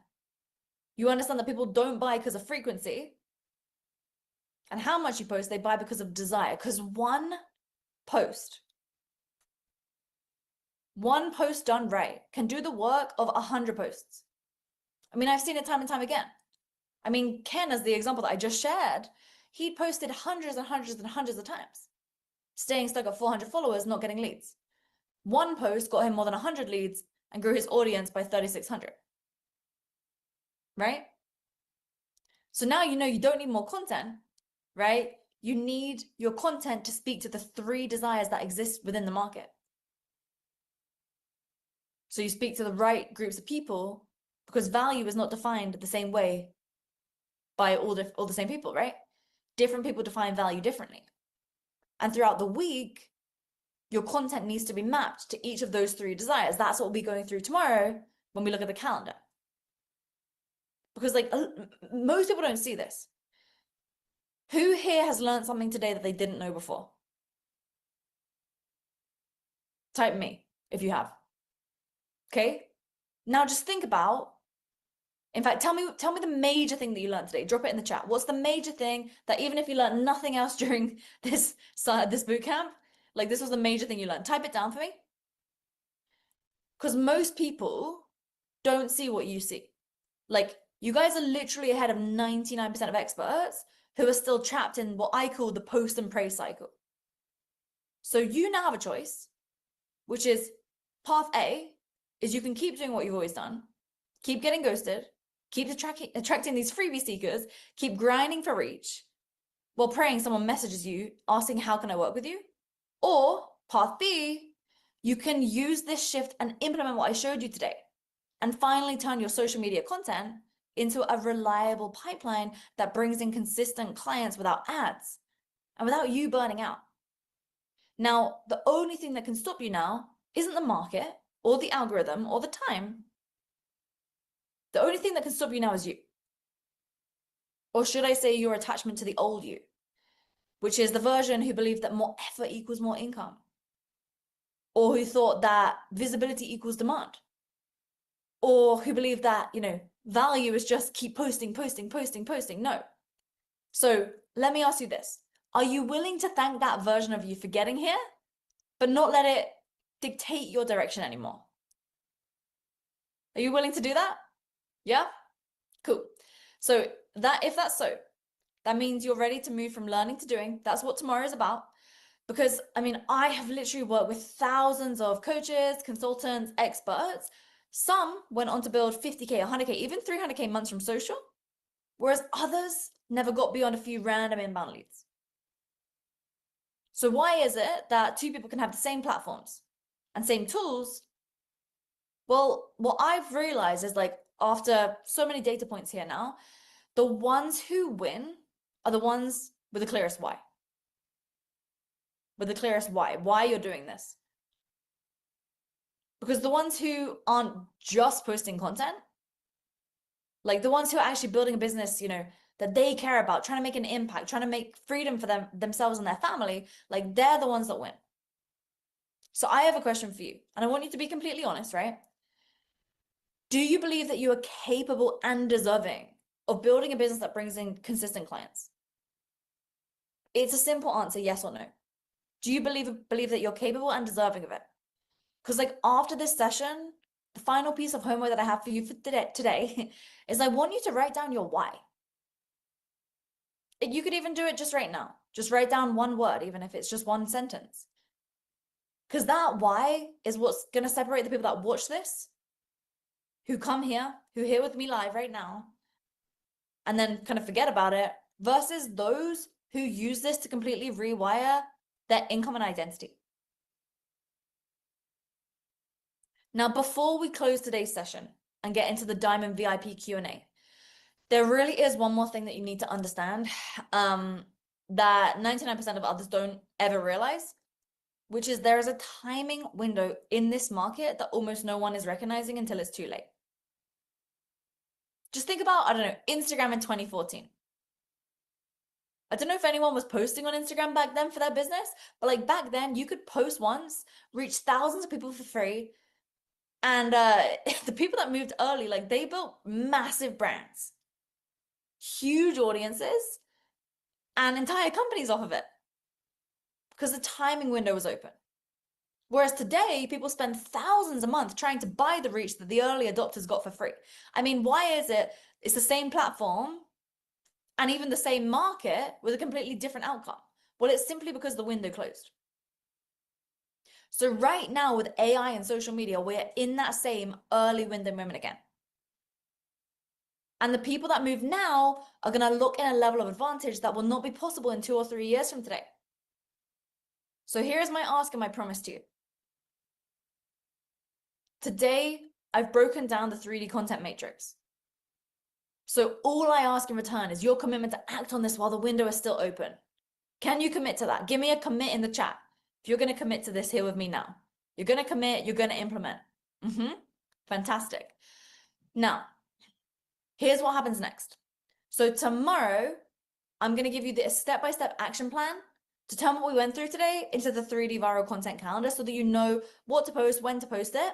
You understand that people don't buy because of frequency and how much you post, they buy because of desire. Because one post done right can do the work of 100 posts. I mean, I've seen it time and time again. I mean, Ken, as the example that I just shared, he posted hundreds and hundreds and hundreds of times, staying stuck at 400 followers, not getting leads. One post got him more than 100 leads and grew his audience by 3,600. Right? So now you know you don't need more content, right? You need your content to speak to the 3 desires that exist within the market. So you speak to the right groups of people, because value is not defined the same way by all the same people, right? Different people define value differently. And throughout the week, your content needs to be mapped to each of those 3 desires. That's what we'll be going through tomorrow when we look at the calendar. Because like most people don't see this. Who here has learned something today that they didn't know before? Type me if you have. Okay? Now just think about, in fact, tell me the major thing that you learned today. Drop it in the chat. What's the major thing that even if you learned nothing else during this boot camp, like this was the major thing you learned? Type it down for me. Because most people don't see what you see. Like you guys are literally ahead of 99% of experts who are still trapped in what I call the post and pray cycle. So you now have a choice, which is path A is you can keep doing what you've always done, keep getting ghosted, keep attracting these freebie seekers, keep grinding for reach while praying someone messages you asking, how can I work with you? Or path B, you can use this shift and implement what I showed you today and finally turn your social media content into a reliable pipeline that brings in consistent clients without ads and without you burning out. Now, the only thing that can stop you now isn't the market or the algorithm or the time. The only thing that can stop you now is you. Or should I say your attachment to the old you, which is the version who believed that more effort equals more income, or who thought that visibility equals demand, or who believed that, you know, value is just keep posting. No. So let me ask you this. Are you willing to thank that version of you for getting here, but not let it dictate your direction anymore? Are you willing to do that? Yeah? Cool. So if that's so, that means you're ready to move from learning to doing. That's what tomorrow is about. Because I mean, I have literally worked with thousands of coaches, consultants, experts. Some went on to build 50K, 100K, even 300K months from social, whereas others never got beyond a few random inbound leads. So why is it that 2 people can have the same platforms and same tools? Well, what I've realized is, like, after so many data points here now, the ones who win are the ones with the clearest why. With the clearest why you're doing this. Because the ones who aren't just posting content, like the ones who are actually building a business, you know, that they care about, trying to make an impact, trying to make freedom for themselves and their family, like they're the ones that win. So I have a question for you, and I want you to be completely honest, right? Do you believe that you are capable and deserving of building a business that brings in consistent clients? It's a simple answer, yes or no. Do you believe that you're capable and deserving of it? Because like after this session, the final piece of homework that I have for you for today is I want you to write down your why. You could even do it just right now. Just write down one word, even if it's just one sentence. Because that why is what's going to separate the people that watch this, who come here, who are here with me live right now, and then kind of forget about it, versus those who use this to completely rewire their income and identity. Now, before we close today's session and get into the Diamond VIP Q&A, there really is one more thing that you need to understand that 99% of others don't ever realize, which is there is a timing window in this market that almost no one is recognizing until it's too late. Just think about, I don't know, Instagram in 2014. I don't know if anyone was posting on Instagram back then for their business, but like back then you could post once, reach thousands of people for free. And the people that moved early, like they built massive brands, huge audiences, and entire companies off of it because the timing window was open. Whereas today, people spend thousands a month trying to buy the reach that the early adopters got for free. I mean, why is it? It's the same platform and even the same market with a completely different outcome. Well, it's simply because the window closed. So right now with AI and social media, we're in that same early window moment again. And the people that move now are going to look in a level of advantage that will not be possible in 2 or 3 years from today. So here's my ask and my promise to you. Today, I've broken down the 3D content matrix. So all I ask in return is your commitment to act on this while the window is still open. Can you commit to that? Give me a commit in the chat. If you're going to commit to this here with me now, you're going to commit, you're going to implement. Fantastic. Now, here's what happens next. So tomorrow, I'm going to give you the step-by-step action plan to turn what we went through today into the 3D viral content calendar so that you know what to post, when to post it.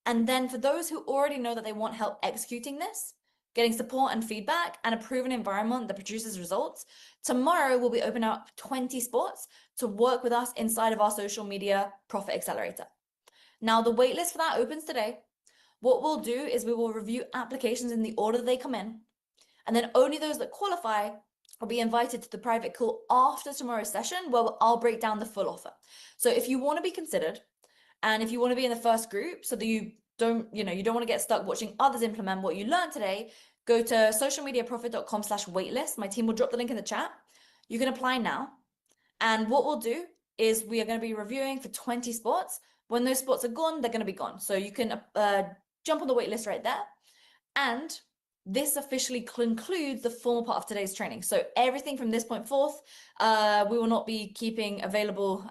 And then for those who already know that they want help executing this, getting support and feedback and a proven environment that produces results, tomorrow we'll be opening up 20 spots to work with us inside of our social media profit accelerator. Now the waitlist for that opens today. What we'll do is we will review applications in the order they come in, and then only those that qualify will be invited to the private call after tomorrow's session where I'll break down the full offer. So if you want to be considered and if you want to be in the first group so that you don't want to get stuck watching others implement what you learned today, go to socialmediaprofit.com/waitlist. My team will drop the link in the chat. You can apply now. And what we'll do is we are going to be reviewing for 20 spots. When those spots are gone, they're going to be gone. So you can jump on the waitlist right there. And this officially concludes the formal part of today's training. So everything from this point forth, we will not be keeping available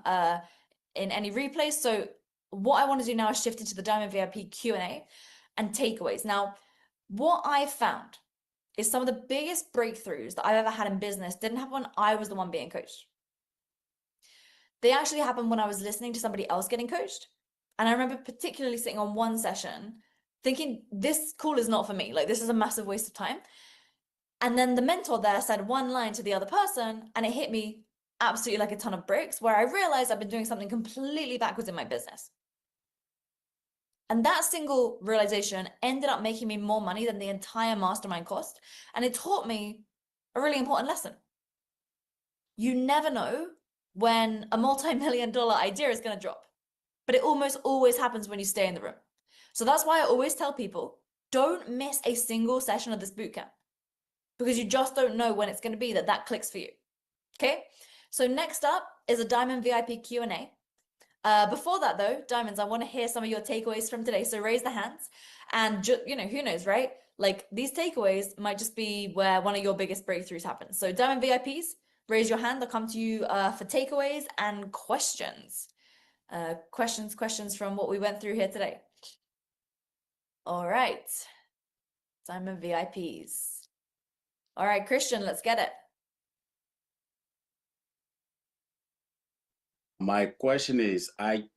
in any replays. So what I want to do now is shift into the Diamond VIP Q&A and takeaways. Now, what I found is some of the biggest breakthroughs that I've ever had in business didn't happen when I was the one being coached. They actually happened when I was listening to somebody else getting coached. And I remember particularly sitting on one session thinking, this call is not for me. Like, this is a massive waste of time. And then the mentor there said one line to the other person, and it hit me absolutely like a ton of bricks, where I realized I've been doing something completely backwards in my business. And that single realization ended up making me more money than the entire mastermind cost. And it taught me a really important lesson. You never know when a multi-million-dollar idea is going to drop, but it almost always happens when you stay in the room. So that's why I always tell people, don't miss a single session of this bootcamp, because you just don't know when it's going to be that clicks for you. Okay. So next up is a Diamond VIP Q&A. Before that though, Diamonds, I want to hear some of your takeaways from today. So raise the hands, and who knows, right? Like, these takeaways might just be where one of your biggest breakthroughs happen. So Diamond VIPs, raise your hand. I'll come to you for takeaways and questions. Questions from what we went through here today. All right, Diamond VIPs. All right, Christian, let's get it. My question is, I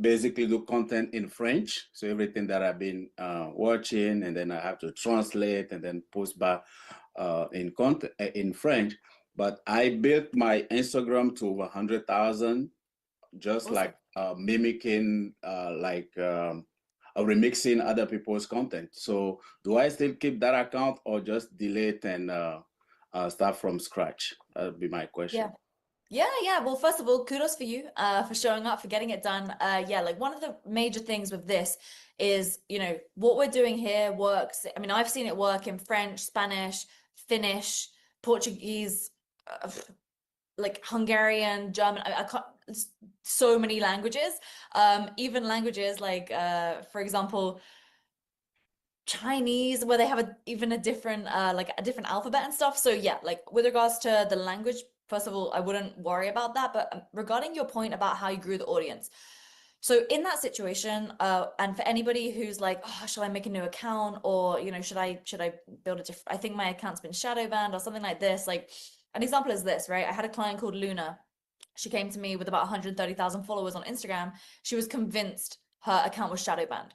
basically do content in French. So everything that I've been watching, and then I have to translate and then post back in content in French. But I built my Instagram to over 100,000, just awesome. Like mimicking a remixing other people's content. So do I still keep that account or just delete and start from scratch? That would be my question. Yeah. Well, first of all, kudos for you for showing up, for getting it done. Yeah, like one of the major things with this is, what we're doing here works. I mean, I've seen it work in French, Spanish, Finnish, Portuguese, like Hungarian, German. I can't, so many languages. Even languages like, for example, Chinese, where they have even a different like a different alphabet and stuff. So yeah, like with regards to the language, first of all, I wouldn't worry about that. But regarding your point about how you grew the audience, so in that situation, and for anybody who's like, oh, should I make a new account, or should I build a different? I think my account's been shadow banned or something like this. Like an example is this, right? I had a client called Luna. She came to me with about 130,000 followers on Instagram. She was convinced her account was shadow banned.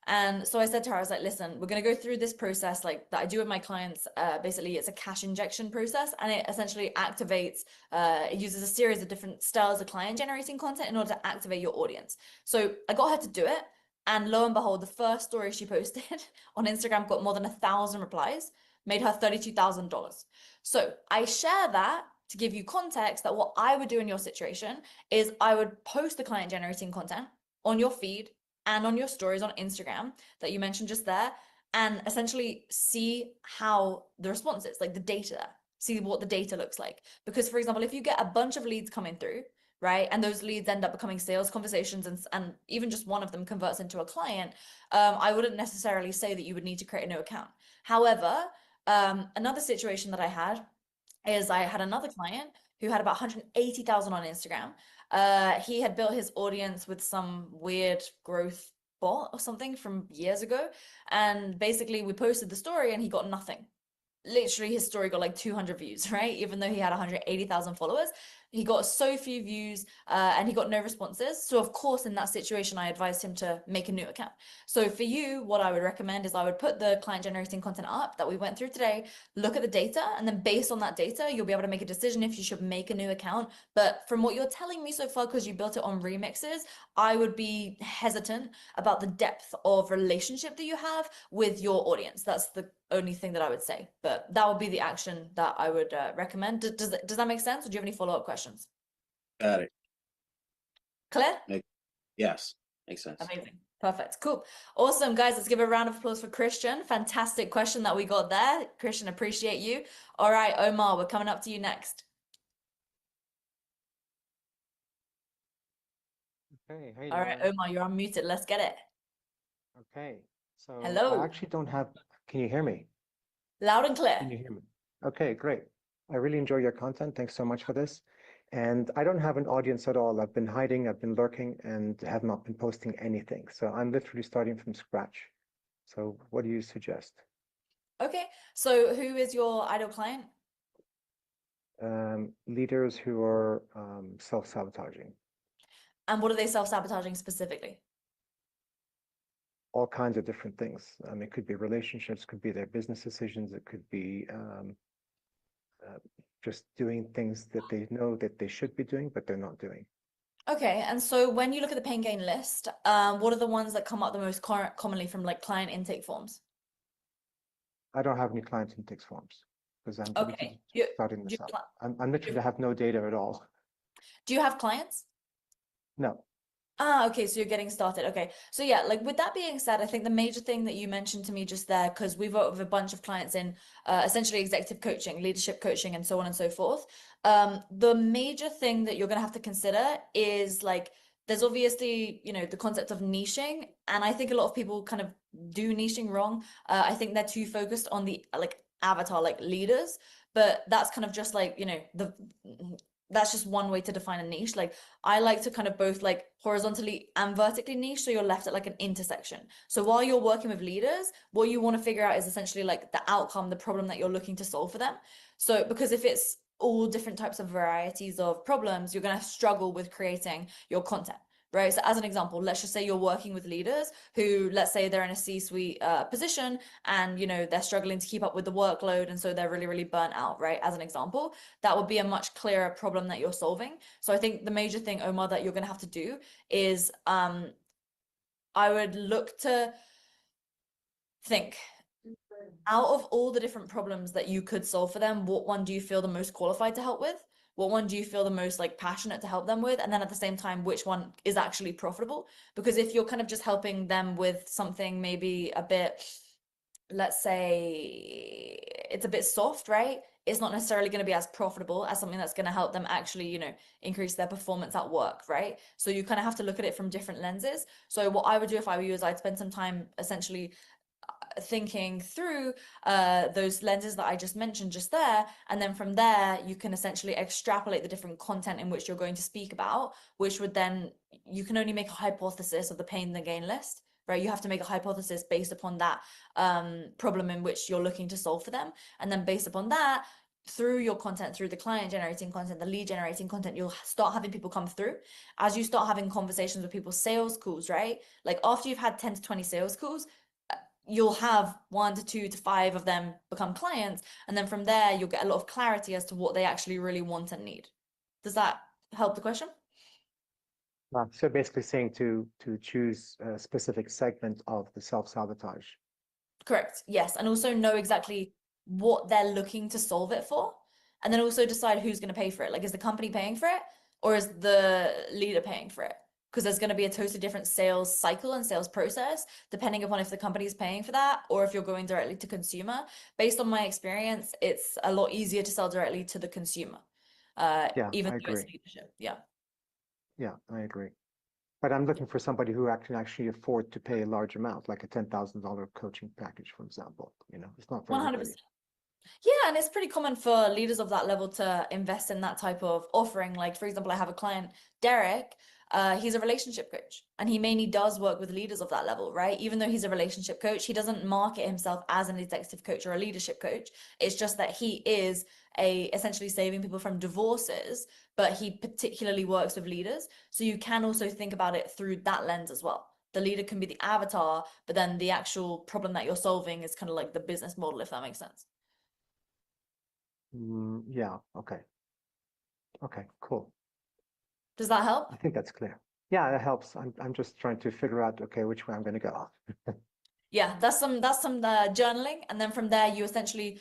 And so I said to her, I was like, listen, we're going to go through this process like that I do with my clients. Basically, it's a cash injection process, and it essentially activates, it uses a series of different styles of client generating content in order to activate your audience. So I got her to do it. And lo and behold, the first story she posted on Instagram got more than 1,000 replies, made her $32,000. So I share that to give you context that what I would do in your situation is I would post the client generating content on your feed and on your stories on Instagram that you mentioned just there, and essentially see how the response is, like the data, see what the data looks like. Because for example, if you get a bunch of leads coming through, right, and those leads end up becoming sales conversations, and even just one of them converts into a client, I wouldn't necessarily say that you would need to create a new account. However, another situation that I had is I had another client who had about 180,000 on Instagram. He had built his audience with some weird growth bot or something from years ago. And basically we posted the story and he got nothing. Literally his story got like 200 views, right? Even though he had 180,000 followers, he got so few views and he got no responses. So of course, in that situation, I advised him to make a new account. So for you, what I would recommend is I would put the client generating content up that we went through today, look at the data, and then based on that data, you'll be able to make a decision if you should make a new account. But from what you're telling me so far, because you built it on remixes, I would be hesitant about the depth of relationship that you have with your audience. That's the only thing that I would say, but that would be the action that I would recommend. Does that make sense? Or do you have any follow-up questions? Got it. Clear? Yes, makes sense. Amazing. Perfect. Cool. Awesome, guys. Let's give a round of applause for Christian. Fantastic question that we got there. Christian, appreciate you. All right, Omar, we're coming up to you next. Okay, hey, All right, Lauren. Omar, you're unmuted. Let's get it. Okay, so Hello. I actually don't have, can you hear me? Loud and clear. Can you hear me? Okay, great. I really enjoy your content. Thanks so much for this. And I don't have an audience at all. I've been hiding, I've been lurking, and have not been posting anything. So I'm literally starting from scratch. So what do you suggest? Okay, so who is your ideal client? Leaders who are self-sabotaging. And what are they self-sabotaging specifically? All kinds of different things. It could be relationships, could be their business decisions, it could be just doing things that they know that they should be doing, but they're not doing. Okay, and so when you look at the pain gain list, what are the ones that come up the most commonly from like client intake forms? I don't have any client intake forms because I'm Okay. starting this up. I'm literally have no data at all. Do you have clients? No. Okay, so you're getting started. Okay, so yeah, like with that being said, I think the major thing that you mentioned to me just there, because we've worked with a bunch of clients in essentially executive coaching, leadership coaching, and so on and so forth. The major thing that you're going to have to consider is like, there's obviously, the concept of niching, and I think a lot of people kind of do niching wrong. I think they're too focused on the like avatar, like leaders, but that's kind of just like, that's just one way to define a niche. Like I like to kind of both like horizontally and vertically niche, so you're left at like an intersection. So while you're working with leaders, what you want to figure out is essentially like the outcome, the problem that you're looking to solve for them. So because if it's all different types of varieties of problems, you're going to struggle with creating your content. Right. So as an example, let's just say you're working with leaders who, let's say they're in a C-suite position and, they're struggling to keep up with the workload. And so they're really, really burnt out. Right. As an example, that would be a much clearer problem that you're solving. So I think the major thing, Omar, that you're going to have to do is I would look to think out of all the different problems that you could solve for them, what one do you feel the most qualified to help with? What one do you feel the most like passionate to help them with? And then at the same time, which one is actually profitable? Because if you're kind of just helping them with something maybe a bit, let's say it's a bit soft, right? It's not necessarily going to be as profitable as something that's going to help them actually, you know, increase their performance at work, right? So you kind of have to look at it from different lenses. So what I would do if I were you is I'd spend some time essentially thinking through those lenses that I just mentioned just there. And then from there, you can essentially extrapolate the different content in which you're going to speak about, which would then, you can only make a hypothesis of the pain and the gain list, right? You have to make a hypothesis based upon that problem in which you're looking to solve for them. And then based upon that, through your content, through the client generating content, the lead generating content, you'll start having people come through. As you start having conversations with people, sales calls, right? Like after you've had 10 to 20 sales calls, you'll have 1 to 2 to 5 of them become clients. And then from there, you'll get a lot of clarity as to what they actually really want and need. Does that help the question? So basically saying to choose a specific segment of the self-sabotage. Correct. Yes. And also know exactly what they're looking to solve it for. And then also decide who's going to pay for it. Like, is the company paying for it or is the leader paying for it? Because there's going to be a totally different sales cycle and sales process, depending upon if the company is paying for that or if you're going directly to consumer. Based on my experience, it's a lot easier to sell directly to the consumer, even I though it's agree. leadership. Yeah. Yeah, I agree. But I'm looking for somebody who can actually afford to pay a large amount, like a $10,000 coaching package, for example. You know, it's not for 100%. everybody. Yeah, and it's pretty common for leaders of that level to invest in that type of offering. Like, for example, I have a client, Derek. He's a relationship coach, and he mainly does work with leaders of that level, right? Even though he's a relationship coach, he doesn't market himself as an executive coach or a leadership coach. It's just that he is essentially saving people from divorces, but he particularly works with leaders. So you can also think about it through that lens as well. The leader can be the avatar, but then the actual problem that you're solving is kind of like the business model, if that makes sense. Yeah, okay. Okay, cool. Does that help? I think that's clear. Yeah, that helps. I'm just trying to figure out, okay, which way I'm going to go. Yeah, that's some journaling, and then from there you essentially,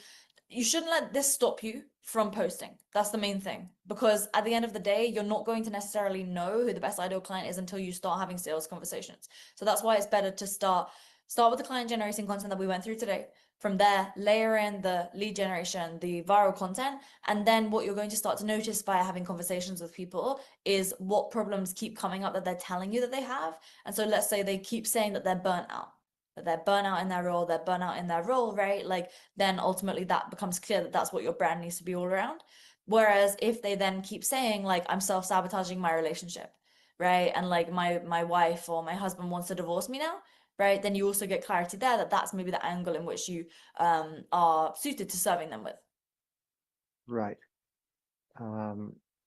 you shouldn't let this stop you from posting. That's the main thing, because at the end of the day, you're not going to necessarily know who the best ideal client is until you start having sales conversations. So that's why it's better to start with the client generating content that we went through today. From there, layer in the lead generation, the viral content, and then what you're going to start to notice by having conversations with people is what problems keep coming up that they're telling you that they have. And so let's say they keep saying that they're burnt out, that they're burnt out in their role, they're burnt out in their role, right? Like, then ultimately that becomes clear that that's what your brand needs to be all around. Whereas if they then keep saying like, I'm self-sabotaging my relationship, right? And like my wife or my husband wants to divorce me now, right? Then you also get clarity there that that's maybe the angle in which you are suited to serving them with. Right.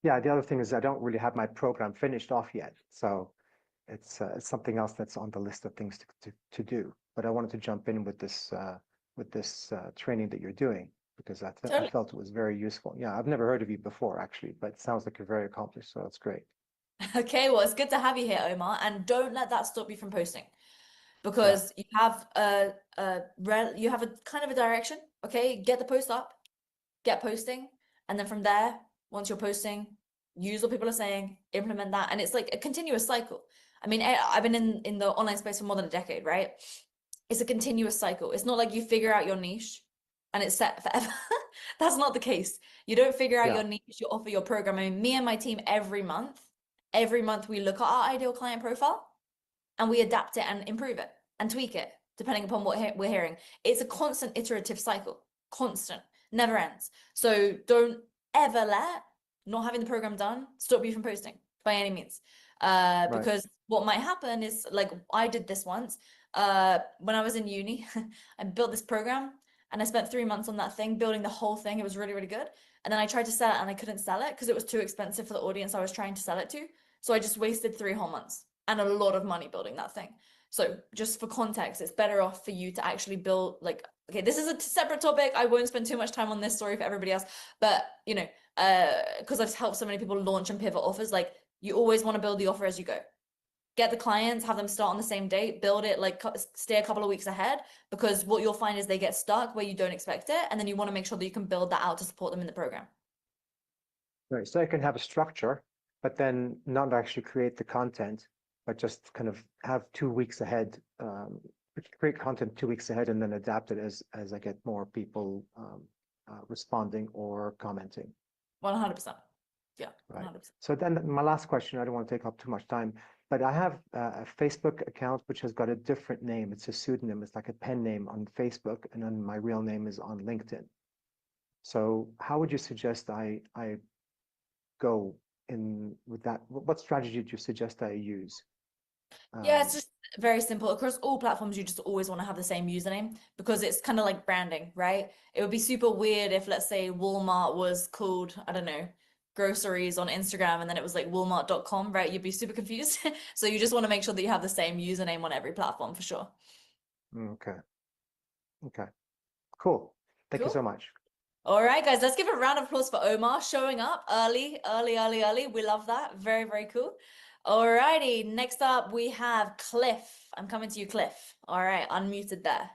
Yeah, the other thing is I don't really have my program finished off yet. So it's something else that's on the list of things to do. But I wanted to jump in with this training that you're doing because I Totally. felt it was very useful. Yeah, I've never heard of you before actually, but it sounds like you're very accomplished, so it's great. Okay, well, it's good to have you here, Omar, and don't let that stop you from posting, because you have a kind of a direction. Okay, get the post up, get posting, and then from there, once you're posting, use what people are saying, implement that, and it's like a continuous cycle. I mean, I've been in the online space for more than a decade, right? It's a continuous cycle. It's not like you figure out your niche and it's set forever. That's not the case. You don't figure out your niche, you offer your program. I mean, me and my team every month we look at our ideal client profile and we adapt it and improve it and tweak it depending upon what we're hearing. It's a constant iterative cycle, constant, never ends. So don't ever let not having the program done stop you from posting by any means. Because what might happen is, like, I did this once when I was in uni. I built this program and I spent 3 months on that thing, building the whole thing. It was really, really good. And then I tried to sell it and I couldn't sell it because it was too expensive for the audience I was trying to sell it to. So I just wasted 3 whole months and a lot of money building that thing. So just for context, it's better off for you to actually build, like, okay, this is a separate topic. I won't spend too much time on this story for everybody else, but you know, because I've helped so many people launch and pivot offers, like, you always want to build the offer as you go. get the clients, have them start on the same date, build it, like stay a couple of weeks ahead, because what you'll find is they get stuck where you don't expect it. And then you want to make sure that you can build that out to support them in the program. Right. So I can have a structure, but then not actually create the content, but just kind of have 2 weeks ahead, create content 2 weeks ahead, and then adapt it as I get more people responding or commenting. 100%. Yeah, Right. 100%. So then my last question, I don't want to take up too much time, but I have a Facebook account which has got a different name. It's a pseudonym. It's like a pen name on Facebook, and then my real name is on LinkedIn. So how would you suggest I go in with that? What strategy do you suggest I use? Yeah, it's just very simple. Across all platforms, you just always want to have the same username because it's kind of like branding, right? It would be super weird if, let's say, Walmart was called, I don't know, groceries on Instagram, and then it was like walmart.com, right? You'd be super confused. So you just want to make sure that you have the same username on every platform for sure. Okay. Okay. Cool. Thank you so Cool. much. All right, guys, let's give a round of applause for Omar showing up early. We love that. Very, very cool. All righty, next up we have Cliff. I'm coming to you, Cliff. All right, unmuted there.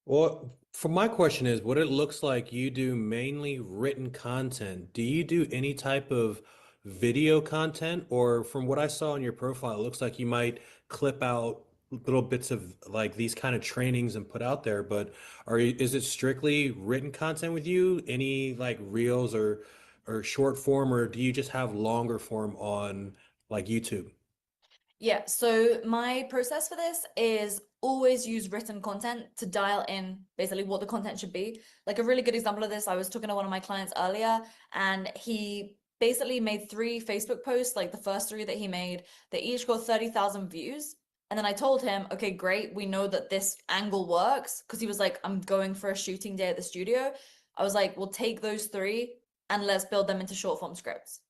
Well, for my question is, what it looks like you do mainly written content. Do you do any type of video content? Or from what I saw on your profile, it looks like you might clip out little bits of like these kind of trainings and put out there, but is it strictly written content with you? Any like reels or short form, or do you just have longer form on like YouTube? Yeah, so my process for this is always use written content to dial in basically what the content should be. Like a really good example of this, I was talking to one of my clients earlier, and he basically made 3 Facebook posts, like the first 3 that he made, they each got 30,000 views. And then I told him, okay, great, we know that this angle works, because he was like, I'm going for a shooting day at the studio. I was like, we'll take those 3 and let's build them into short form scripts.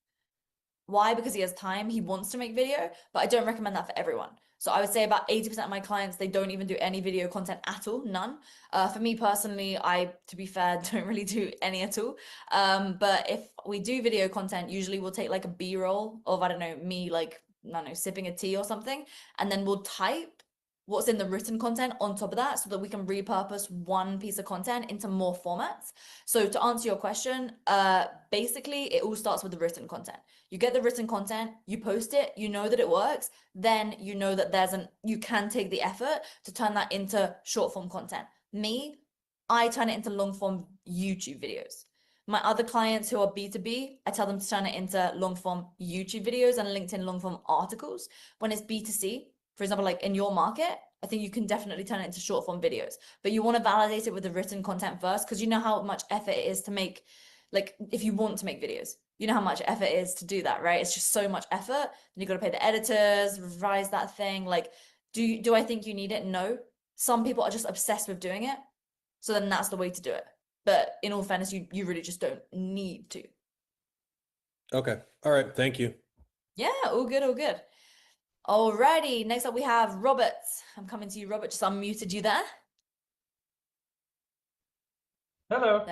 Why? Because he has time, he wants to make video, but I don't recommend that for everyone. So I would say about 80% of my clients, they don't even do any video content at all, none. For me personally, to be fair, don't really do any at all. But if we do video content, usually we'll take like a B-roll of, I don't know, me like, I don't know, sipping a tea or something, and then we'll type what's in the written content on top of that so that we can repurpose one piece of content into more formats. So to answer your question, basically it all starts with the written content. You get the written content, you post it, you know that it works, then you know that you can take the effort to turn that into short form content. I turn it into long form YouTube videos. My other clients who are B2B, I tell them to turn it into long form YouTube videos and LinkedIn long form articles. When it's B2C, for example, like in your market, I think you can definitely turn it into short form videos, but you want to validate it with the written content first, because you know how much effort it is to make, like if you want to make videos, you know how much effort it is to do that, right? It's just so much effort. Then you got to pay the editors, revise that thing. Like, do I think you need it? No. Some people are just obsessed with doing it. So then that's the way to do it. But in all fairness, you really just don't need to. Okay. All right. Thank you. Yeah, all good, all good. Alrighty, next up we have Robert. I'm coming to you, Robert. Just unmuted you there. Hello.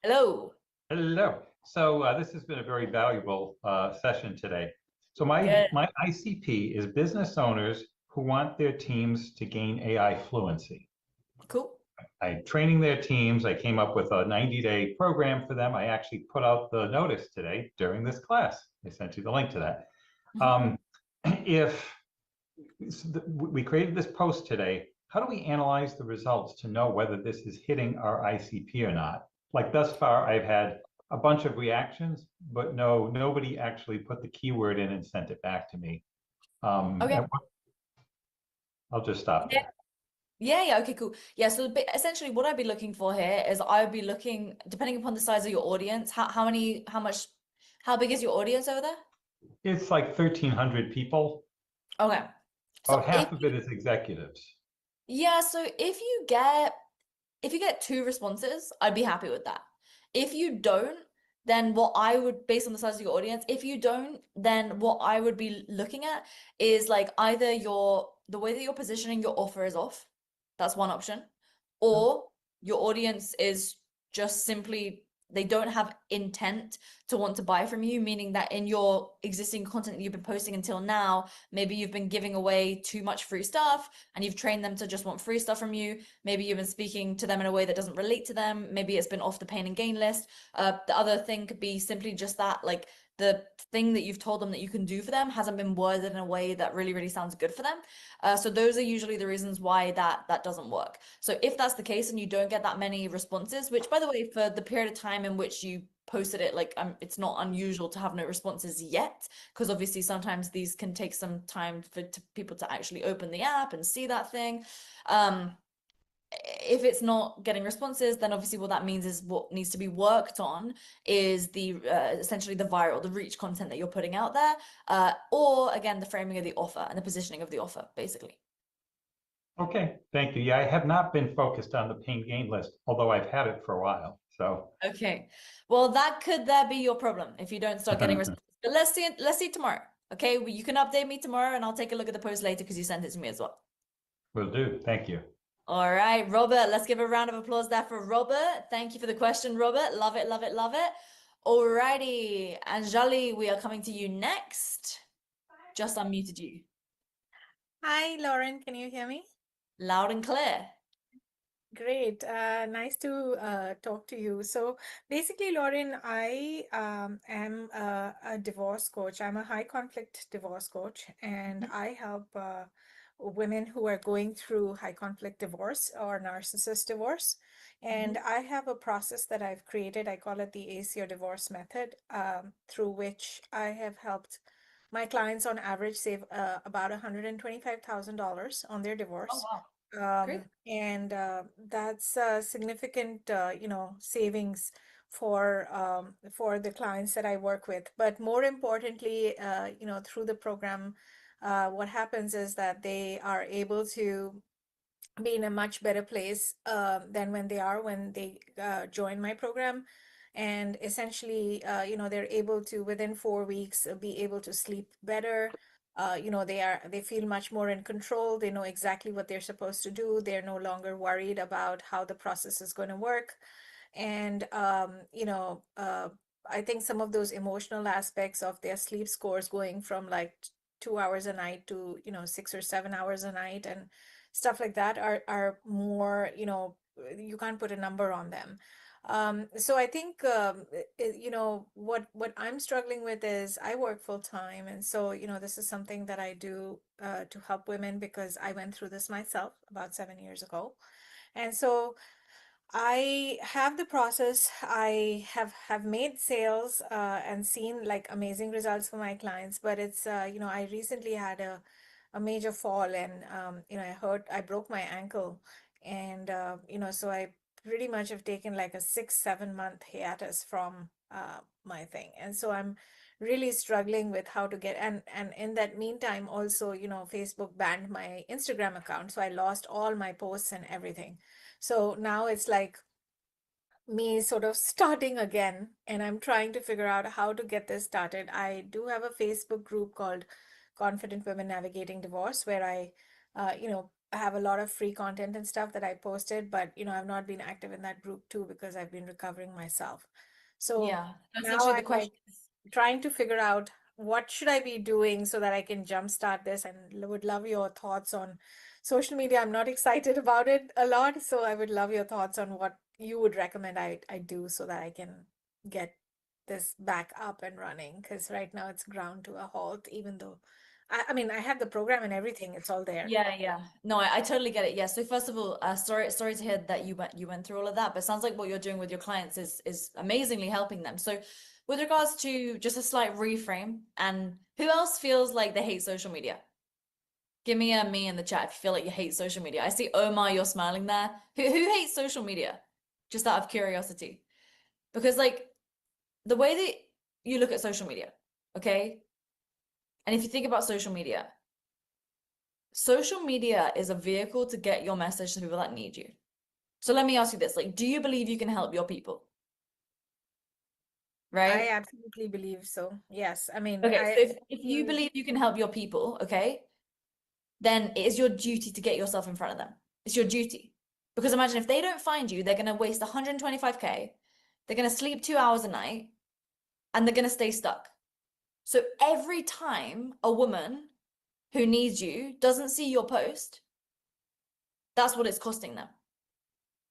Hello. Hello. So this has been a very valuable session today. So my ICP is business owners who want their teams to gain AI fluency. Cool. I'm training their teams. I came up with a 90-day program for them. I actually put out the notice today during this class. I sent you the link to that. If we created this post today, how do we analyze the results to know whether this is hitting our ICP or not? Like thus far, I've had a bunch of reactions, but nobody actually put the keyword in and sent it back to me. Okay. I'll just stop there. Yeah, okay, cool. Yeah, so essentially what I'd be looking for here is I'd be looking, depending upon the size of your audience, how big is your audience over there? It's like 1,300 people. Okay. So about half of it is executives. Yeah, so if you get 2 responses, I'd be happy with that. If you don't, then what I would, based on the size of your audience, if you don't, then what I would be looking at is like either the way that you're positioning your offer is off. That's one option. Or your audience is just simply they don't have intent to want to buy from you, meaning that in your existing content that you've been posting until now, maybe you've been giving away too much free stuff and you've trained them to just want free stuff from you. Maybe you've been speaking to them in a way that doesn't relate to them. Maybe it's been off the pain and gain list. The other thing could be simply just that, like, the thing that you've told them that you can do for them hasn't been worded in a way that really, really sounds good for them. So those are usually the reasons why that doesn't work. So if that's the case and you don't get that many responses, which, by the way, for the period of time in which you posted it, like, it's not unusual to have no responses yet, because obviously sometimes these can take some time for people to actually open the app and see that thing. If it's not getting responses, then obviously what that means is what needs to be worked on is the essentially the viral, the reach content that you're putting out there, or again, the framing of the offer and the positioning of the offer, basically. Okay, thank you. Yeah, I have not been focused on the pain gain list, although I've had it for a while. So Okay, well, that could be your problem if you don't start getting responses. But let's see tomorrow. Okay, well, you can update me tomorrow, and I'll take a look at the post later because you sent it to me as well. will do. Thank you. All right, Robert, let's give a round of applause there for Robert. Thank you for the question, Robert. Love it, love it, love it. All righty, Anjali, we are coming to you next. Just unmuted you. Hi, Lauren. Can you hear me? Loud and clear. Great. Nice to talk to you. So basically, Lauren, I am a divorce coach. I'm a high conflict divorce coach, and I help women who are going through high conflict divorce or narcissist divorce. And I have a process that I've created. I call it the Ace Your Divorce method, through which I have helped my clients on average save about $125,000 on their divorce. Oh, wow. Great. And that's a significant, savings for the clients that I work with. But more importantly, through the program, what happens is that they are able to be in a much better place than when they join my program. And essentially, they're able to, within 4 weeks, be able to sleep better. They feel much more in control. They know exactly what they're supposed to do. They're no longer worried about how the process is going to work. And, I think some of those emotional aspects of their sleep scores going from like 2 hours a night to, 6 or 7 hours a night and stuff like that are more, you can't put a number on them. So I think, what I'm struggling with is I work full time. And so, this is something that I do to help women because I went through this myself about 7 years ago. And so I have the process. I have made sales and seen like amazing results for my clients, but it's, I recently had a major fall and, I broke my ankle. And, so I pretty much have taken like a 6-7 month hiatus from my thing. And so I'm really struggling with how to get, and in that meantime, also, Facebook banned my Instagram account. So I lost all my posts and everything. So now it's like me sort of starting again, and I'm trying to figure out how to get this started. I do have a Facebook group called Confident Women Navigating Divorce, where I, have a lot of free content and stuff that I posted, but, I've not been active in that group too because I've been recovering myself. So Yeah, now essentially the I'm question like trying to figure out what should I be doing so that I can jumpstart this, and would love your thoughts on social media. I'm not excited about it a lot, so I would love your thoughts on what you would recommend I do so that I can get this back up and running, because right now it's ground to a halt, even though I mean I have the program and everything, it's all there. Yeah. No, I totally get it. Yeah. So first of all, sorry to hear that you went through all of that, but it sounds like what you're doing with your clients is amazingly helping them. So with regards to just a slight reframe, and who else feels like they hate social media? Give me a me in the chat if you feel like you hate social media. I see Omar, you're smiling there. Who hates social media? Just out of curiosity. Because like the way that you look at social media, okay? And if you think about social media is a vehicle to get your message to people that need you. So let me ask you this, like, do you believe you can help your people? Right? I absolutely believe so. Yes. I mean, okay, so if you believe you can help your people, okay, then it is your duty to get yourself in front of them. It's your duty. Because imagine if they don't find you, they're going to waste 125K they're going to sleep 2 hours a night, and they're going to stay stuck. So every time a woman who needs you doesn't see your post, that's what it's costing them.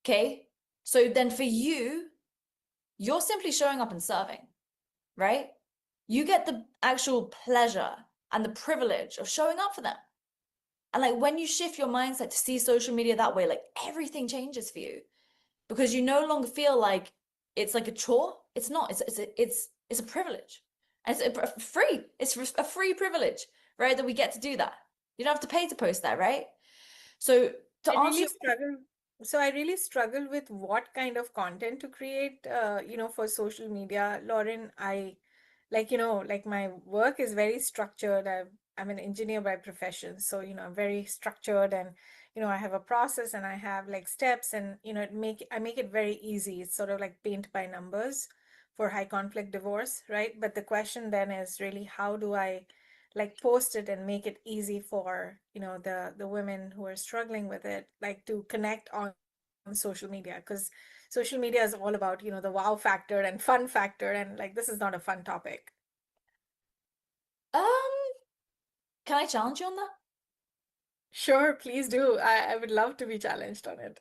Okay? So then for you, you're simply showing up and serving, right? You get the actual pleasure and the privilege of showing up for them. And like when you shift your mindset to see social media that way, like everything changes for you, because you no longer feel like it's like a chore. It's not. It's a privilege, and it's free. It's a free privilege, right? That we get to do that. You don't have to pay to post that, right? So to I answer really your struggle. So I really struggle with what kind of content to create, for social media. Lauren, I like my work is very structured. I'm an engineer by profession, so I'm very structured, and I have a process and I have like steps, and I make it very easy. It's sort of like paint by numbers for high conflict divorce, right? But the question then is really, how do I like post it and make it easy for the women who are struggling with it, like to connect on social media, because social media is all about the wow factor and fun factor, and like this is not a fun topic. can I challenge you on that? Sure, please do. I would love to be challenged on it.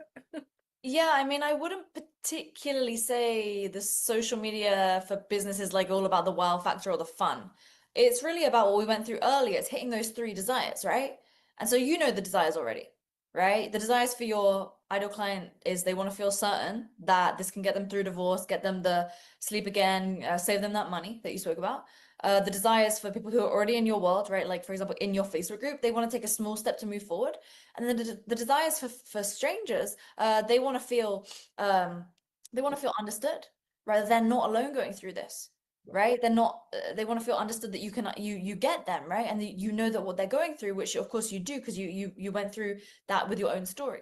Yeah, I mean, I wouldn't particularly say the social media for business is like all about the wow factor or the fun. It's really about what we went through earlier. It's hitting those 3 desires, right? And so you know the desires already, right? The desires for your ideal client is they want to feel certain that this can get them through divorce, get them the sleep again, save them that money that you spoke about. The desires for people who are already in your world, right? Like, for example, in your Facebook group, they want to take a small step to move forward. And then the desires for strangers, they want to feel understood, right? They're not alone going through this, right? They're not. They want to feel understood that you get them, right? And you know that what they're going through, which of course you do, because you went through that with your own story.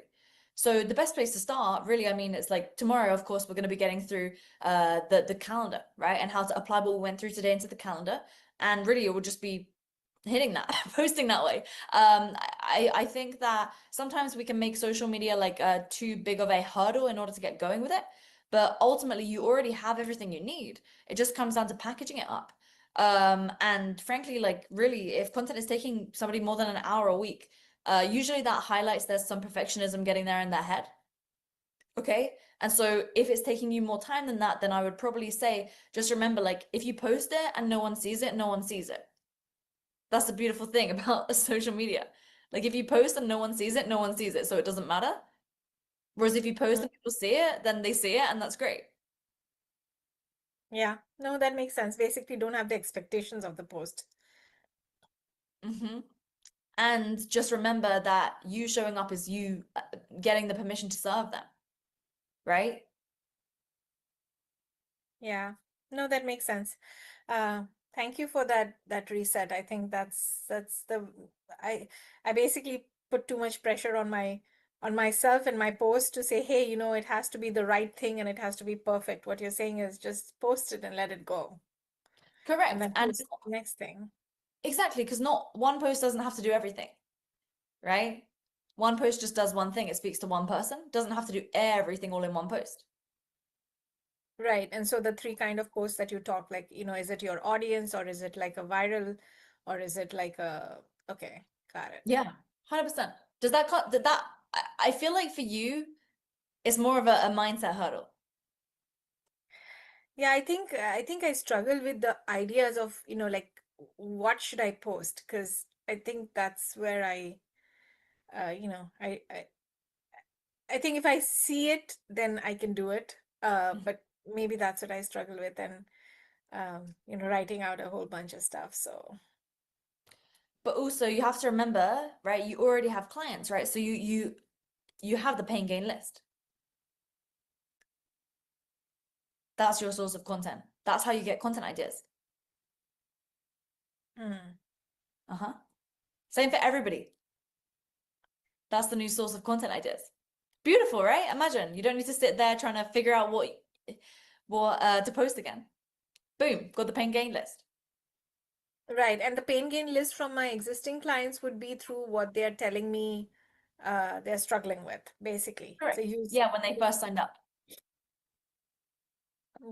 So the best place to start, really, I mean, it's like tomorrow, of course, we're going to be getting through the calendar, right? And how to apply what we went through today into the calendar. And really, it will just be hitting that, posting that way. I think that sometimes we can make social media like too big of a hurdle in order to get going with it. But ultimately, you already have everything you need. It just comes down to packaging it up. And frankly, like really, if content is taking somebody more than an hour a week, usually that highlights there's some perfectionism getting there in their head. Okay. And so if it's taking you more time than that, then I would probably say, just remember, like, if you post it and no one sees it, no one sees it. That's the beautiful thing about social media. Like, if you post and no one sees it, no one sees it. So it doesn't matter. Whereas if you post and people see it, then they see it, and that's great. Yeah, no, that makes sense. Basically, don't have the expectations of the post. And just remember that you showing up is you getting the permission to serve them, right? Yeah, no, that makes sense. Thank you for that reset. I think that's the I basically put too much pressure on myself and my post to say, hey, it has to be the right thing and it has to be perfect. What you're saying is just post it and let it go. Correct. And then And post the next thing. exactly, because not one post doesn't have to do everything, right? One post just does one thing. It speaks to one person. Doesn't have to do everything all in one post. Right. And so the 3 kind of posts that you talk, like, is it your audience, or is it like a viral, or is it like okay, got it. Yeah, 100%. Does that cut that? I feel like for you, it's more of a mindset hurdle. Yeah, I think I struggle with the ideas of, like what should I post? Because I think that's where I think if I see it, then I can do it. But maybe that's what I struggle with, and writing out a whole bunch of stuff. So But also you have to remember, right? You already have clients, right? So you have the pain gain list. That's your source of content. That's how you get content ideas. Same for everybody. That's the new source of content ideas. Beautiful, right? Imagine you don't need to sit there trying to figure out what to post again. Boom, got the pain gain list. Right. And the pain gain list from my existing clients would be through what they're telling me they're struggling with, basically. Correct. So Yeah, when they first signed up.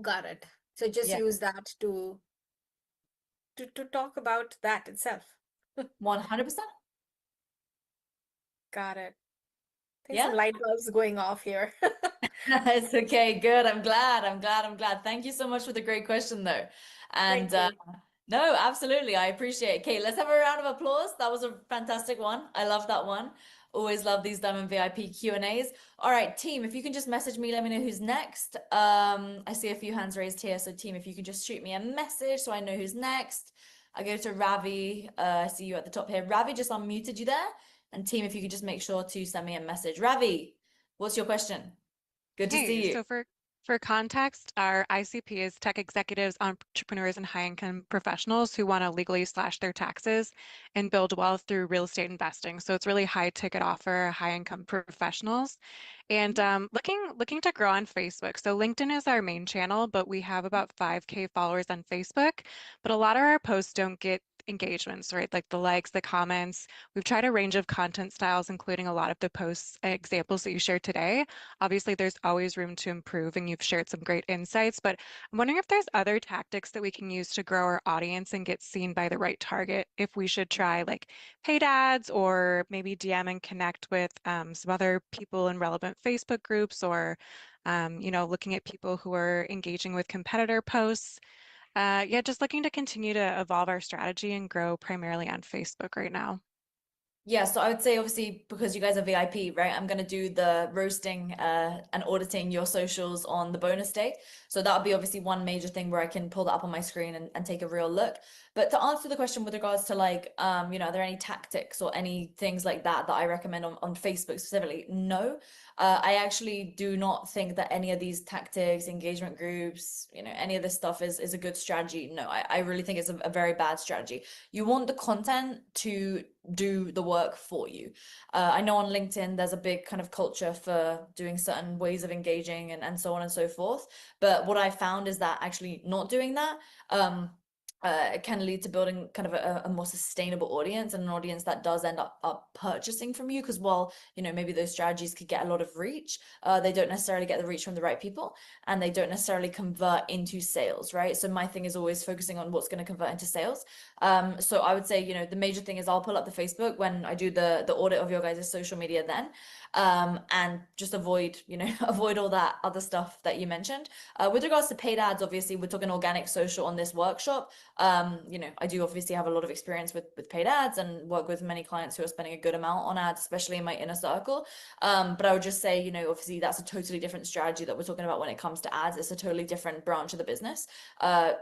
Got it. So just Yeah. use that to talk about that itself. 100%. Got it. I think Yeah. some light bulbs going off here. It's okay. Good. I'm glad. Thank you so much for the great question, though. And Thank you. no, absolutely. I appreciate it. Okay, let's have a round of applause. That was a fantastic one. I love that one. Always love these Diamond VIP Q&As. All right, team, if you can just message me, let me know who's next. I see a few hands raised here. So team, if you can just shoot me a message so I know who's next. I go to Ravi. I see you at the top here. Ravi just unmuted you there. And team, if you could just make sure to send me a message. Ravi, what's your question? Good to see you. So for context, our ICP is tech executives, entrepreneurs, and high-income professionals who want to legally slash their taxes and build wealth through real estate investing. So it's really high ticket offer, high-income professionals. And looking to grow on Facebook. So LinkedIn is our main channel, but we have about 5K followers on Facebook. But a lot of our posts don't get engagements, right? Like the likes, the comments. We've tried a range of content styles, including a lot of the posts examples that you shared today. Obviously, there's always room to improve, and you've shared some great insights, but I'm wondering if there's other tactics that we can use to grow our audience and get seen by the right target. If we should try like paid ads or maybe DM and connect with some other people in relevant Facebook groups, or looking at people who are engaging with competitor posts. Yeah, just looking to continue to evolve our strategy and grow primarily on Facebook right now. Yeah, so I would say obviously because you guys are VIP, right? I'm gonna do the roasting and auditing your socials on the bonus day. So that would be obviously one major thing where I can pull that up on my screen and take a real look. But to answer the question with regards to like, are there any tactics or any things like that that I recommend on Facebook specifically? No. I actually do not think that any of these tactics, engagement groups, any of this stuff is a good strategy. No, I really think it's a very bad strategy. You want the content to do the work for you. I know on LinkedIn there's a big kind of culture for doing certain ways of engaging and so on and so forth. But what I found is that actually not doing that can lead to building kind of a more sustainable audience and an audience that does end up purchasing from you. Because while maybe those strategies could get a lot of reach, they don't necessarily get the reach from the right people, and they don't necessarily convert into sales, right? So my thing is always focusing on what's going to convert into sales. So I would say the major thing is I'll pull up the Facebook when I do the audit of your guys' social media then, and just avoid avoid all that other stuff that you mentioned. With regards to paid ads, obviously we're talking organic social on this workshop. I do obviously have a lot of experience with paid ads and work with many clients who are spending a good amount on ads, especially in my inner circle. But I would just say, obviously that's a totally different strategy that we're talking about when it comes to ads. It's a totally different branch of the business.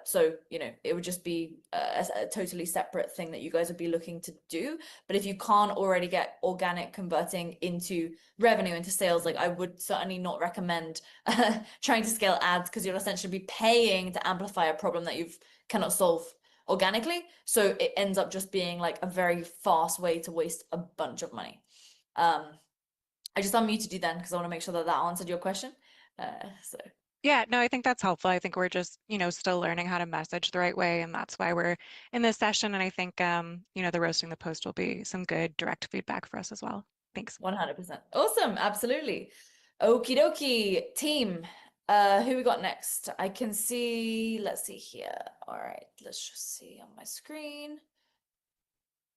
So, it would just be a totally separate thing that you guys would be looking to do. But if you can't already get organic converting into revenue, into sales, like I would certainly not recommend trying to scale ads, because you'll essentially be paying to amplify a problem that you've cannot solve organically. So it ends up just being like a very fast way to waste a bunch of money. I just unmuted you then because I want to make sure that answered your question. Yeah, no, I think that's helpful. I think we're just, still learning how to message the right way, and that's why we're in this session. And I think, the roasting the post will be some good direct feedback for us as well. Thanks. 100%. Awesome. Absolutely. Okie dokie. Team, who we got next? I can see, let's see here. All right, let's just see on my screen.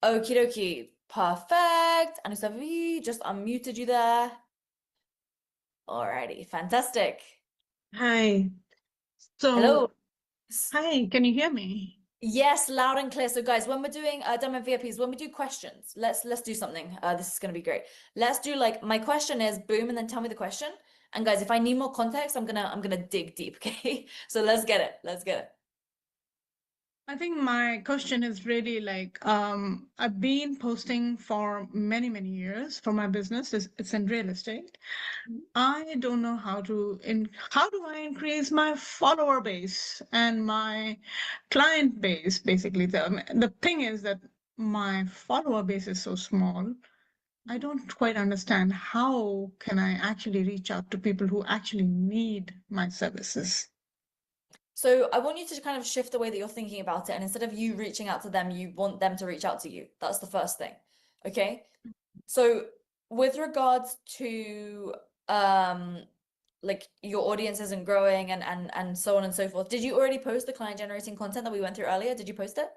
Okie dokie. Perfect. Anastasia, just unmuted you there. Alrighty, fantastic. Hi. So, Hello. hi, can you hear me? Yes, loud and clear. So guys, when we're doing Diamond VIPs, when we do questions, let's do something. This is gonna be great. Let's do like, my question is boom, and then tell me the question. And guys, if I need more context, I'm gonna dig deep, okay? So let's get it. Let's get it. I think my question is really like, I've been posting for many, many years for my business. It's in real estate. I don't know how do I increase my follower base and my client base, basically. The thing is that my follower base is so small. I don't quite understand how can I actually reach out to people who actually need my services. So I want you to kind of shift the way that you're thinking about it. And instead of you reaching out to them, you want them to reach out to you. That's the first thing. Okay. So with regards to like your audience isn't growing and so on and so forth. Did you already post the client generating content that we went through earlier? Did you post it?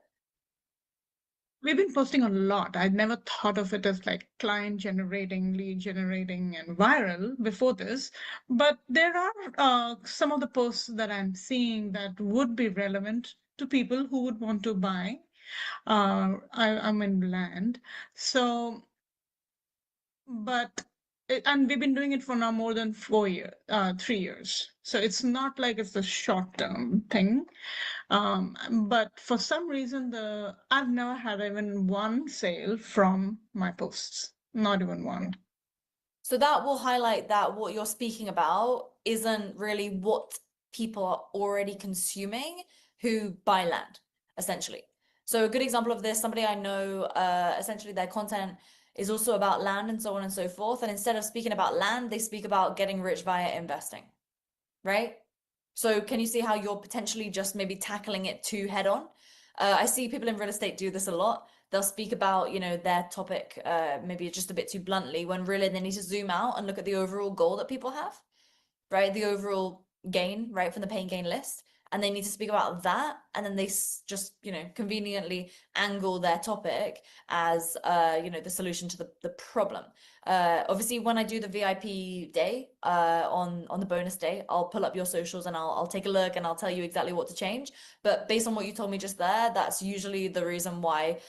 We've been posting a lot. I'd never thought of it as like client generating, lead generating, and viral before this. But there are some of the posts that I'm seeing that would be relevant to people who would want to buy. I'm in land. So, but and we've been doing it for now more than 4 years, 3 years. So it's not like it's a short-term thing. But for some reason, I've never had even one sale from my posts, not even one. So that will highlight that what you're speaking about isn't really what people are already consuming who buy land, essentially. So a good example of this, somebody I know, essentially their content is also about land and so on and so forth. And instead of speaking about land, they speak about getting rich via investing, right? So can you see how you're potentially just maybe tackling it too head on? I see people in real estate do this a lot. They'll speak about, you know, their topic, maybe just a bit too bluntly, when really they need to zoom out and look at the overall goal that people have, right? The overall gain, right, from the pain gain list. And they need to speak about that. And then they just, you know, conveniently angle their topic as, you know, the solution to the problem. Obviously, when I do the VIP day, on the bonus day, I'll pull up your socials and I'll take a look and I'll tell you exactly what to change. But based on what you told me just there, that's usually the reason why,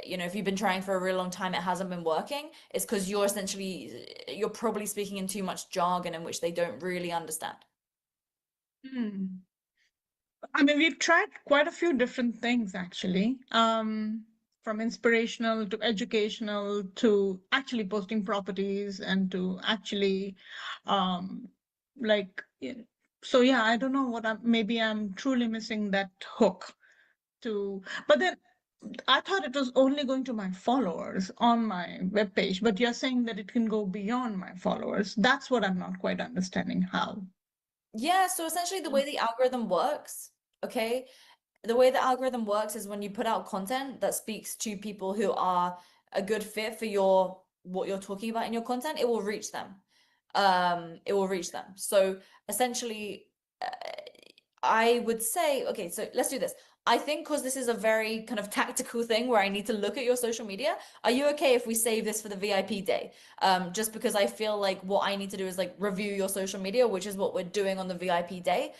you know, if you've been trying for a really long time, it hasn't been working. It's because you're probably speaking in too much jargon in which they don't really understand. I mean, we've tried quite a few different things actually, from inspirational to educational to actually posting properties and to actually, like, so yeah, I don't know maybe I'm truly missing that hook but then I thought it was only going to my followers on my webpage, but you're saying that it can go beyond my followers. That's what I'm not quite understanding how. Yeah, so essentially the way the algorithm works, okay, the way the algorithm works is when you put out content that speaks to people who are a good fit for what you're talking about in your content, it will reach them. It will reach them. So essentially, I would say, okay, so let's do this. I think because this is a very kind of tactical thing where I need to look at your social media, are you okay if we save this for the VIP day? Just because I feel like what I need to do is like review your social media, which is what we're doing on the VIP day.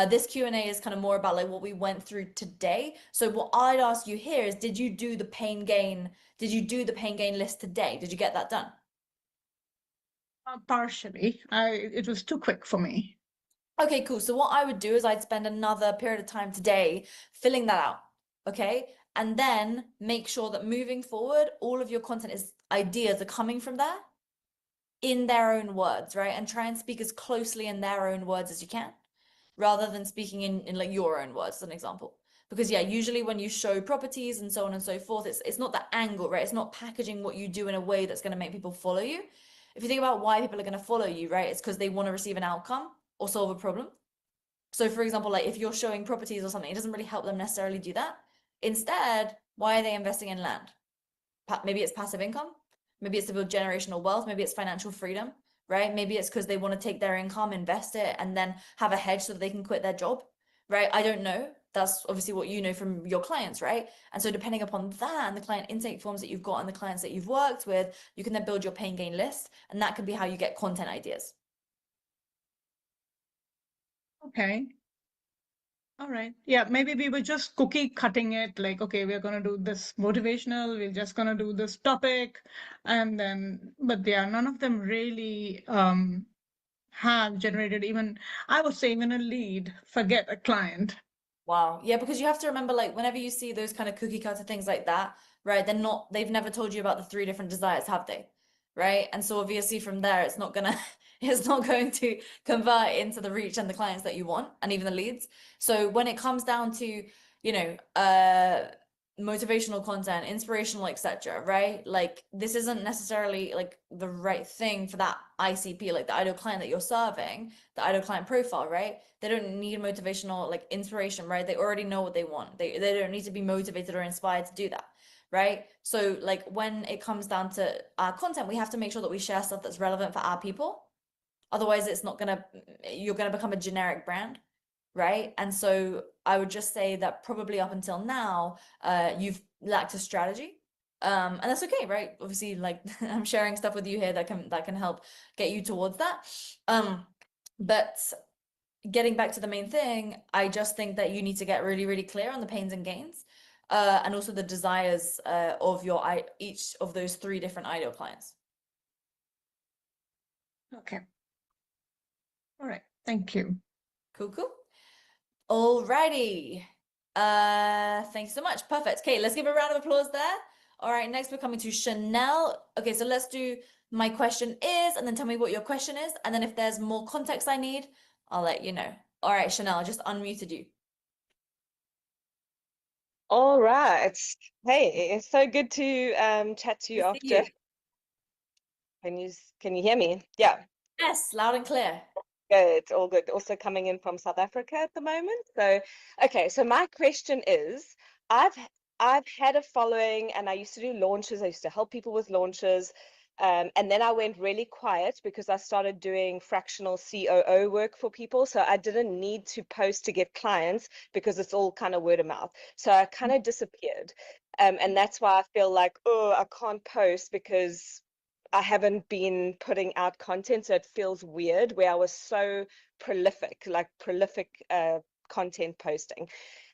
This Q&A is kind of more about like what we went through today. So what I'd ask you here is, did you do the pain gain list today? Did you get that done? Partially. It was too quick for me. Okay, cool. So what I would do is I'd spend another period of time today filling that out, okay? And then make sure that moving forward, all of your content ideas are coming from there in their own words, right? And try and speak as closely in their own words as you can, rather than speaking in like your own words, as an example. Because yeah, usually when you show properties and so on and so forth, it's not the angle, right? It's not packaging what you do in a way that's going to make people follow you. If you think about why people are going to follow you, right? It's because they want to receive an outcome or solve a problem. So for example, like if you're showing properties or something, it doesn't really help them necessarily do that. Instead, why are they investing in land? Maybe it's passive income. Maybe it's to build generational wealth. Maybe it's financial freedom, right? Maybe it's because they want to take their income, invest it, and then have a hedge so that they can quit their job, right? I don't know. That's obviously what you know from your clients, right? And so depending upon that and the client intake forms that you've got and the clients that you've worked with, you can then build your pain gain list. And that can be how you get content ideas. Okay. All right. Yeah, maybe we were just cookie cutting it, like, okay, we're gonna do this motivational, we're just gonna do this topic, and then, but yeah, none of them really have generated even, I would say, even a lead, forget a client. Wow. Yeah, because you have to remember, like, whenever you see those kind of cookie cutter things like that, right, they've never told you about the 3 different desires, have they? Right? And so obviously from there, it's not going to convert into the reach and the clients that you want and even the leads. So when it comes down to, you know, motivational content, inspirational, etc., right? Like this isn't necessarily like the right thing for that ICP, like the ideal client that you're serving, the ideal client profile, right? They don't need motivational, like inspiration, right? They already know what they want. They don't need to be motivated or inspired to do that, right? So like when it comes down to our content, we have to make sure that we share stuff that's relevant for our people. Otherwise, you're gonna become a generic brand, right? And so I would just say that probably up until now, you've lacked a strategy. And that's okay, right? Obviously, like I'm sharing stuff with you here that can help get you towards that. But getting back to the main thing, I just think that you need to get really, really clear on the pains and gains, and also the desires of each of those 3 different ideal clients. Okay. All right. Thank you. Cool, cool. Alrighty. Thank you so much. Perfect. Okay, let's give a round of applause there. All right, next we're coming to Chanel. Okay, so let's do my question is, and then tell me what your question is. And then if there's more context I need, I'll let you know. All right, Chanel, I just unmuted you. All right. Hey, it's so good to chat to you Good to see after. Can you hear me? Yeah. Yes, loud and clear. Good, all good. Also coming in from South Africa at the moment. So, okay, so my question is, I've had a following and I used to do launches. I used to help people with launches. And then I went really quiet because I started doing fractional COO work for people. So I didn't need to post to get clients because it's all kind of word of mouth. So I kind of disappeared. And that's why I feel like, oh, I can't post because I haven't been putting out content, so it feels weird where I was so prolific content posting.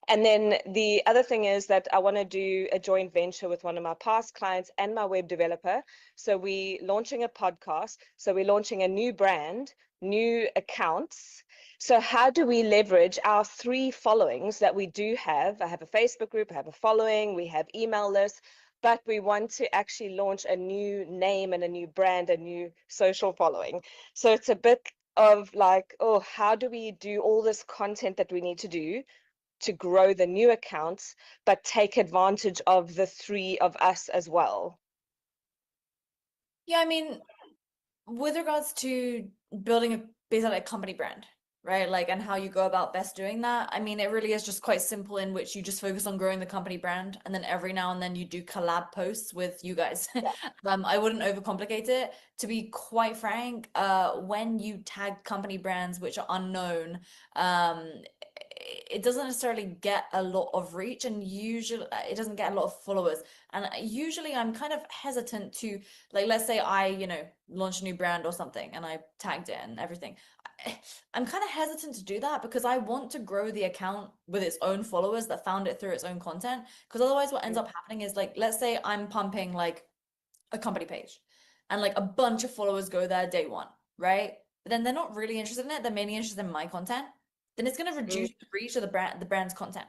And then the other thing is that I want to do a joint venture with one of my past clients and my web developer. So we're launching a podcast. So we're launching a new brand, new accounts. So how do we leverage our 3 followings that we do have? I have a Facebook group, I have a following, we have email lists, but we want to actually launch a new name and a new brand, a new social following. So it's a bit of like, oh, how do we do all this content that we need to do to grow the new accounts, but take advantage of the 3 of us as well? Yeah, I mean, with regards to building basically a company brand, right? Like, and how you go about best doing that. I mean, it really is just quite simple, in which you just focus on growing the company brand, and then every now and then you do collab posts with you guys. I wouldn't overcomplicate it. To be quite frank, when you tag company brands which are unknown, it doesn't necessarily get a lot of reach, and usually it doesn't get a lot of followers. And usually I'm kind of hesitant to, like, let's say I, launch a new brand or something and I tagged it and everything. I'm kind of hesitant to do that because I want to grow the account with its own followers that found it through its own content. Because otherwise what ends up happening is, like, let's say I'm pumping like a company page and like a bunch of followers go there day 1, right? But then they're not really interested in it. They're mainly interested in my content. Then it's going to reduce the reach of the brand's content,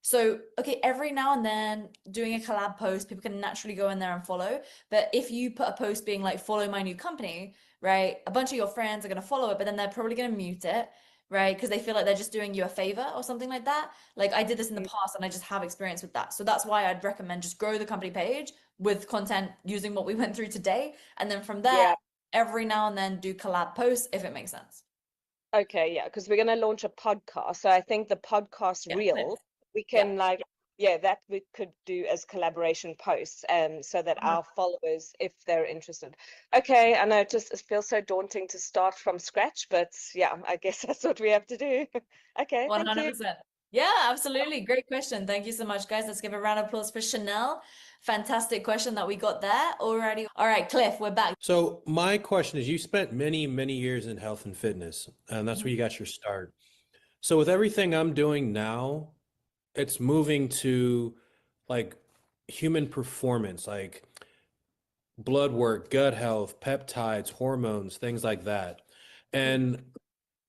So, okay, every now and then doing a collab post, people can naturally go in there and follow. But if you put a post being like, follow my new company, right? A bunch of your friends are going to follow it, but then they're probably going to mute it, right? Because they feel like they're just doing you a favor or something like that. Like, I did this in the past and I just have experience with that. So that's why I'd recommend just grow the company page with content using what we went through today. And then from there, every now and then do collab posts if it makes sense. Okay, yeah, because we're going to launch a podcast. So I think the podcast reel, we can that we could do as collaboration posts, so that our followers, if they're interested. Okay, I know it feels so daunting to start from scratch, but yeah, I guess that's what we have to do. Okay, 100%. thank you. Yeah, absolutely. Great question. Thank you so much, guys. Let's give a round of applause for Chanel. Fantastic question that we got there already. All right, Cliff, we're back. So my question is, you spent many, many years in health and fitness, and that's where you got your start. So with everything I'm doing now, it's moving to like human performance, like blood work, gut health, peptides, hormones, things like that. And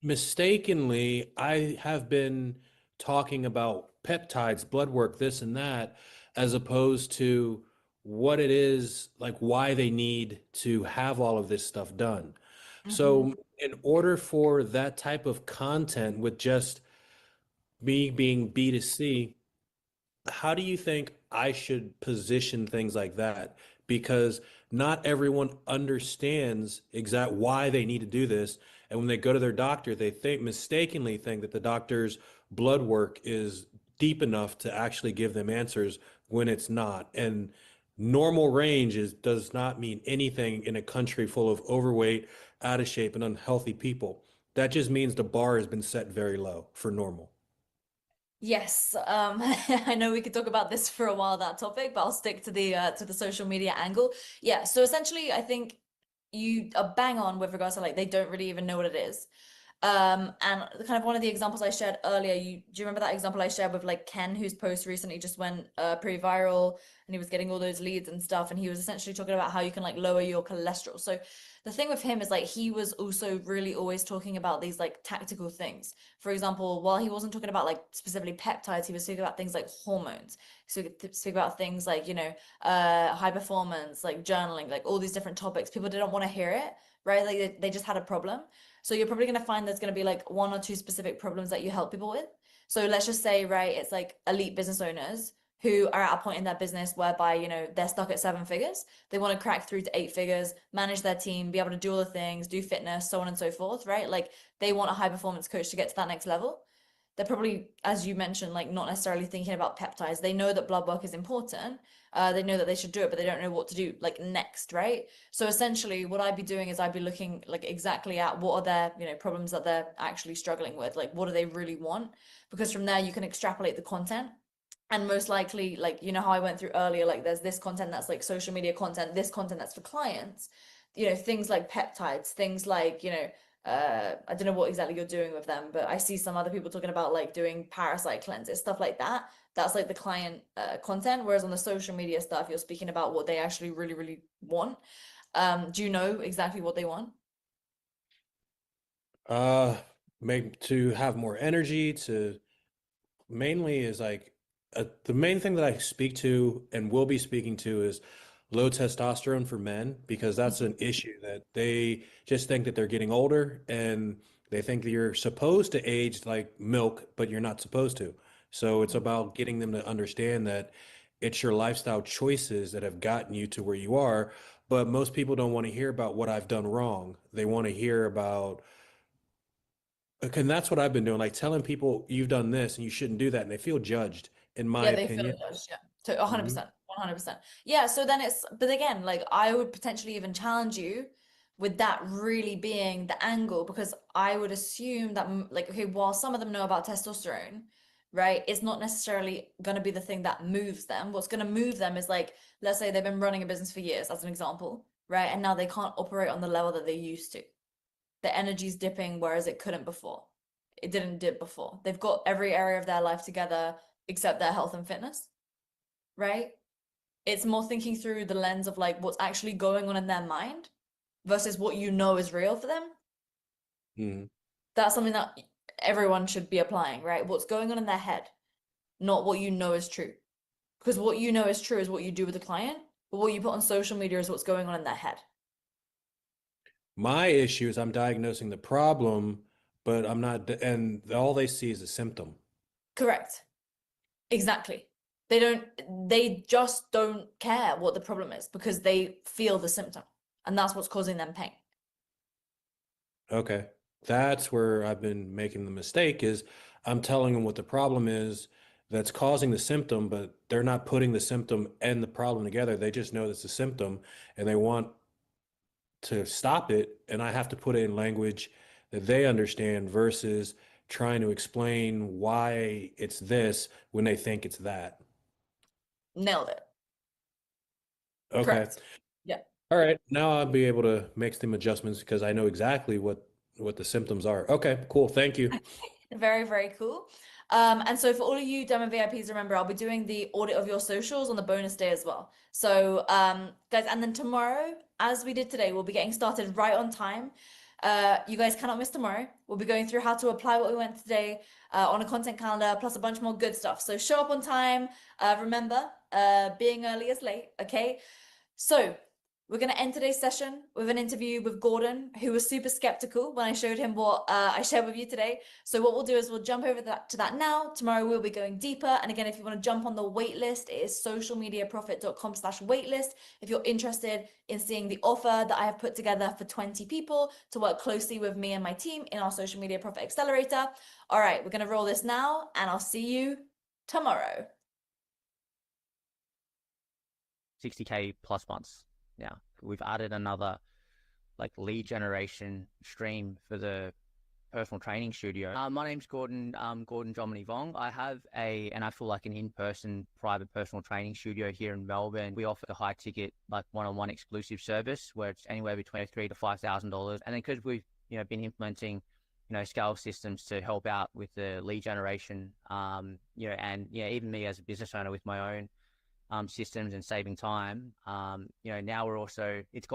mistakenly, I have been talking about peptides, blood work, this and that, as opposed to what it is, like why they need to have all of this stuff done. So in order for that type of content, with just me being B2C, how do you think I should position things like that? Because not everyone understands exact why they need to do this. And when they go to their doctor, they mistakenly think that the doctor's blood work is deep enough to actually give them answers when it's not. And normal range does not mean anything in a country full of overweight, out of shape and unhealthy people. That just means the bar has been set very low for normal. Yes, I know we could talk about this for a while, that topic, but I'll stick to the social media angle. Yeah, so essentially, I think you are bang on with regards to like they don't really even know what it is. And kind of one of the examples I shared earlier, do you remember that example I shared with like Ken, whose post recently just went pretty viral, and he was getting all those leads and stuff, and he was essentially talking about how you can like lower your cholesterol. So the thing with him is like he was also really always talking about these like tactical things. For example, while he wasn't talking about like specifically peptides, he was speaking about things like hormones. So he could speak about things like, high performance, like journaling, like all these different topics. People didn't want to hear it, right? Like they just had a problem. So you're probably going to find there's going to be like one or two specific problems that you help people with. So let's just say, right, it's like elite business owners who are at a point in their business whereby, they're stuck at 7 figures. They want to crack through to 8 figures, manage their team, be able to do all the things, do fitness, so on and so forth, right? Like they want a high performance coach to get to that next level. They're probably, as you mentioned, like not necessarily thinking about peptides. They know that blood work is important. They know that they should do it, but they don't know what to do like next, right? So essentially what I'd be doing is I'd be looking like exactly at what are their, problems that they're actually struggling with, like what do they really want? Because from there you can extrapolate the content. And most likely, like, how I went through earlier, like there's this content that's like social media content, this content that's for clients, things like peptides, things like, I don't know what exactly you're doing with them, but I see some other people talking about like doing parasite cleanses, stuff like that. That's like the client content. Whereas on the social media stuff, you're speaking about what they actually really, really want. Do you know exactly what they want? Make to have more energy, to mainly is like the main thing that I speak to and will be speaking to is low testosterone for men, because that's an issue that they just think that they're getting older and they think that you're supposed to age like milk, but you're not supposed to. So it's about getting them to understand that it's your lifestyle choices that have gotten you to where you are. But most people don't want to hear about what I've done wrong. They want to hear about, and that's what I've been doing, like telling people you've done this and you shouldn't do that, and they feel judged, in my Yeah, they feel opinion. judged. Yeah, so 100%, Mhm. 100%. Yeah, so then but again, like I would potentially even challenge you with that really being the angle, because I would assume that like, okay, while some of them know about testosterone, right, it's not necessarily going to be the thing that moves them. What's going to move them is like, let's say they've been running a business for years, as an example, right, and now they can't operate on the level that they used to. The energy's dipping, whereas it couldn't before. It didn't dip before. They've got every area of their life together except their health and fitness, right? It's more thinking through the lens of like what's actually going on in their mind versus what you know is real for them. Mhm. That's something that everyone should be applying, right? What's going on in their head, not what you know is true. Because what you know is true is what you do with the client, but what you put on social media is what's going on in their head. My issue is I'm diagnosing the problem, but I'm not, and all they see is a symptom. Correct. Exactly. They just don't care what the problem is because they feel the symptom, and that's what's causing them pain. Okay. That's where I've been making the mistake, is I'm telling them what the problem is that's causing the symptom, but they're not putting the symptom and the problem together. They just know it's a symptom and they want to stop it. And I have to put it in language that they understand versus trying to explain why it's this when they think it's that. Nailed it. Okay. Correct. Yeah. All right. Now I'll be able to make some adjustments because I know exactly what the symptoms are. Okay, cool. Thank you. Very, very cool. And so for all of you Diamond VIPs, remember, I'll be doing the audit of your socials on the bonus day as well. So, guys, and then tomorrow, as we did today, we'll be getting started right on time. You guys cannot miss tomorrow. We'll be going through how to apply what we went today on a content calendar, plus a bunch more good stuff. So show up on time. Remember, being early is late, okay? So we're going to end today's session with an interview with Gordon, who was super skeptical when I showed him what I shared with you today. So what we'll do is we'll jump over to that now. Tomorrow we'll be going deeper. And again, if you want to jump on the wait list, it is socialmediaprofit.com/waitlist. If you're interested in seeing the offer that I have put together for 20 people to work closely with me and my team in our Social Media Profit Accelerator. All right, we're going to roll this now, and I'll see you tomorrow. 60K plus months. Now we've added another like lead generation stream for the personal training studio. My name's Gordon Jomini Vong. I have an actual like an in-person private personal training studio here in Melbourne. We offer a high ticket like one-on-one exclusive service where it's anywhere between $3,000 to $5,000. And then because we've been implementing scale systems to help out with the lead generation, and even me as a business owner with my own systems and saving time, now we're also, it's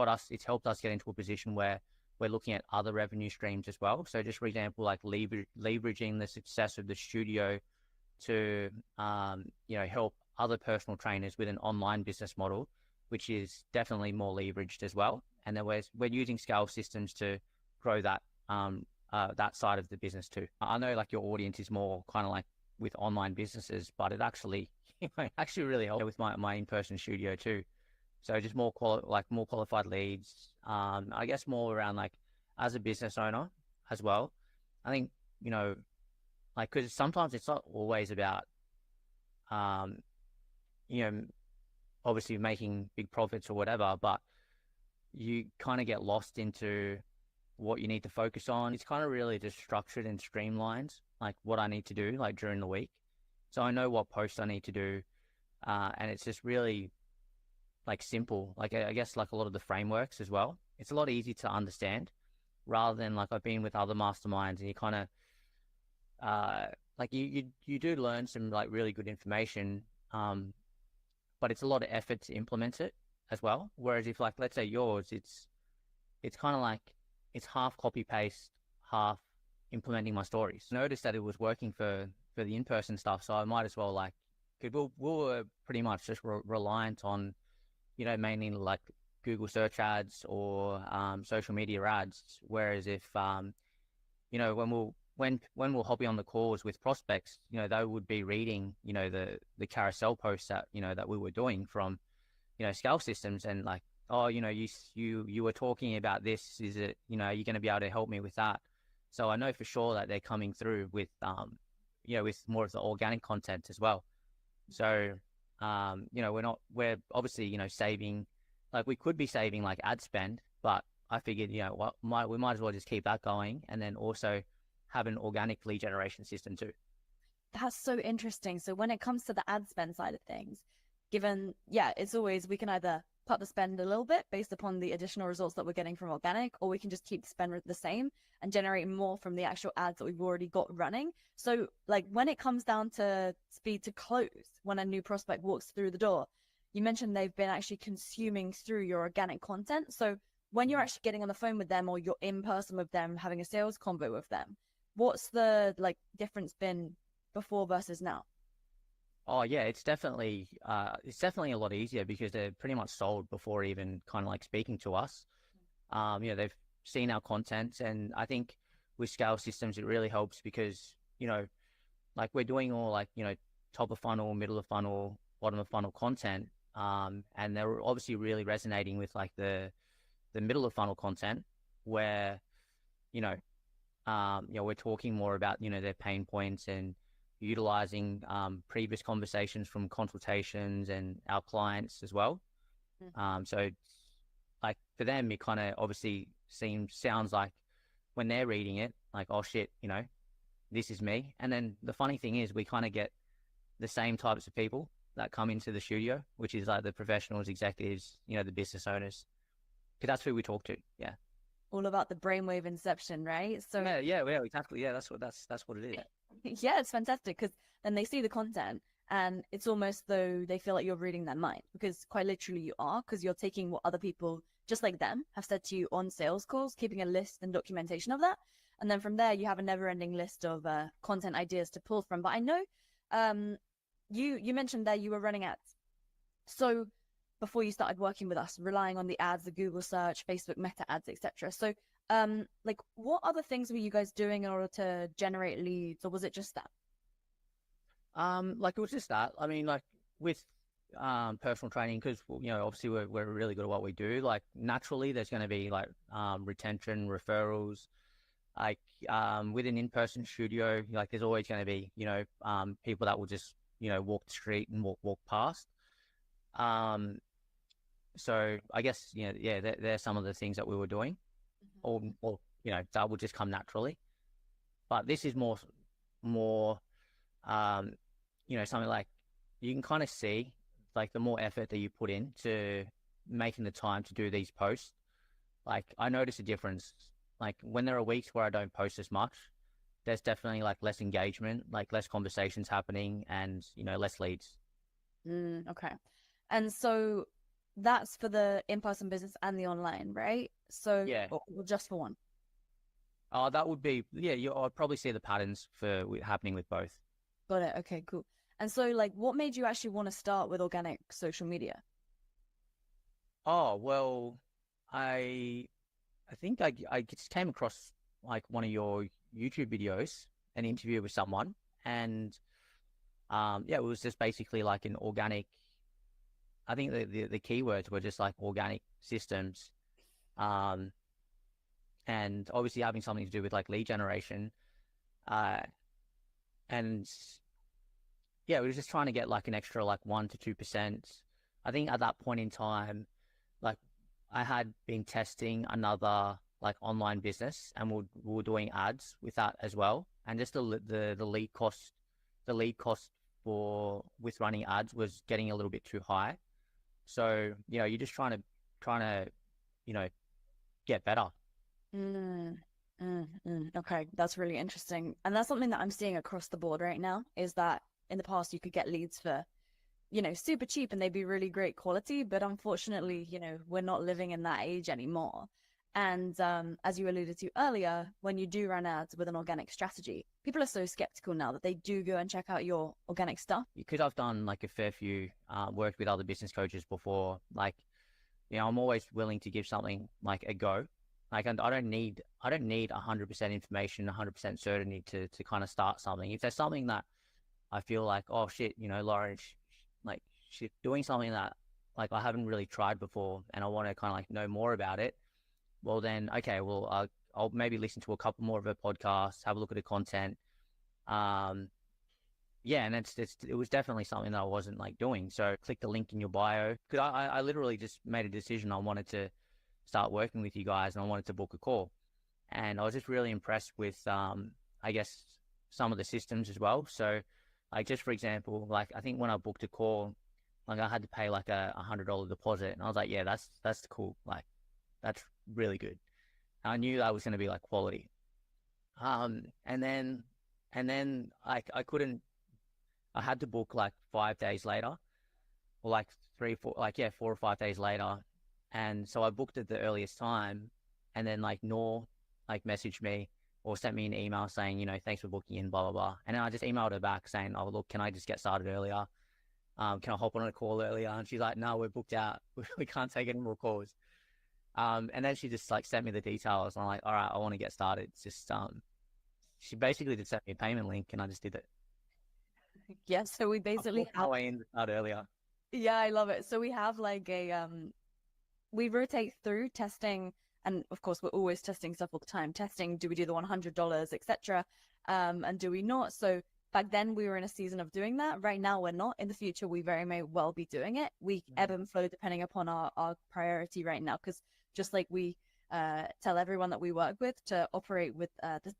helped us get into a position where we're looking at other revenue streams as well. So just for example, like leveraging the success of the studio to, help other personal trainers with an online business model, which is definitely more leveraged as well. And then we're using scale systems to grow that, that side of the business too. I know like your audience is more kind of like with online businesses, but it actually, really helped with my in-person studio too. So just more qualified leads. I guess more around like as a business owner as well. I think, because sometimes it's not always about, obviously making big profits or whatever, but you kind of get lost into what you need to focus on. It's kind of really just structured and streamlined, like what I need to do like during the week. So I know what posts I need to do. And it's just really like simple, like I guess like a lot of the frameworks as well. It's a lot easier to understand rather than like I've been with other masterminds and you kind of like you do learn some like really good information, but it's a lot of effort to implement it as well. Whereas if like let's say yours, it's kind of like it's half copy paste, half implementing my stories. Noticed that it was working for the in-person stuff, so I might as well like, because we were pretty much just reliant on mainly like Google search ads or social media ads. Whereas if when we'll hop on the calls with prospects, they would be reading the carousel posts that that we were doing from scale systems, and like, oh, you were talking about this, is it, are you going to be able to help me with that? So I know for sure that they're coming through with with more of the organic content as well. So we're obviously, saving, like we could be saving like ad spend, but I figured, we might as well just keep that going and then also have an organic lead generation system too. That's so interesting. So when it comes to the ad spend side of things, given, it's always, we can either cut the spend a little bit based upon the additional results that we're getting from organic, or we can just keep the spend the same and generate more from the actual ads that we've already got running. So like when it comes down to speed to close, when a new prospect walks through the door, you mentioned they've been actually consuming through your organic content. So when you're actually getting on the phone with them or you're in person with them, having a sales convo with them, what's the like difference been before versus now? Oh yeah, it's definitely a lot easier because they're pretty much sold before even kind of like speaking to us. They've seen our content, and I think with scale systems it really helps because like we're doing all like top of funnel, middle of funnel, bottom of funnel content, and they're obviously really resonating with like the middle of funnel content where we're talking more about their pain points and utilizing previous conversations from consultations and our clients as well. So like for them, it kind of obviously sounds like when they're reading it, like, oh shit, this is me. And then the funny thing is we kind of get the same types of people that come into the studio, which is like the professionals, executives, the business owners, because that's who we talk to. Yeah. All about the brainwave inception, right? So yeah, exactly. Yeah, that's what it is. Yeah, it's fantastic because then they see the content and it's almost though they feel like you're reading their mind, because quite literally you are, because you're taking what other people just like them have said to you on sales calls, keeping a list and documentation of that. And then from there, you have a never ending list of content ideas to pull from. But I know you mentioned that you were running ads. So before you started working with us, relying on the ads, the Google search, Facebook meta ads, etc. So like what other things were you guys doing in order to generate leads, or was it just that? Like it was just that. I mean, like with personal training, because obviously we're really good at what we do. Like naturally, there's going to be like retention, referrals. Like with an in-person studio, like there's always going to be people that will just walk the street and walk past. So I guess they're some of the things that we were doing. or that will just come naturally. But this is more, something like you can kind of see like the more effort that you put into making the time to do these posts. Like I notice a difference. Like when there are weeks where I don't post as much, there's definitely like less engagement, like less conversations happening, and less leads. Okay. And so that's for the in-person business and the online, right? So Yeah. or just for one. That would be, I'd probably see the patterns happening with both. Got it. Okay, cool. And so like what made you actually want to start with organic social media? Oh, well, I think I just came across like one of your YouTube videos, an interview with someone, and it was just basically like an organic. I think the keywords were just like organic systems, and obviously having something to do with like lead generation, and we were just trying to get like an extra like 1 to 2%. I think at that point in time, like I had been testing another like online business, and we were doing ads with that as well, and just the lead cost with running ads was getting a little bit too high. So you're just trying to get better. Okay, that's really interesting. And that's something that I'm seeing across the board right now, is that in the past you could get leads for super cheap and they'd be really great quality, but unfortunately we're not living in that age anymore. And as you alluded to earlier, when you do run ads with an organic strategy, people are so skeptical now that they do go and check out your organic stuff. Because I've done like a fair few, worked with other business coaches before, like, I'm always willing to give something like a go. Like, and I don't need 100% information, 100% certainty to kind of start something. If there's something that I feel like, oh shit, Lauren, she's doing something that like I haven't really tried before, and I want to kind of like know more about it. Well then, okay, well I'll maybe listen to a couple more of her podcasts, have a look at her content. And it was definitely something that I wasn't like doing. So click the link in your bio, because I literally just made a decision. I wanted to start working with you guys, and I wanted to book a call. And I was just really impressed with, I guess, some of the systems as well. So like, just for example, like I think when I booked a call, like I had to pay like a $100 deposit, and I was like, yeah, that's cool. Like that's really good. I knew that was going to be like quality. And then I couldn't, I had to book like 5 days later, or like 4 or 5 days later. And so I booked at the earliest time, and then like Noor like messaged me or sent me an email saying, thanks for booking in, blah, blah, blah. And then I just emailed her back saying, oh, look, can I just get started earlier? Can I hop on a call earlier? And she's like, no, we're booked out. We can't take any more calls. And then she just like sent me the details. And I'm like, all right, I want to get started. It's just, she basically just sent me a payment link, and I just did it. Yeah, so we basically have my way in to start earlier. Yeah, I love it. So we have like we rotate through testing, and of course we're always testing stuff all the time. Testing, do we do the $100, etc. And do we not? So back then we were in a season of doing that. Right now we're not. In the future we very may well be doing it. We ebb and flow depending upon our priority right now, because just like we tell everyone that we work with to operate with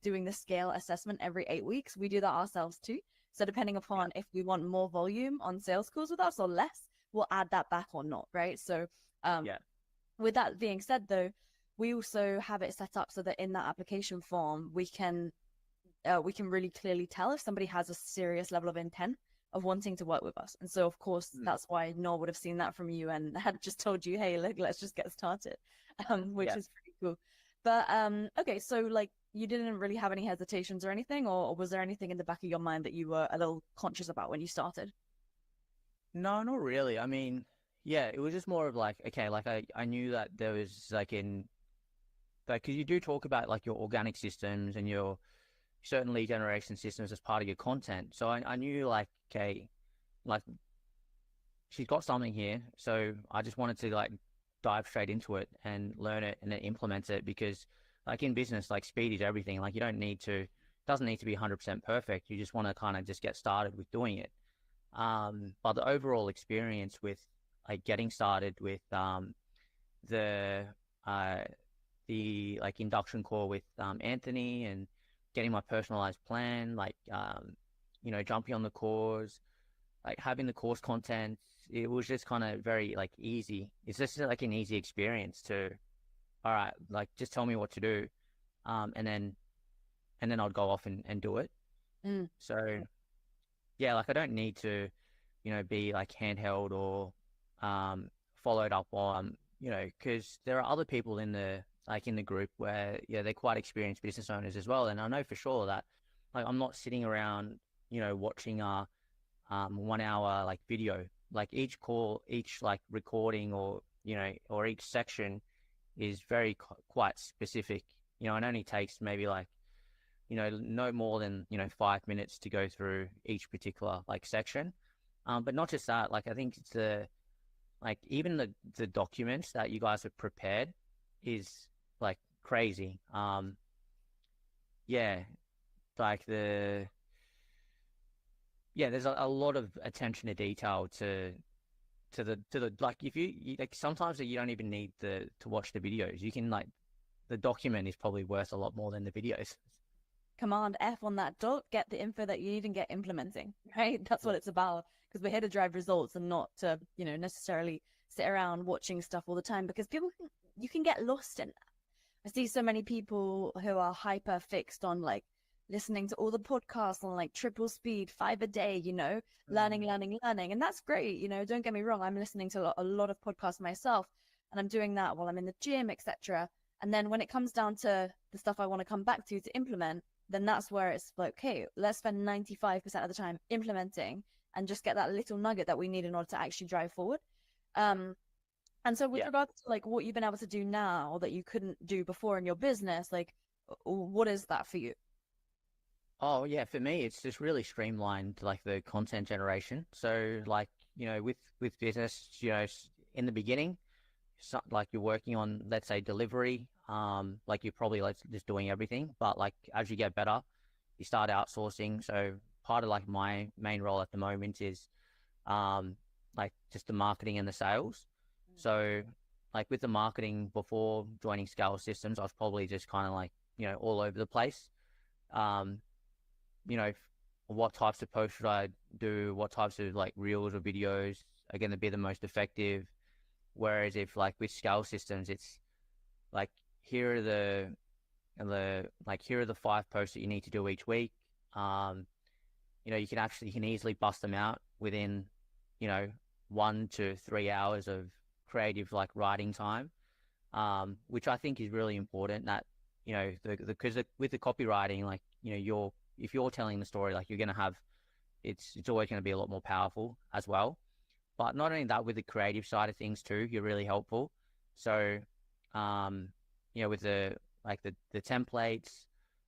doing the scale assessment every 8 weeks, we do that ourselves too. So depending upon if we want more volume on sales calls with us or less, we'll add that back or not, right? So with that being said though, we also have it set up so that in that application form, we can really clearly tell if somebody has a serious level of intent of wanting to work with us. And so of course, that's why Noor would have seen that from you and had just told you, hey, let's just get started, which is pretty cool. But okay, so like you didn't really have any hesitations or anything, or was there anything in the back of your mind that you were a little conscious about when you started? No, not really. I mean, it was just more of like, okay, like I knew that there was like because you do talk about like your organic systems and your certain lead generation systems as part of your content. So I knew like, okay, like she's got something here. So I just wanted to like dive straight into it and learn it and then implement it, because like in business, like speed is everything. Like you doesn't need to be 100% perfect. You just want to kind of just get started with doing it. But the overall experience with like getting started with the the like induction call with Anthony and getting my personalized plan, like you know, jumping on the course, like having the course content. It was just kind of very like easy. It's just like an easy experience to, all right, like just tell me what to do, and then I'd go off and do it. So yeah, like I don't need to, you know, be like handheld or followed up on, you know, because there are other people in the group where, yeah, they're quite experienced business owners as well. And I know for sure that like I'm not sitting around, you know, watching a 1 hour like video. Like each call, each like recording, or, you know, or each section is very quite specific. You know, it only takes maybe like, you know, no more than, you know, 5 minutes to go through each particular like section. But not just that, like I think it's like even the documents that you guys have prepared is like crazy. Yeah, like there's a lot of attention to detail to the like if you like sometimes you don't even need to watch the videos. You can like the document is probably worth a lot more than the videos. Command F on that doc, get the info that you need and get implementing, right? That's what it's about, because we're here to drive results and not to, you know, necessarily sit around watching stuff all the time, because you can get lost in that. I see so many people who are hyper fixed on like listening to all the podcasts on like triple speed, 5 a day, you know, learning. And that's great. You know, don't get me wrong. I'm listening to a lot of podcasts myself, and I'm doing that while I'm in the gym, etc. And then when it comes down to the stuff I want to come back to implement, then that's where it's like, okay, let's spend 95% of the time implementing and just get that little nugget that we need in order to actually drive forward. And so with regards to like what you've been able to do now that you couldn't do before in your business, like what is that for you? Oh yeah, for me, it's just really streamlined like the content generation. So like, you know, with business, you know, in the beginning, like you're working on, let's say, delivery, like you're probably like just doing everything, but like as you get better, you start outsourcing. So part of like my main role at the moment is like just the marketing and the sales. So like with the marketing before joining Scale Systems, I was probably just kind of like, you know, all over the place. You know, what types of posts should I do? What types of like reels or videos are going to be the most effective? Whereas if like with Scale Systems, it's like here are the 5 posts that you need to do each week. You know, you can easily bust them out within, you know, 1 to 3 hours of creative like writing time, which I think is really important. That, you know, because with the copywriting, like, you know, if you're telling the story, like you're going to have, it's always going to be a lot more powerful as well. But not only that, with the creative side of things too, you're really helpful. So, you know, with the templates,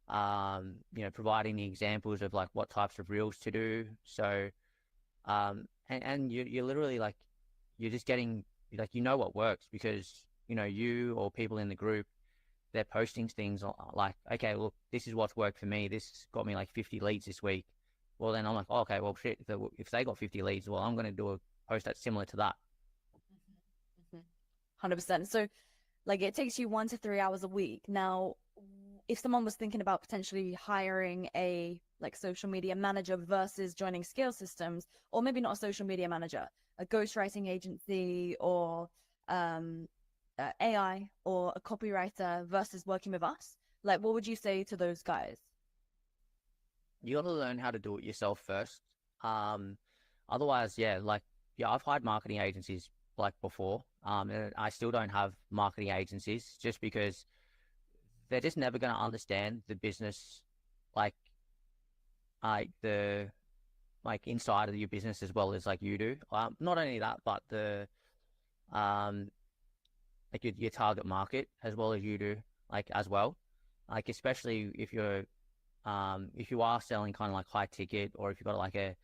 you know, providing the examples of like what types of reels to do. So, and you're literally like, you're just getting like, you know, what works, because, you know, you or people in the group, they're posting things like, okay, look, this is what's worked for me. This got me like 50 leads this week. Well, then I'm like, oh, okay, well, shit, if they got 50 leads, well, I'm going to do a post that's similar to that. 100%. So like it takes you 1 to 3 hours a week. Now, if someone was thinking about potentially hiring a like social media manager versus joining Scale Systems, or maybe not a social media manager, a ghostwriting agency, or AI, or a copywriter versus working with us, like what would you say to those guys? You got to learn how to do it yourself first. Otherwise, I've hired marketing agencies like before. And I still don't have marketing agencies just because they're just never going to understand the business, like the inside of your business as well as like you do. Not only that, but the like your target market as well as you do, like as well. Like especially if you are selling kind of like high ticket, or if you've got like an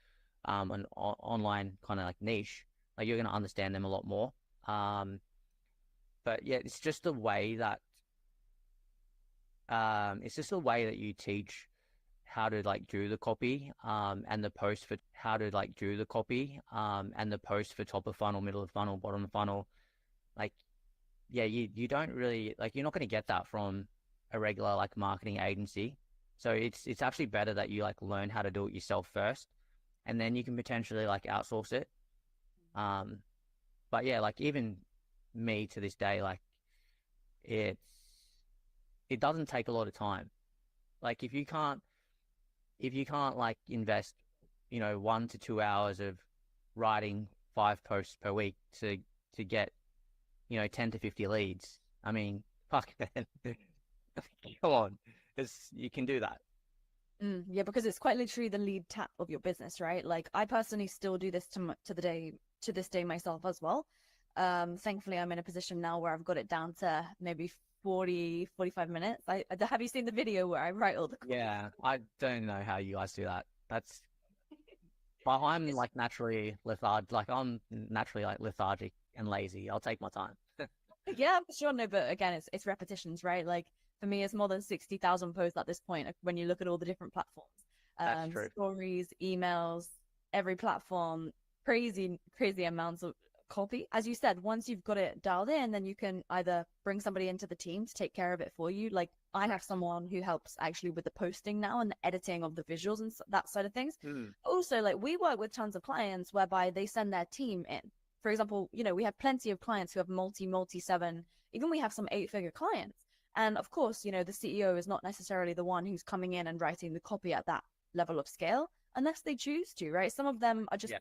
online kind of like niche, like you're going to understand them a lot more. But yeah, it's just the way that you teach how to like do the copy, and the post for how to like do the copy, and the post for top of funnel, middle of funnel, bottom of funnel. Like yeah, you don't really like, you're not going to get that from a regular like marketing agency. So it's actually better that you like learn how to do it yourself first, and then you can potentially like outsource it. But yeah, like even me to this day, like it doesn't take a lot of time. Like if you can't like invest, 1 to 2 hours of writing 5 posts per week to get 10 to 50 leads. I mean, fuck, man. Come on, you can do that. Yeah, because it's quite literally the lead tap of your business, right? Like I personally still do this to this day myself as well. Thankfully, I'm in a position now where I've got it down to maybe 40, 45 minutes. Have you seen the video where I write all the? Yeah, I don't know how you guys do that. Well, I'm like naturally lethargic. Like I'm naturally like lethargic and lazy. I'll take my time. Yeah, for sure. No, but again, it's repetitions, right? Like for me, it's more than 60,000 posts at this point when you look at all the different platforms. That's true. Stories, emails, every platform, crazy amounts of copy. As you said, once you've got it dialed in, then you can either bring somebody into the team to take care of it for you. Like I have someone who helps actually with the posting now and the editing of the visuals and that side of things. Also, like we work with tons of clients whereby they send their team in. For example, we have plenty of clients who have multi 7, even we have some 8-figure clients. And of course, the CEO is not necessarily the one who's coming in and writing the copy at that level of scale, unless they choose to, right? Some of them are just,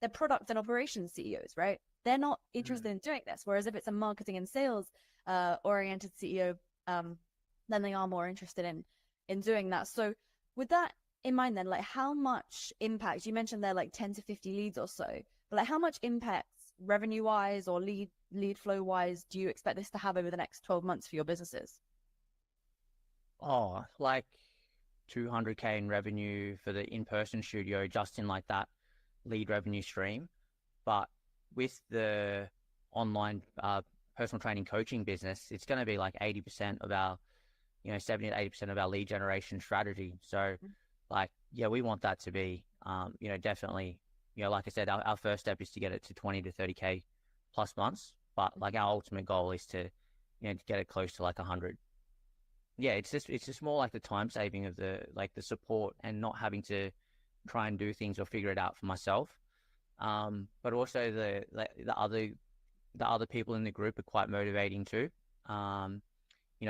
they're product and operations CEOs, right? They're not interested in doing this. Whereas if it's a marketing and sales oriented CEO, then they are more interested in doing that. So with that in mind, then, like how much impact, you mentioned they're like 10 to 50 leads or so, but like how much impact revenue wise or lead flow wise do you expect this to have over the next 12 months for your businesses? Oh, like 200K in revenue for the in-person studio, just in like that lead revenue stream. But with the online personal training coaching business, it's going to be like 80% of our, 70 to 80% of our lead generation strategy. So like, yeah, we want that to be, definitely, like I said, our first step is to get it to 20 to 30K plus months. But like our ultimate goal is to, to get it close to like 100. Yeah, it's just more like the time saving of the support and not having to try and do things or figure it out for myself. But also the other people in the group are quite motivating too.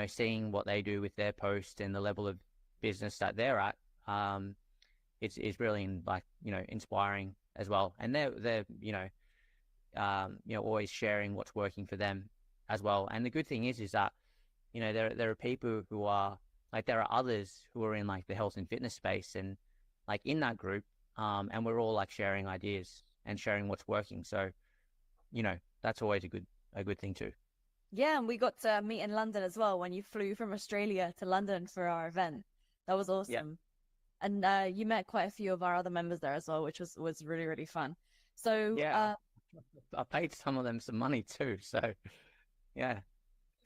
Seeing what they do with their posts and the level of business that they're at, it's really inspiring as well. And they're always sharing what's working for them as well. And the good thing is that there are people who are like, there are others who are in like the health and fitness space and like in that group, and we're all like sharing ideas and sharing what's working. So that's always a good thing too. Yeah, and we got to meet in London as well when you flew from Australia to London for our event. That was awesome. Yeah. And you met quite a few of our other members there as well, which was really, really fun. So yeah, I paid some of them some money too. So yeah,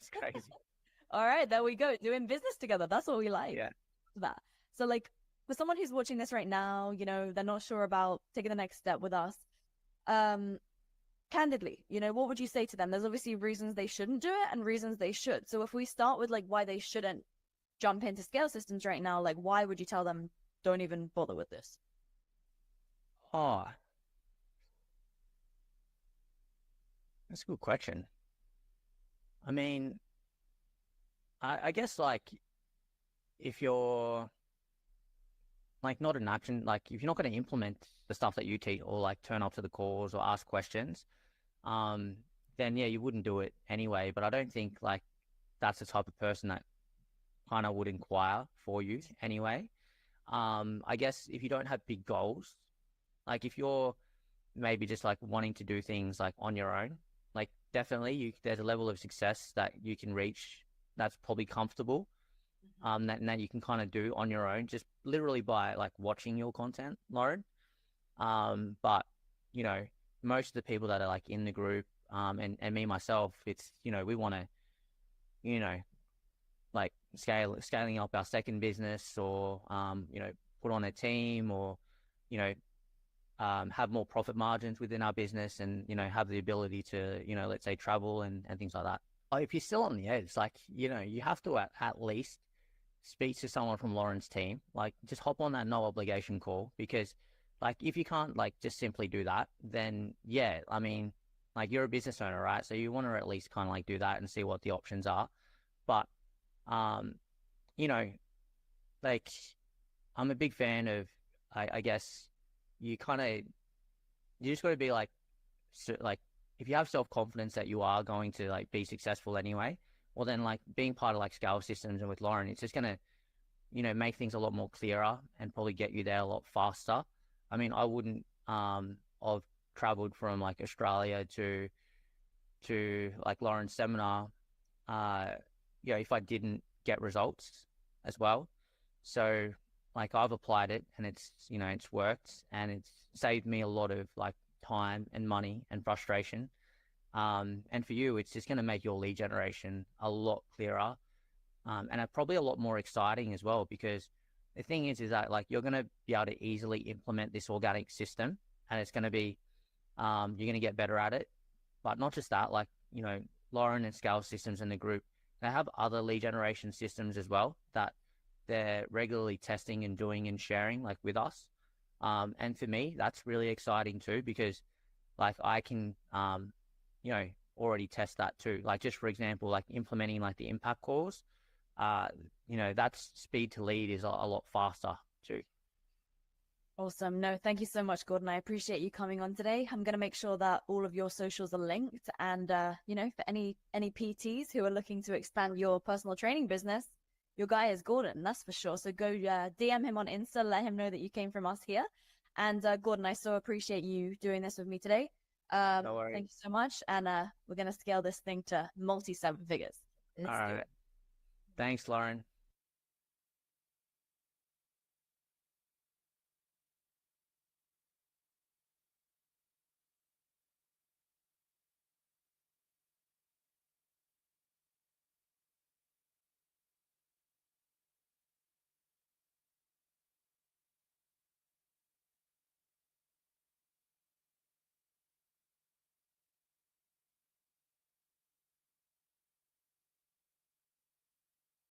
it's crazy. All right, there we go. Doing business together. That's what we like. Yeah. That. So like for someone who's watching this right now, they're not sure about taking the next step with us. Candidly, what would you say to them? There's obviously reasons they shouldn't do it and reasons they should. So if we start with like why they shouldn't jump into Scale Systems right now, like why would you tell them don't even bother with this? Oh, that's a good question. I mean, I guess like if you're like not an action, like if you're not going to implement the stuff that you teach or like turn up to the calls or ask questions, then yeah, you wouldn't do it anyway. But I don't think like that's the type of person that kind of would inquire for you anyway. I guess if you don't have big goals, like if you're maybe just like wanting to do things like on your own, like definitely there's a level of success that you can reach that's probably comfortable, that you can kind of do on your own, just literally by like watching your content, Lauren. But most of the people that are like in the group, and me myself, it's we want to like scaling up our second business, or put on a team, or have more profit margins within our business, and have the ability to let's say travel and things like that. if you're still on the edge, like, you know, you have to at least speak to someone from Lauren's team. Like, just hop on that no obligation call, because like, if you can't like just simply do that, then yeah, I mean, like, you're a business owner, right? So you want to at least kind of like do that and see what the options are. But you know, like, I'm a big fan of, I guess you just got to be like, like, if you have self-confidence that you are going to like be successful anyway, well then like being part of like Scale Systems and with Lauren, it's just going to, you know, make things a lot more clearer and probably get you there a lot faster. I mean, I wouldn't have traveled from like Australia to like Lauren's seminar, you know, if I didn't get results as well. So like, I've applied it and it's, you know, it's worked, and it's saved me a lot of like time and money and frustration. And for you, it's just going to make your lead generation a lot clearer, and probably a lot more exciting as well, because the thing is that like, you're going to be able to easily implement this organic system, and it's going to be, you're going to get better at it. But not just that, like, you know, Lauren and Scale Systems in the group, they have other lead generation systems as well that they're regularly testing and doing and sharing like with us. And for me, that's really exciting too, because like, I can, you know, already test that too. Like, just for example, like implementing like the impact calls, you know, that's speed to lead is a lot faster too. Awesome. No, thank you so much, Gordon. I appreciate you coming on today. I'm going to make sure that all of your socials are linked. And, you know, for any PTs who are looking to expand your personal training business, your guy is Gordon, that's for sure. So go DM him on Insta, let him know that you came from us here. And Gordon, I so appreciate you doing this with me today. No worries. Thank you so much. And we're going to scale this thing to multi-7 figures. All right. Thanks, Lauren.